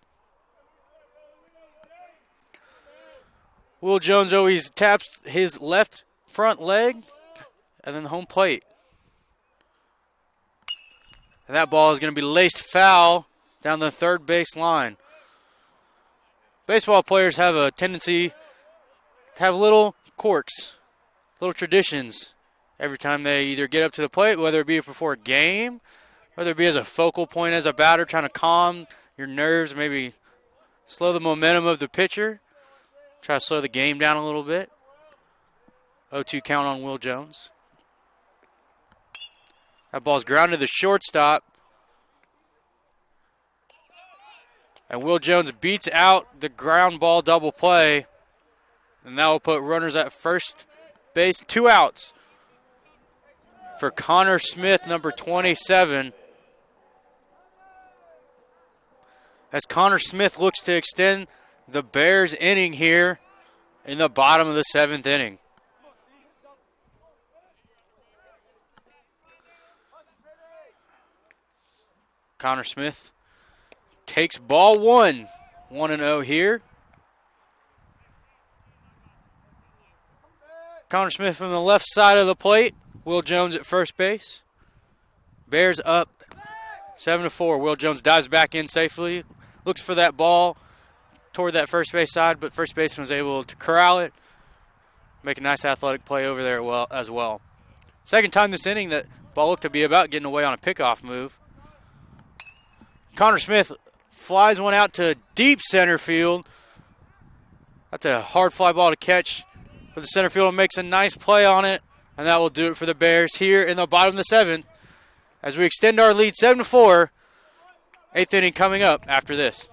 A: Will Jones always taps his left front leg and then the home plate. And that ball is going to be laced foul down the third base line. Baseball players have a tendency to have little quirks, little traditions every time they either get up to the plate, whether it be before a game, whether it be as a focal point as a batter, trying to calm your nerves, maybe slow the momentum of the pitcher, try to slow the game down a little bit. 0-2 count on Will Jones. That ball's grounded to the shortstop. And Will Jones beats out the ground ball double play. And that will put runners at first base. 2 outs for Connor Smith, number 27. As Connor Smith looks to extend the Bears inning here in the bottom of the 7th inning. Connor Smith takes ball 1. 1-0 here. Connor Smith from the left side of the plate. Will Jones at first base. Bears up 7-4. Will Jones dives back in safely. Looks for that ball toward that first base side, but first baseman was able to corral it. Make a nice athletic play over there as well. Second time this inning that ball looked to be about getting away on a pickoff move. Connor Smith flies one out to deep center field. That's a hard fly ball to catch. But the center fielder makes a nice play on it. And that will do it for the Bears here in the bottom of the 7th. As we extend our lead 7-4. 8th inning coming up after this.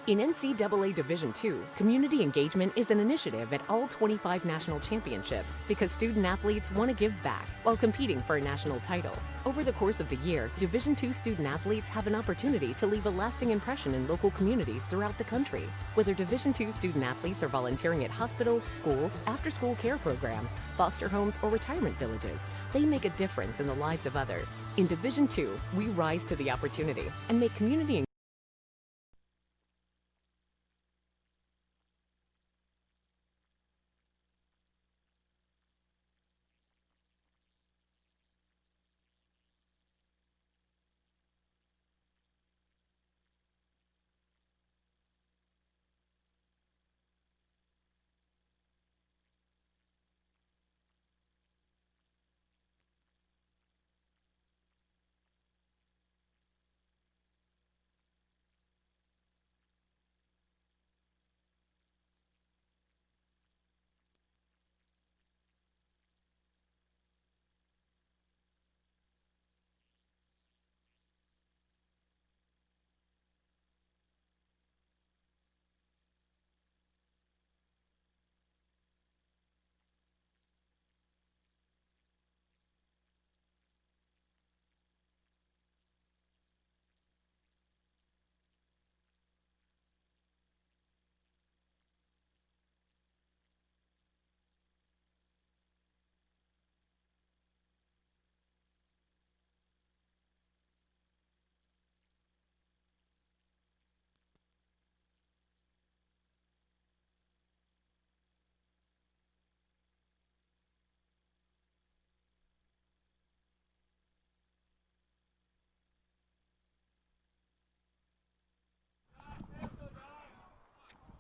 D: In NCAA Division II, community engagement is an initiative at all 25 national championships because student athletes want to give back while competing for a national title. Over the course of the year, Division II student athletes have an opportunity to leave a lasting impression in local communities throughout the country. Whether Division II student athletes are volunteering at hospitals, schools, after-school care programs, foster homes, or retirement villages, they make a difference in the lives of others. In Division II, we rise to the opportunity and make community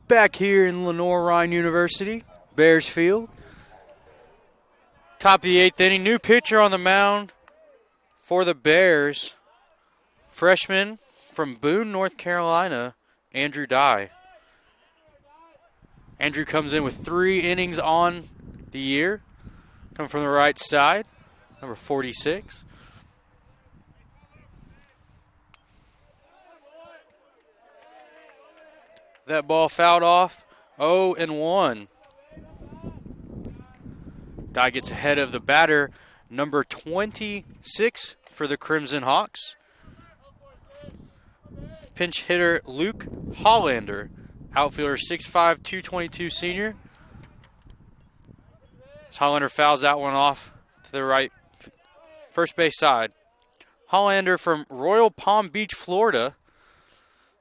A: Back here in Lenoir-Rhyne University, Bears Field. Top of the 8th inning, new pitcher on the mound for the Bears. Freshman from Boone, North Carolina, Andrew Dye. Andrew comes in with 3 innings on the year. Coming from the right side, number 46. That ball fouled off, 0-1. Dye gets ahead of the batter, number 26 for the Crimson Hawks. Pinch hitter Luke Hollander, outfielder 6'5", 222 senior. As Hollander fouls that one off to the right first base side. Hollander from Royal Palm Beach, Florida.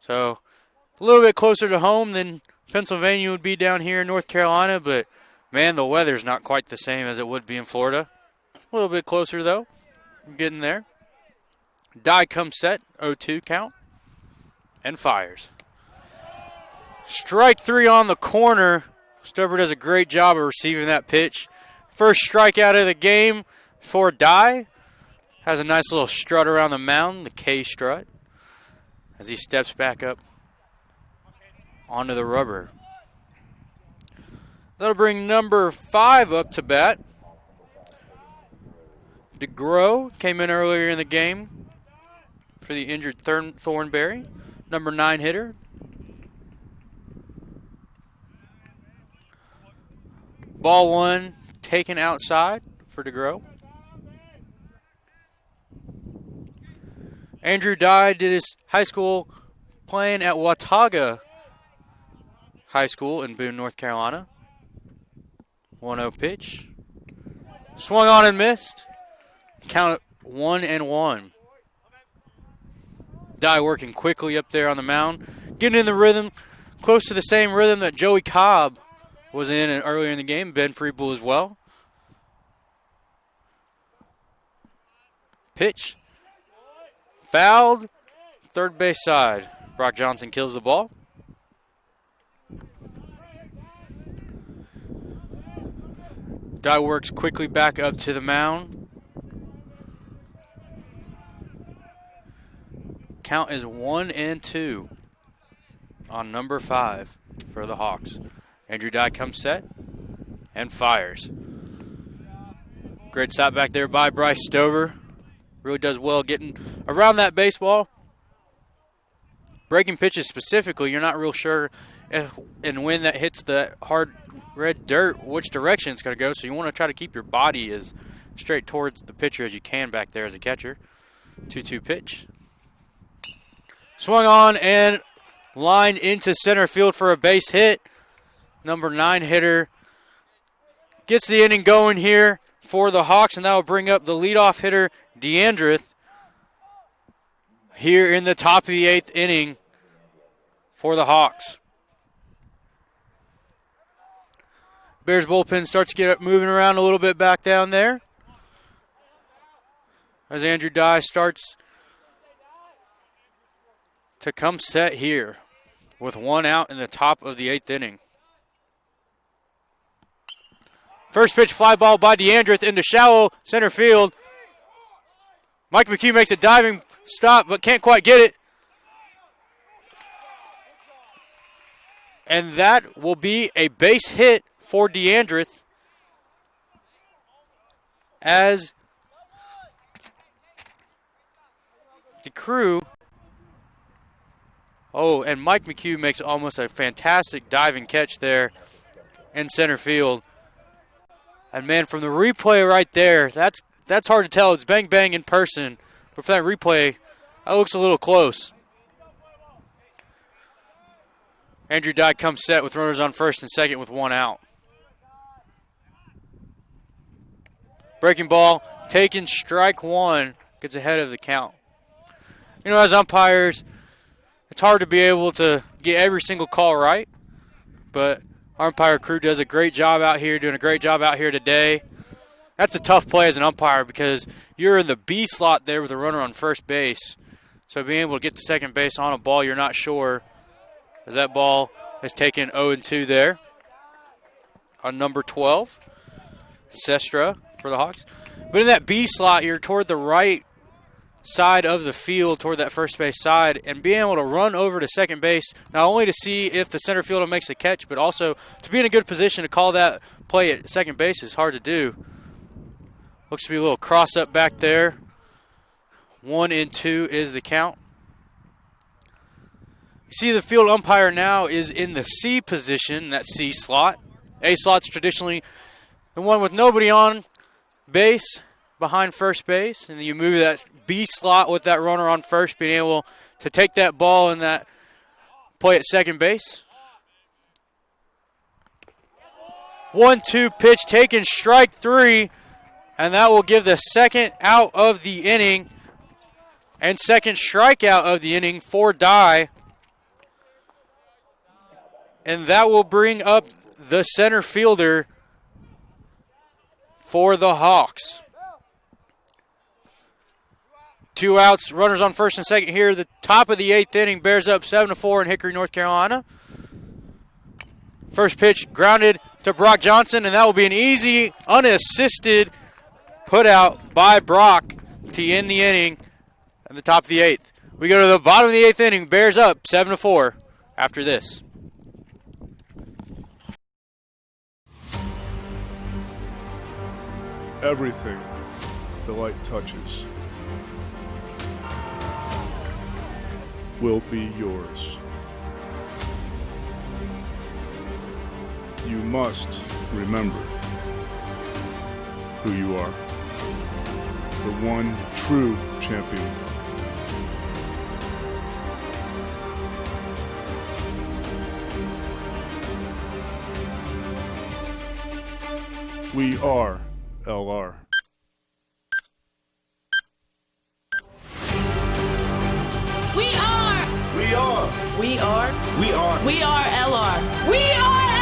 A: So a little bit closer to home than Pennsylvania would be down here in North Carolina, but man, the weather's not quite the same as it would be in Florida. A little bit closer, though. Getting there. Dye comes set, 0-2 count, and fires. Strike 3 on the corner. Stober does a great job of receiving that pitch. First strikeout of the game for Dye. Has a nice little strut around the mound, the K strut, as he steps back up onto the rubber. That'll bring number 5 up to bat. DeGrow came in earlier in the game for the injured Thornberry, number 9 hitter. Ball 1 taken outside for DeGrow. Andrew Dye did his high school playing at Watauga High School in Boone, North Carolina. 1-0 pitch. Swung on and missed. Count 1-1. Dye working quickly up there on the mound. Getting in the rhythm, close to the same rhythm that Joey Cobb was in earlier in the game. Ben Freebull as well. Pitch. Fouled. Third base side. Brock Johnson kills the ball. Dye works quickly back up to the mound. Count is 1-2 on number 5 for the Hawks. Andrew Dye comes set and fires. Great stop back there by Bryce Stover. Really does well getting around that baseball. Breaking pitches specifically, you're not real sure if and when that hits the hard red dirt, which direction it's going to go. So you want to try to keep your body as straight towards the pitcher as you can back there as a catcher. 2-2 pitch. Swung on and lined into center field for a base hit. Number 9 hitter gets the inning going here for the Hawks, and that will bring up the leadoff hitter, DeAndreth, here in the top of the 8th inning for the Hawks. Bears bullpen starts to get moving around a little bit back down there as Andrew Dye starts to come set here with 1 out in the top of the 8th inning. First pitch fly ball by DeAndreth into shallow center field. Mike McHugh makes a diving stop but can't quite get it. And that will be a base hit for DeAndreth as the crew. Oh, and Mike McHugh makes almost a fantastic diving catch there in center field. And man, from the replay right there, that's hard to tell. It's bang bang in person, but for that replay, that looks a little close. Andrew Dye comes set with runners on first and second with 1 out. Breaking ball, taken, strike 1, gets ahead of the count. You know, as umpires, it's hard to be able to get every single call right, but our umpire crew does a great job out here, doing a great job out here today. That's a tough play as an umpire because you're in the B slot there with a runner on first base. So being able to get to second base on a ball you're not sure, as that ball is taken 0-2 there on number 12, Sestra for the Hawks. But in that B slot, you're toward the right side of the field, toward that first base side, and being able to run over to second base, not only to see if the center fielder makes a catch, but also to be in a good position to call that play at second base is hard to do. Looks to be a little cross up back there. 1-2 is the count. You see the field umpire now is in the C position, that C slot. A slot's traditionally the one with nobody on base behind first base, and then you move that B slot with that runner on first, being able to take that ball and that play at second base. 1-2 pitch taken, strike 3, and that will give the second out of the inning and second strikeout of the inning for Dye. And that will bring up the center fielder for the Hawks. 2 outs, runners on first and second here. The top of the 8th inning, Bears up 7-4 in Hickory, North Carolina. First pitch grounded to Brock Johnson, and that will be an easy, unassisted put out by Brock to end the inning at the top of the 8th. We go to the bottom of the 8th inning, Bears up 7-4 after this.
B: Everything the light touches will be yours. You must remember who you are. The one true champion. We are LR.
C: We are.
L: We are.
C: We are.
L: We are.
C: We are LR. We are LR.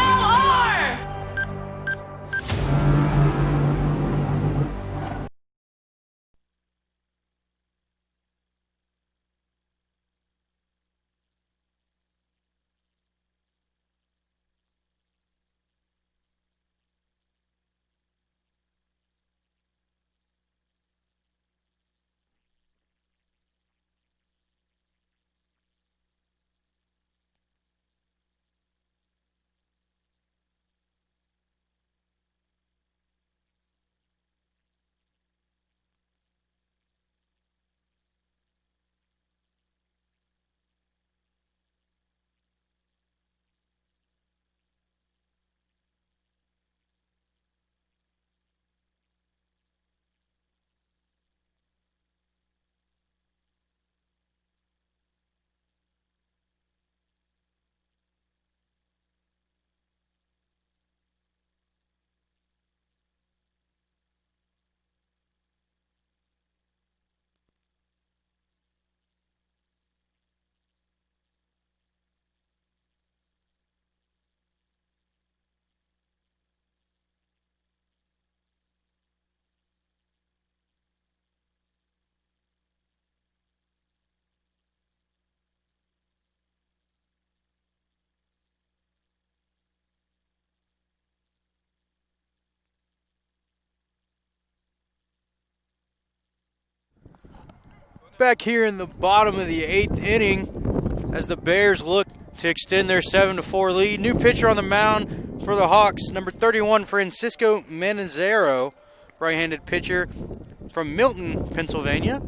A: Back here in the bottom of the 8th inning as the Bears look to extend their 7-4 lead. New pitcher on the mound for the Hawks, number 31, Francisco Manizaro, right-handed pitcher from Milton, Pennsylvania.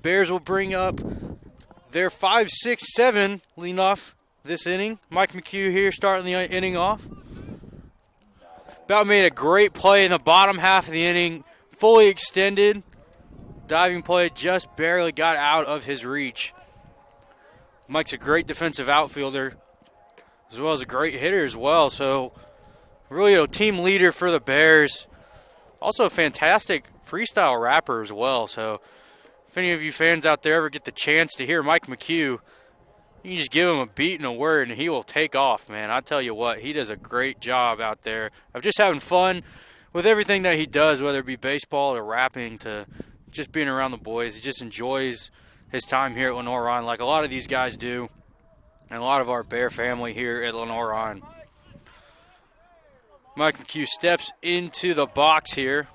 A: Bears will bring up their 5-6-7 leadoff this inning. Mike McHugh here starting the inning off. About made a great play in the bottom half of the inning, fully extended. Diving play just barely got out of his reach. Mike's a great defensive outfielder as well as a great hitter as well. So really a team leader for the Bears. Also a fantastic freestyle rapper as well. So if any of you fans out there ever get the chance to hear Mike McHugh, you can just give him a beat and a word and he will take off, man. I tell you what, he does a great job out there of just having fun with everything that he does, whether it be baseball or rapping to just being around the boys. He just enjoys his time here at Lenoir-Rhyne like a lot of these guys do and a lot of our Bear family here at Lenoir-Rhyne. Mike McHugh steps into the box here.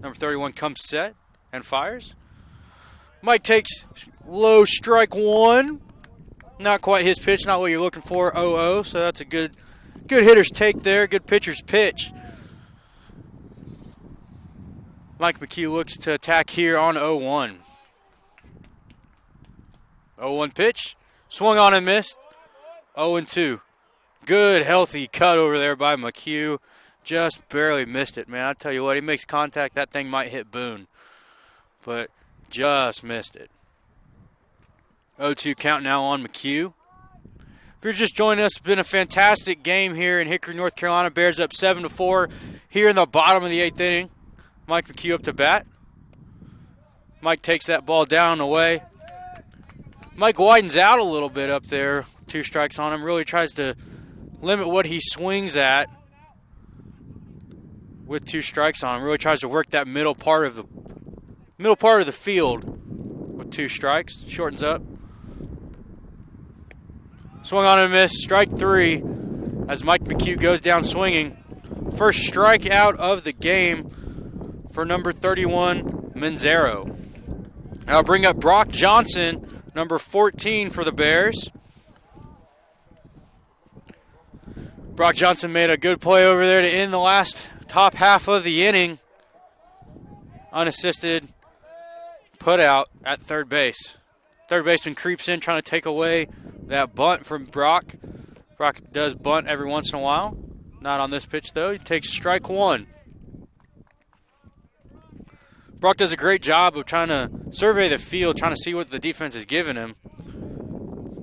A: Number 31 comes set and fires. Mike takes low, strike one. Not quite his pitch, not what you're looking for, 0-0. So that's a good hitter's take there, good pitcher's pitch. Mike McHugh looks to attack here on 0-1. 0-1 pitch, swung on and missed. 0-2. Good, healthy cut over there by McHugh. Just barely missed it, man. I tell you what, he makes contact, that thing might hit Boone. But just missed it. 0-2 count now on McHugh. If you're just joining us, it's been a fantastic game here in Hickory, North Carolina. Bears up 7-4 here in the bottom of the 8th inning. Mike McHugh up to bat. Mike takes that ball down and away. Mike widens out a little bit up there. 2 strikes on him. Really tries to limit what he swings at with 2 strikes on him. Really tries to work that middle part of the field with 2 strikes. Shortens up. Swung on and missed. Strike 3 as Mike McHugh goes down swinging. First strikeout of the game for number 31, Manzaro. I'll bring up Brock Johnson, number 14 for the Bears. Brock Johnson made a good play over there to end the last top half of the inning. Unassisted put out at third base. Third baseman creeps in trying to take away that bunt from Brock. Brock does bunt every once in a while. Not on this pitch, though. He takes strike 1. Brock does a great job of trying to survey the field, trying to see what the defense is giving him.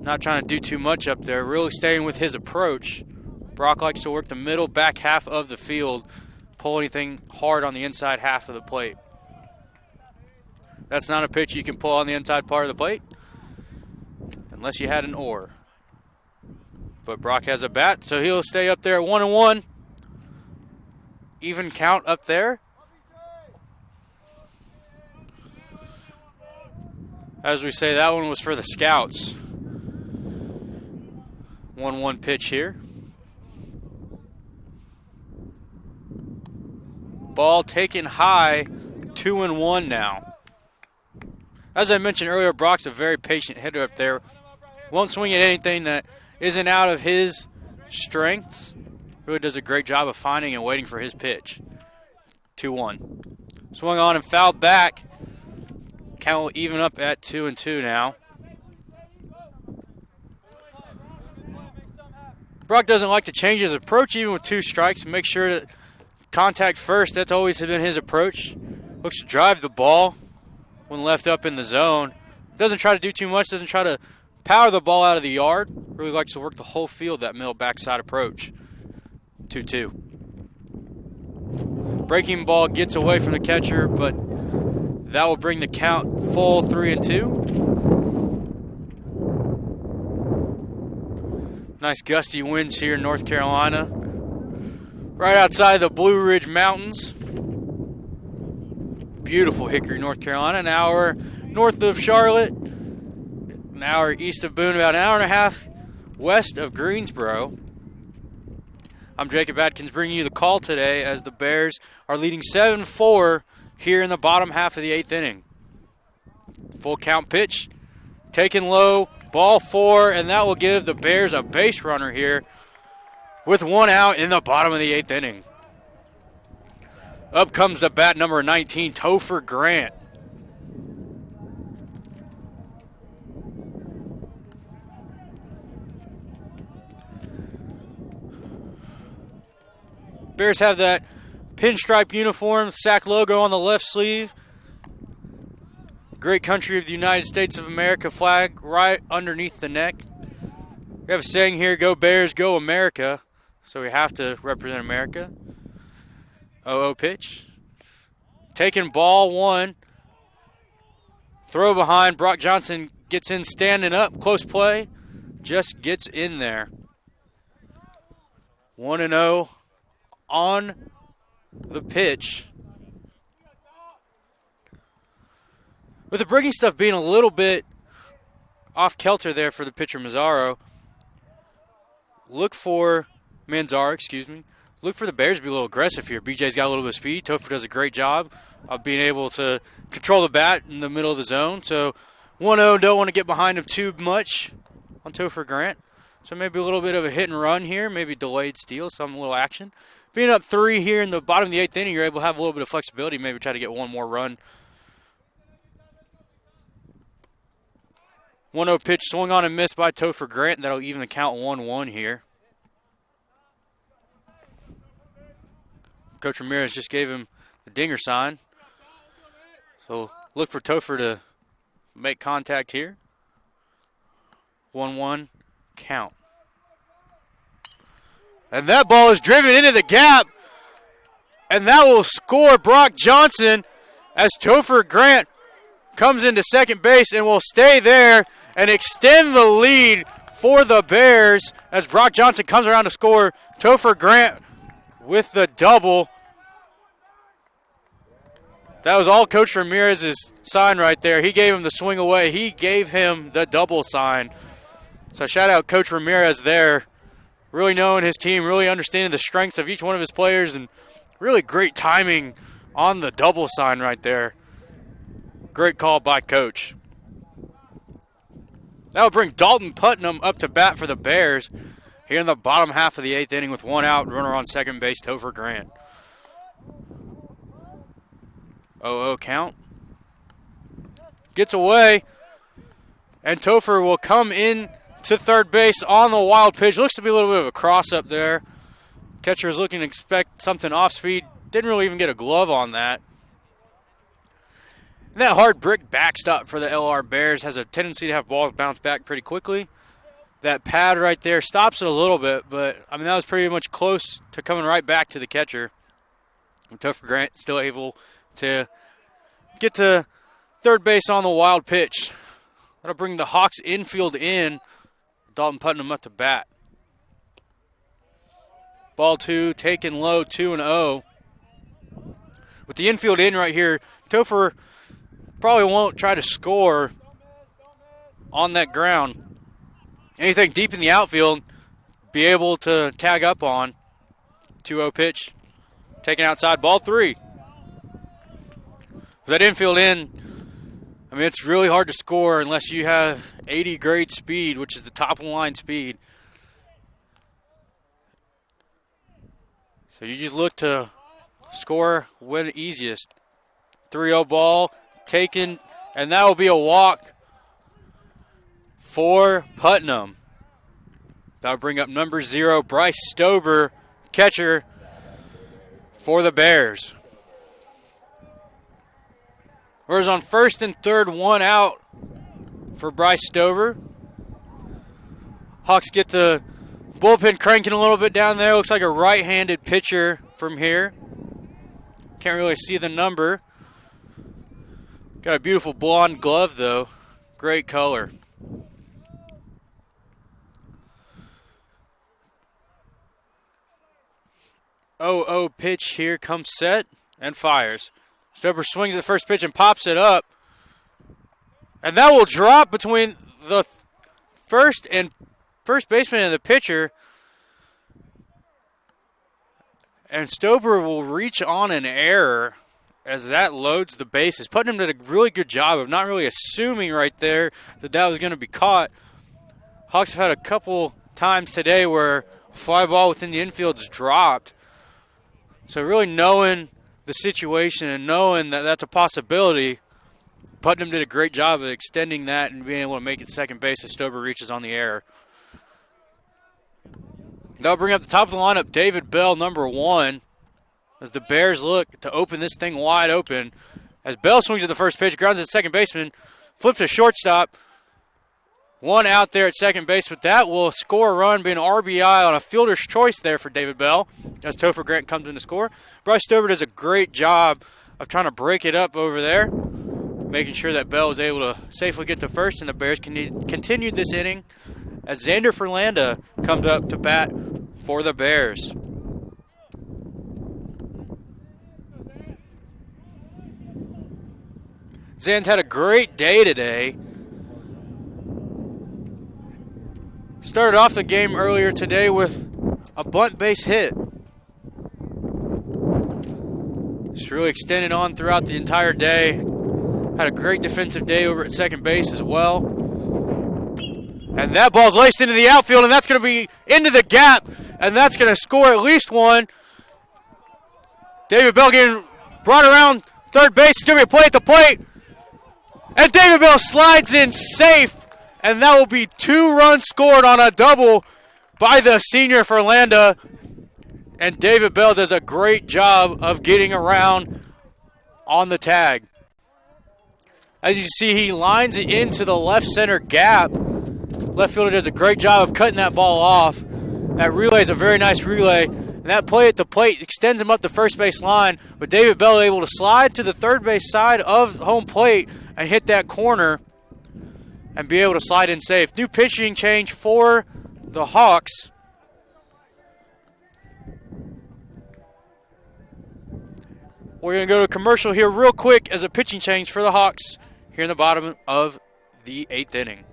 A: Not trying to do too much up there, really staying with his approach. Brock likes to work the middle back half of the field, pull anything hard on the inside half of the plate. That's not a pitch you can pull on the inside part of the plate unless you had an oar. But Brock has a bat, so he'll stay up there at 1-1. Even count up there. As we say, that one was for the scouts. 1-1 pitch here. Ball taken high, 2-1 now. As I mentioned earlier, Brock's a very patient hitter up there. Won't swing at anything that isn't out of his strengths. Really does a great job of finding and waiting for his pitch. 2-1. Swung on and fouled back. Count will even up at 2-2 now. Brock doesn't like to change his approach even with 2 strikes. Make sure to contact first. That's always been his approach. Looks to drive the ball when left up in the zone. Doesn't try to do too much. Doesn't try to power the ball out of the yard. Really likes to work the whole field, that middle backside approach. 2-2. Breaking ball gets away from the catcher, but that will bring the count full 3-2. Nice gusty winds here in North Carolina. Right outside the Blue Ridge Mountains. Beautiful Hickory, North Carolina. An hour north of Charlotte. An hour east of Boone, about an hour and a half west of Greensboro. I'm Jacob Adkins bringing you the call today as the Bears are leading 7-4 here in the bottom half of the 8th inning. Full count pitch, taken low, ball 4, and that will give the Bears a base runner here with 1 out in the bottom of the 8th inning. Up comes the bat number 19, Topher Grant. Bears have that pinstripe uniform, SAC logo on the left sleeve. Great country of the United States of America flag right underneath the neck. We have a saying here, go Bears, go America. So we have to represent America. 0-0 pitch. Taking ball 1. Throw behind. Brock Johnson gets in standing up. Close play. Just gets in there. 1-0 on the pitch. With the breaking stuff being a little bit off kilter there for the pitcher Manzaro, look for the Bears to be a little aggressive here. BJ's got a little bit of speed. Topher does a great job of being able to control the bat in the middle of the zone. So 1-0, don't want to get behind him too much on Topher Grant. So maybe a little bit of a hit and run here, maybe delayed steal, some little action. Being up 3 here in the bottom of the 8th inning, you're able to have a little bit of flexibility, maybe try to get one more run. 1-0 pitch, swung on and missed by Topher Grant. That'll even the count 1-1 here. Coach Ramirez just gave him the dinger sign. So look for Topher to make contact here. 1-1 count. And that ball is driven into the gap. And that will score Brock Johnson as Topher Grant comes into second base and will stay there and extend the lead for the Bears as Brock Johnson comes around to score. Topher Grant with the double. That was all Coach Ramirez's sign right there. He gave him the swing away. He gave him the double sign. So shout out Coach Ramirez there. Really knowing his team, really understanding the strengths of each one of his players, and really great timing on the double sign right there. Great call by Coach. That will bring Dalton Putnam up to bat for the Bears here in the bottom half of the 8th inning with 1 out, runner on second base, Topher Grant. 0-0 count. Gets away, and Topher will come in to third base on the wild pitch. Looks to be a little bit of a cross up there. Catcher is looking to expect something off speed. Didn't really even get a glove on that. And that hard brick backstop for the LR Bears has a tendency to have balls bounce back pretty quickly. That pad right there stops it a little bit, but I mean that was pretty much close to coming right back to the catcher. And Topher Grant still able to get to third base on the wild pitch. That'll bring the Hawks infield in. Dalton Putnam up to bat. Ball 2, taken low, 2-0. With the infield in right here, Topher probably won't try to score on that ground. Anything deep in the outfield, be able to tag up on. 2-0 pitch, taken outside, ball 3. With that infield in, I mean, it's really hard to score unless you have 80 grade speed, which is the top of the line speed. So you just look to score when the easiest. 3-0 ball taken, and that will be a walk for Putnam. That'll bring up number 0, Bryce Stober, catcher for the Bears. Whereas on first and third, 1 out for Bryce Stober. Hawks get the bullpen cranking a little bit down there. Looks like a right-handed pitcher from here. Can't really see the number. Got a beautiful blonde glove, though. Great color. Oh, pitch here comes set and fires. Stober swings at the first pitch and pops it up. And that will drop between the first baseman and the pitcher. And Stober will reach on an error as that loads the bases. Putnam did a really good job of not really assuming right there that that was going to be caught. Hawks have had a couple times today where a fly ball within the infield's dropped. So really knowing the situation and knowing that that's a possibility, Putnam did a great job of extending that and being able to make it second base as Stober reaches on the error. They'll bring up the top of the lineup, David Bell, number 1, as the Bears look to open this thing wide open. As Bell swings at the first pitch, grounds at second baseman, flips to shortstop. 1 out there at second base, but that will score a run, be an RBI on a fielder's choice there for David Bell as Topher Grant comes in to score. Bryce Stober does a great job of trying to break it up over there, making sure that Bell was able to safely get to first, and the Bears continued this inning as Xander Ferlanda comes up to bat for the Bears. Zan's had a great day today. Started off the game earlier today with a bunt base hit. Just really extended on throughout the entire day. Had a great defensive day over at second base as well. And that ball's laced into the outfield, and that's going to be into the gap, and that's going to score at least one. David Bell getting brought around third base. It's going to be a play at the plate. And David Bell slides in safe. And that will be 2 runs scored on a double by the senior Ferlanda. And David Bell does a great job of getting around on the tag. As you see, he lines it into the left center gap. Left fielder does a great job of cutting that ball off. That relay is a very nice relay. And that play at the plate extends him up the first base line. But David Bell able to slide to the third base side of home plate and hit that corner and be able to slide in safe. New pitching change for the Hawks. We're going to go to a commercial here real quick as a pitching change for the Hawks here in the bottom of the 8th inning.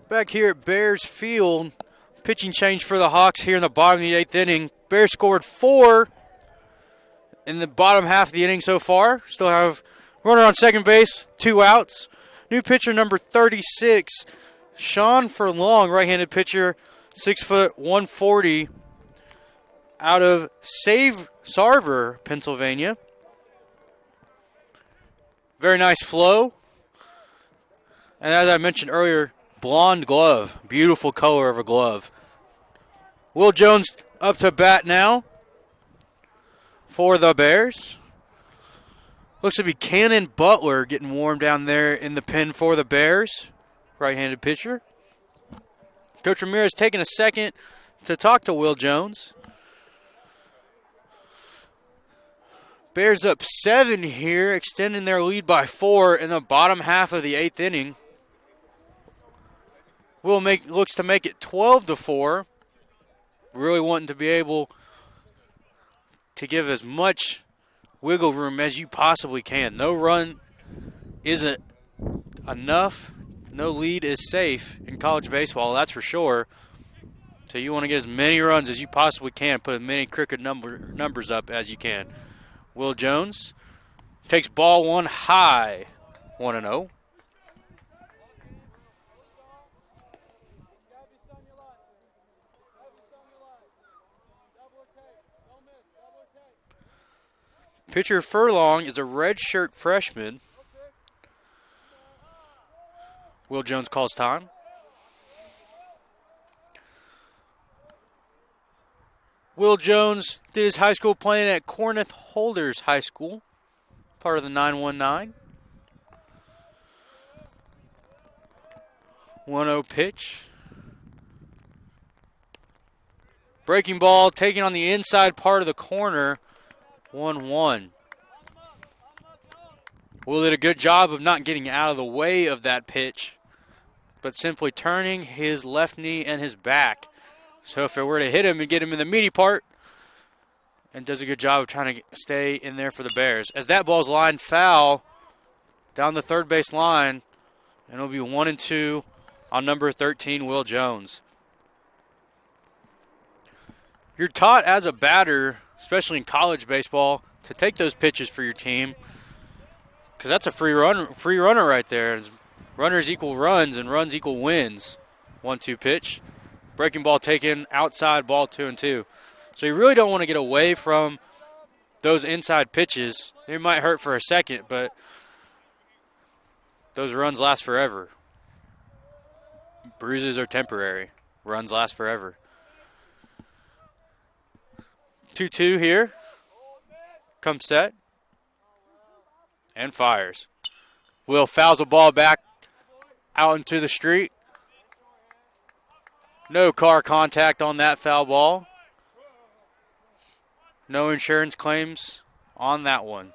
A: Back here at Bears Field, pitching change for the Hawks here in the bottom of the 8th inning. Bears scored 4 in the bottom half of the inning so far. Still have runner on second base, 2 outs. New pitcher number 36, Sean Furlong, right-handed pitcher, 6 foot 140, out of Sarver, Pennsylvania. Very nice flow. And as I mentioned earlier, blonde glove. Beautiful color of a glove. Will Jones up to bat now for the Bears. Looks to be Cannon Butler getting warm down there in the pen for the Bears. Right-handed pitcher. Coach Ramirez taking a second to talk to Will Jones. Bears up 7 here, extending their lead by 4 in the bottom half of the 8th inning. Will looks to make it 12-4. Really wanting to be able to give as much wiggle room as you possibly can. No run isn't enough. No lead is safe in college baseball, that's for sure. So you want to get as many runs as you possibly can, put as many crooked numbers up as you can. Will Jones takes ball one high, 1-0. Pitcher Furlong is a redshirt freshman. Will Jones calls time. Will Jones did his high school playing at Corneth Holders High School, part of the 919. 1-0 pitch. Breaking ball taken on the inside part of the corner. 1-1. Will did a good job of not getting out of the way of that pitch, but simply turning his left knee and his back. So if it were to hit him and get him in the meaty part, and does a good job of trying to stay in there for the Bears. As that ball's lined foul down the third base line, and it'll be 1-2 on number 13, Will Jones. You're taught as a batter, especially in college baseball, to take those pitches for your team, because that's a free runner right there. Runners equal runs, and runs equal wins. 1-2 pitch. Breaking ball taken outside, ball 2-2. So you really don't want to get away from those inside pitches. They might hurt for a second, but those runs last forever. Bruises are temporary. Runs last forever. 2-2 here. Comes set. And fires. Will fouls the ball back out into the street. No car contact on that foul ball. No insurance claims on that one.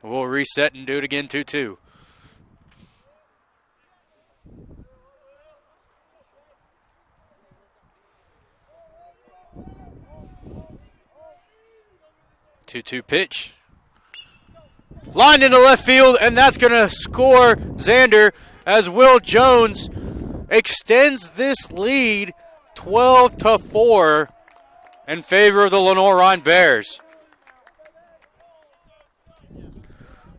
A: We'll reset and do it again, 2-2. Two pitch. Lined into left field, and that's going to score Xander as Will Jones extends this lead 12-4 in favor of the Lenoir-Rhyne Bears.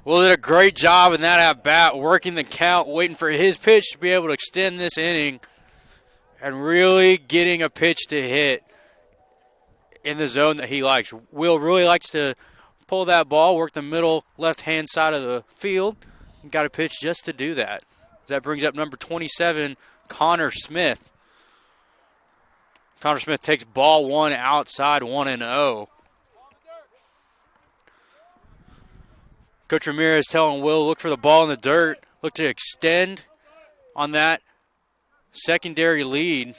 A: Will did a great job in that at-bat, working the count, waiting for his pitch to be able to extend this inning, and really getting a pitch to hit in the zone that he likes. Will really likes to pull that ball, work the middle left-hand side of the field, and got a pitch just to do that. That brings up number 27, Connor Smith. Connor Smith takes ball one outside, 1-0. Coach Ramirez telling Will, look for the ball in the dirt. Look to extend on that secondary lead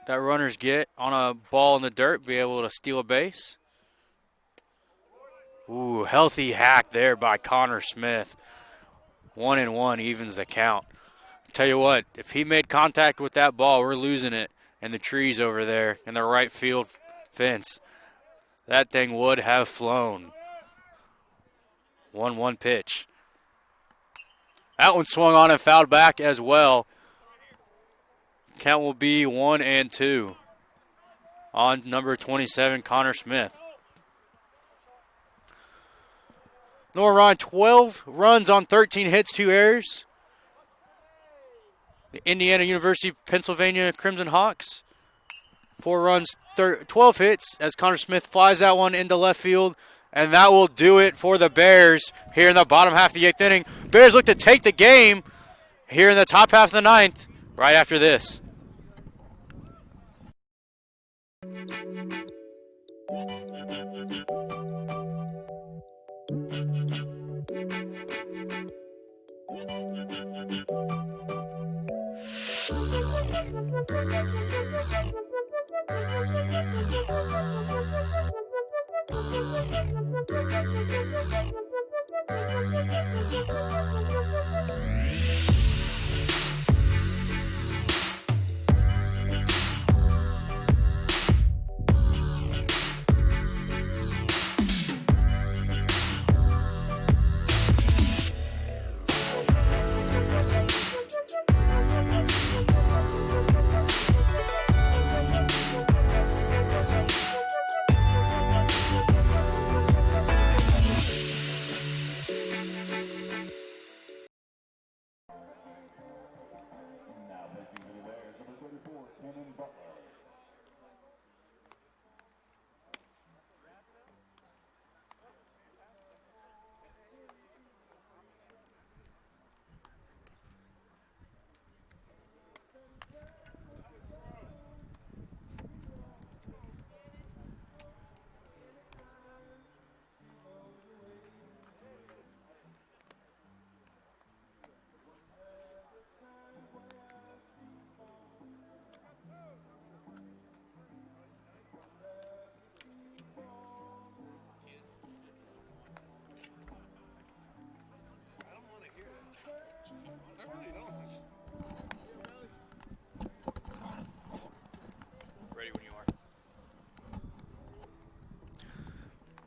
A: that runners get on a ball in the dirt, be able to steal a base. Ooh, healthy hack there by Connor Smith. 1-1 evens the count. Tell you what, if he made contact with that ball, we're losing it in the trees over there in the right field fence. That thing would have flown. 1-1 pitch. That one swung on and fouled back as well. Count will be 1-2 on number 27, Connor Smith. Lenoir-Rhyne, 12 runs on 13 hits, 2 errors. The Indiana University Pennsylvania Crimson Hawks, 4 runs, 12 hits as Connor Smith flies that one into left field, and that will do it for the Bears here in the bottom half of the 8th inning. Bears look to take the game here in the top half of the 9th right after this.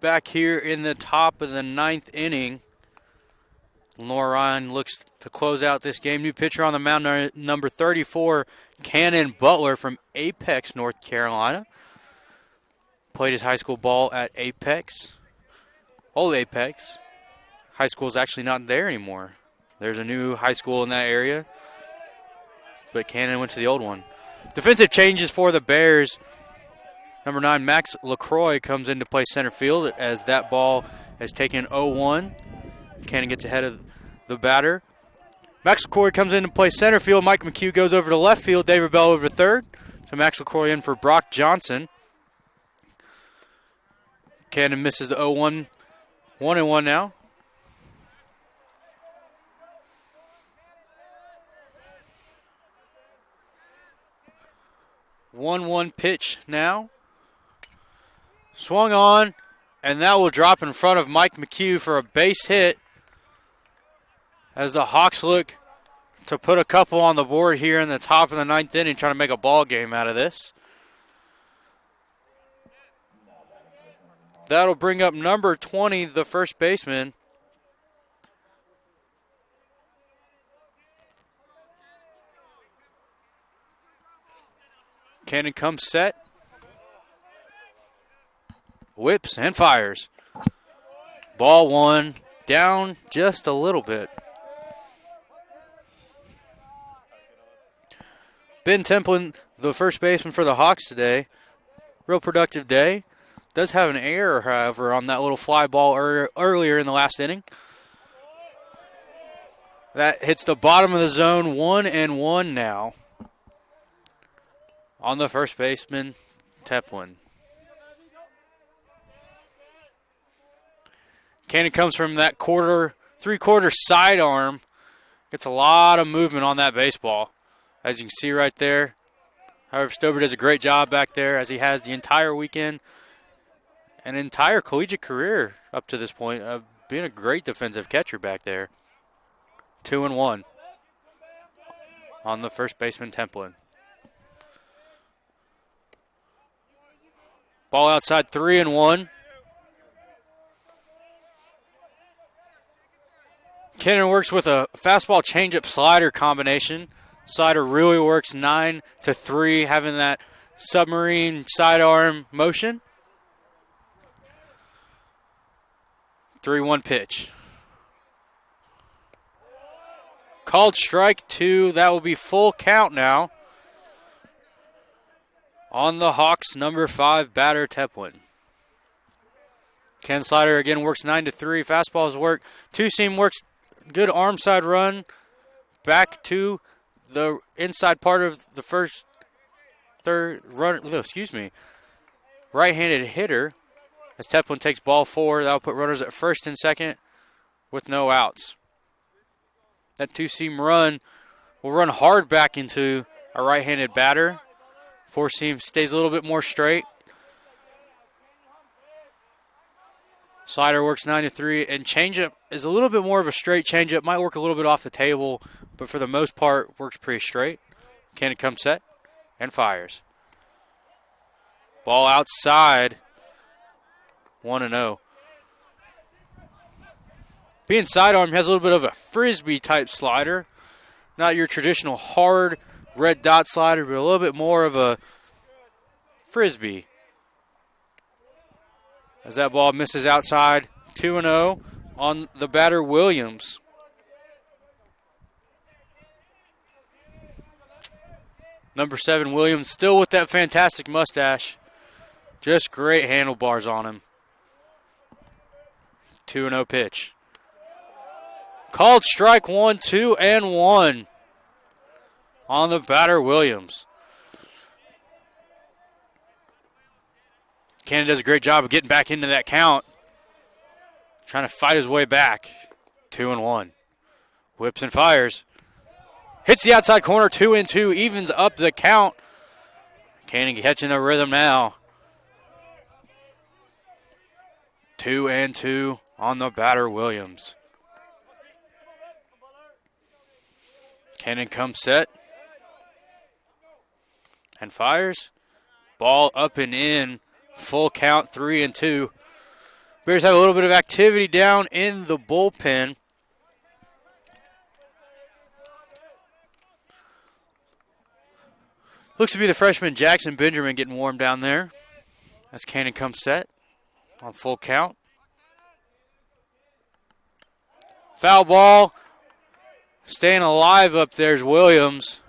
A: back here in the top of the 9th inning. Lenoir-Rhyne looks to close out this game. New pitcher on the mound, number 34, Cannon Butler from Apex, North Carolina. Played his high school ball at Apex. Old Apex. High school is actually not there anymore. There's a new high school in that area, but Cannon went to the old one. Defensive changes for the Bears. Number 9, Max LaCroix comes in to play center field as that ball is taken 0-1. Cannon gets ahead of the batter. Max LaCroix comes in to play center field. Mike McHugh goes over to left field. David Bell over to third. So Max LaCroix in for Brock Johnson. Cannon misses the 0-1. 1-1 now. One pitch now. Swung on, and that will drop in front of Mike McHugh for a base hit as the Hawks look to put a couple on the board here in the top of the 9th inning, trying to make a ball game out of this. That'll bring up number 20, the first baseman. Cannon comes set. Whips and fires. Ball 1, down just a little bit. Ben Templin, the first baseman for the Hawks today. Real productive day. Does have an error, however, on that little fly ball earlier in the last inning. That hits the bottom of the zone, 1-1 now. On the first baseman, Templin. Cannon comes from that three-quarter sidearm. Gets a lot of movement on that baseball, as you can see right there. However, Stober does a great job back there, as he has the entire weekend, an entire collegiate career up to this point of being a great defensive catcher back there. 2-1 on the first baseman, Templin. Ball outside, 3-1. Cannon works with a fastball changeup slider combination. Slider really works 9-3, having that submarine sidearm motion. 3-1 pitch. Called strike 2. That will be full count now on the Hawks, number 5 batter, Templin. Ken Slider again works 9-3. Fastballs work. Two-seam works. Good arm side run back to the inside part of the right-handed hitter as Templin takes ball 4. That'll put runners at first and second with no outs. That two-seam run will run hard back into a right-handed batter. Four-seam stays a little bit more straight. Slider works 9-3, and changeup is a little bit more of a straight changeup. Might work a little bit off the table, but for the most part, works pretty straight. Cannon comes set and fires. Ball outside, 1-0. Being sidearm, has a little bit of a frisbee-type slider. Not your traditional hard red dot slider, but a little bit more of a frisbee. As that ball misses outside, 2-0 on the batter, Williams. Number 7, Williams, still with that fantastic mustache. Just great handlebars on him. 2-0 pitch. Called strike 1, 2-1 on the batter, Williams. Cannon does a great job of getting back into that count. Trying to fight his way back. 2-1. Whips and fires. Hits the outside corner, 2-2. Evens up the count. Cannon catching the rhythm now. 2-2 on the batter, Williams. Cannon comes set. And fires. Ball up and in. Full count, 3-2. Bears have a little bit of activity down in the bullpen. Looks to be the freshman Jackson Benjamin getting warm down there as Cannon comes set on full count. Foul ball. Staying alive up there is Williams.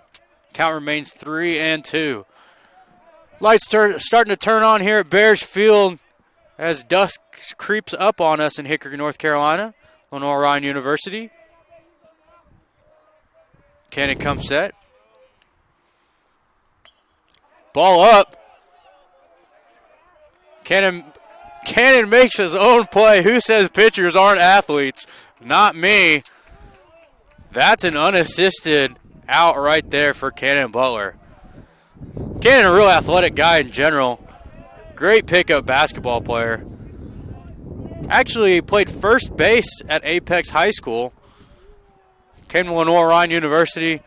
A: Count remains 3-2. Lights starting to turn on here at Bears Field as dusk creeps up on us in Hickory, North Carolina. Lenoir-Rhyne University. Cannon comes set. Ball up. Cannon makes his own play. Who says pitchers aren't athletes? Not me. That's an unassisted out right there for Cannon Butler. Cannon, a real athletic guy in general. Great pickup basketball player. Actually played first base at Apex High School. Came to Lenoir-Rhyne University.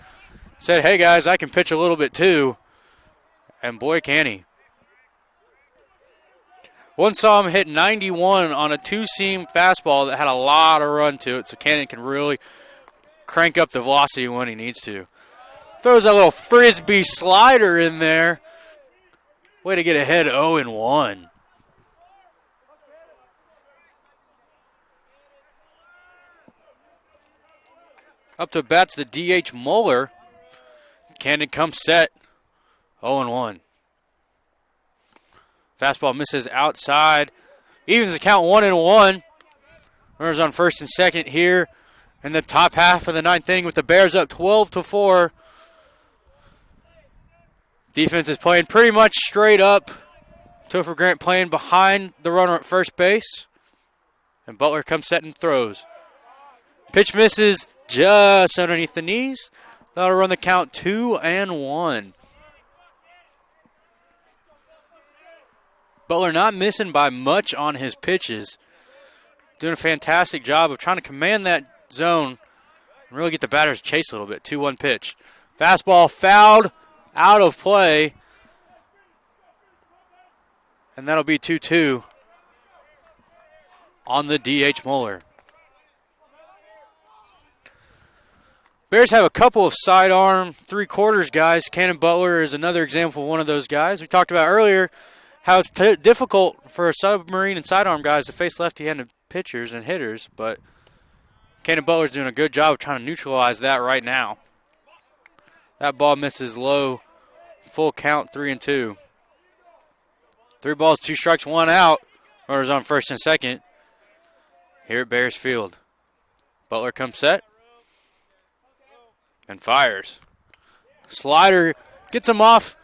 A: Said, hey guys, I can pitch a little bit too. And boy, can he. One saw him hit 91 on a two-seam fastball that had a lot of run to it, so Cannon can really crank up the velocity when he needs to. Throws that little frisbee slider in there. Way to get ahead 0-1. Up to bats the DH Muller. Cannon comes set. 0-1. Fastball misses outside. Evens the count 1-1. Runners on first and second here in the top half of the ninth inning with the Bears up 12-4. Defense is playing pretty much straight up. Topher Grant playing behind the runner at first base. And Butler comes set and throws. Pitch misses just underneath the knees. That'll run the count 2-1. Butler not missing by much on his pitches. Doing a fantastic job of trying to command that zone and really get the batters to chase a little bit. 2-1 pitch. Fastball fouled out of play. And that'll be 2-2 on the DH Muller. Bears have a couple of sidearm three-quarters guys. Cannon Butler is another example of one of those guys. We talked about earlier how it's difficult for submarine and sidearm guys to face lefty-handed pitchers and hitters, but Cannon Butler's doing a good job of trying to neutralize that right now. That ball misses low. Full count, 3-2. 3 balls, 2 strikes, 1 out. Runners on first and second here at Bears Field. Butler comes set and fires. Slider gets him off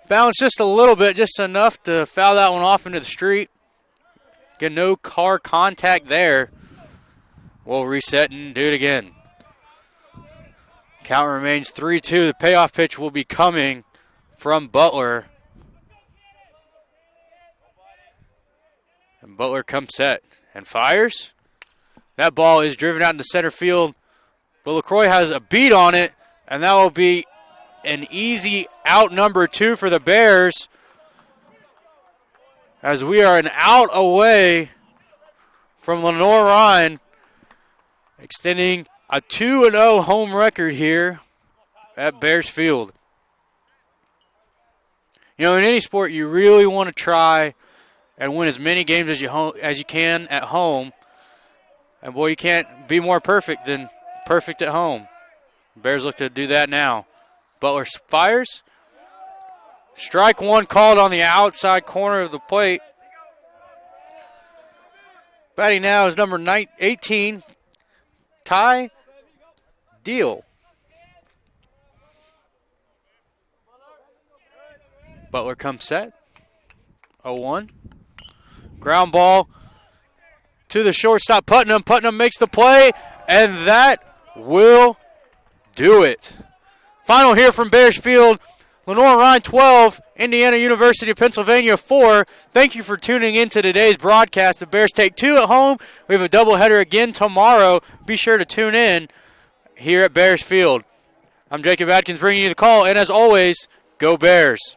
A: balance just a little bit, just enough to foul that one off into the street. Get no car contact there. We'll reset and do it again. Count remains 3-2. The payoff pitch will be coming from Butler. And Butler comes set and fires. That ball is driven out into center field, but LaCroix has a beat on it, and that will be an easy out number 2 for the Bears, as we are an out away from Lenoir-Rhyne, extending a 2-0 home record here at Bears Field. You know, in any sport, you really want to try and win as many games as you can at home. And, boy, you can't be more perfect than perfect at home. Bears look to do that now. Butler fires. Strike one called on the outside corner of the plate. Batting now is number 18, Ty Deal. Butler comes set. 0-1. Ground ball to the shortstop, Putnam. Putnam makes the play, and that will do it. Final here from Bears Field. Lenoir-Rhyne 12, Indiana University of Pennsylvania 4. Thank you for tuning in to today's broadcast. The Bears take 2 at home. We have a doubleheader again tomorrow. Be sure to tune in here at Bears Field. I'm Jacob Atkins bringing you the call, and as always, go Bears.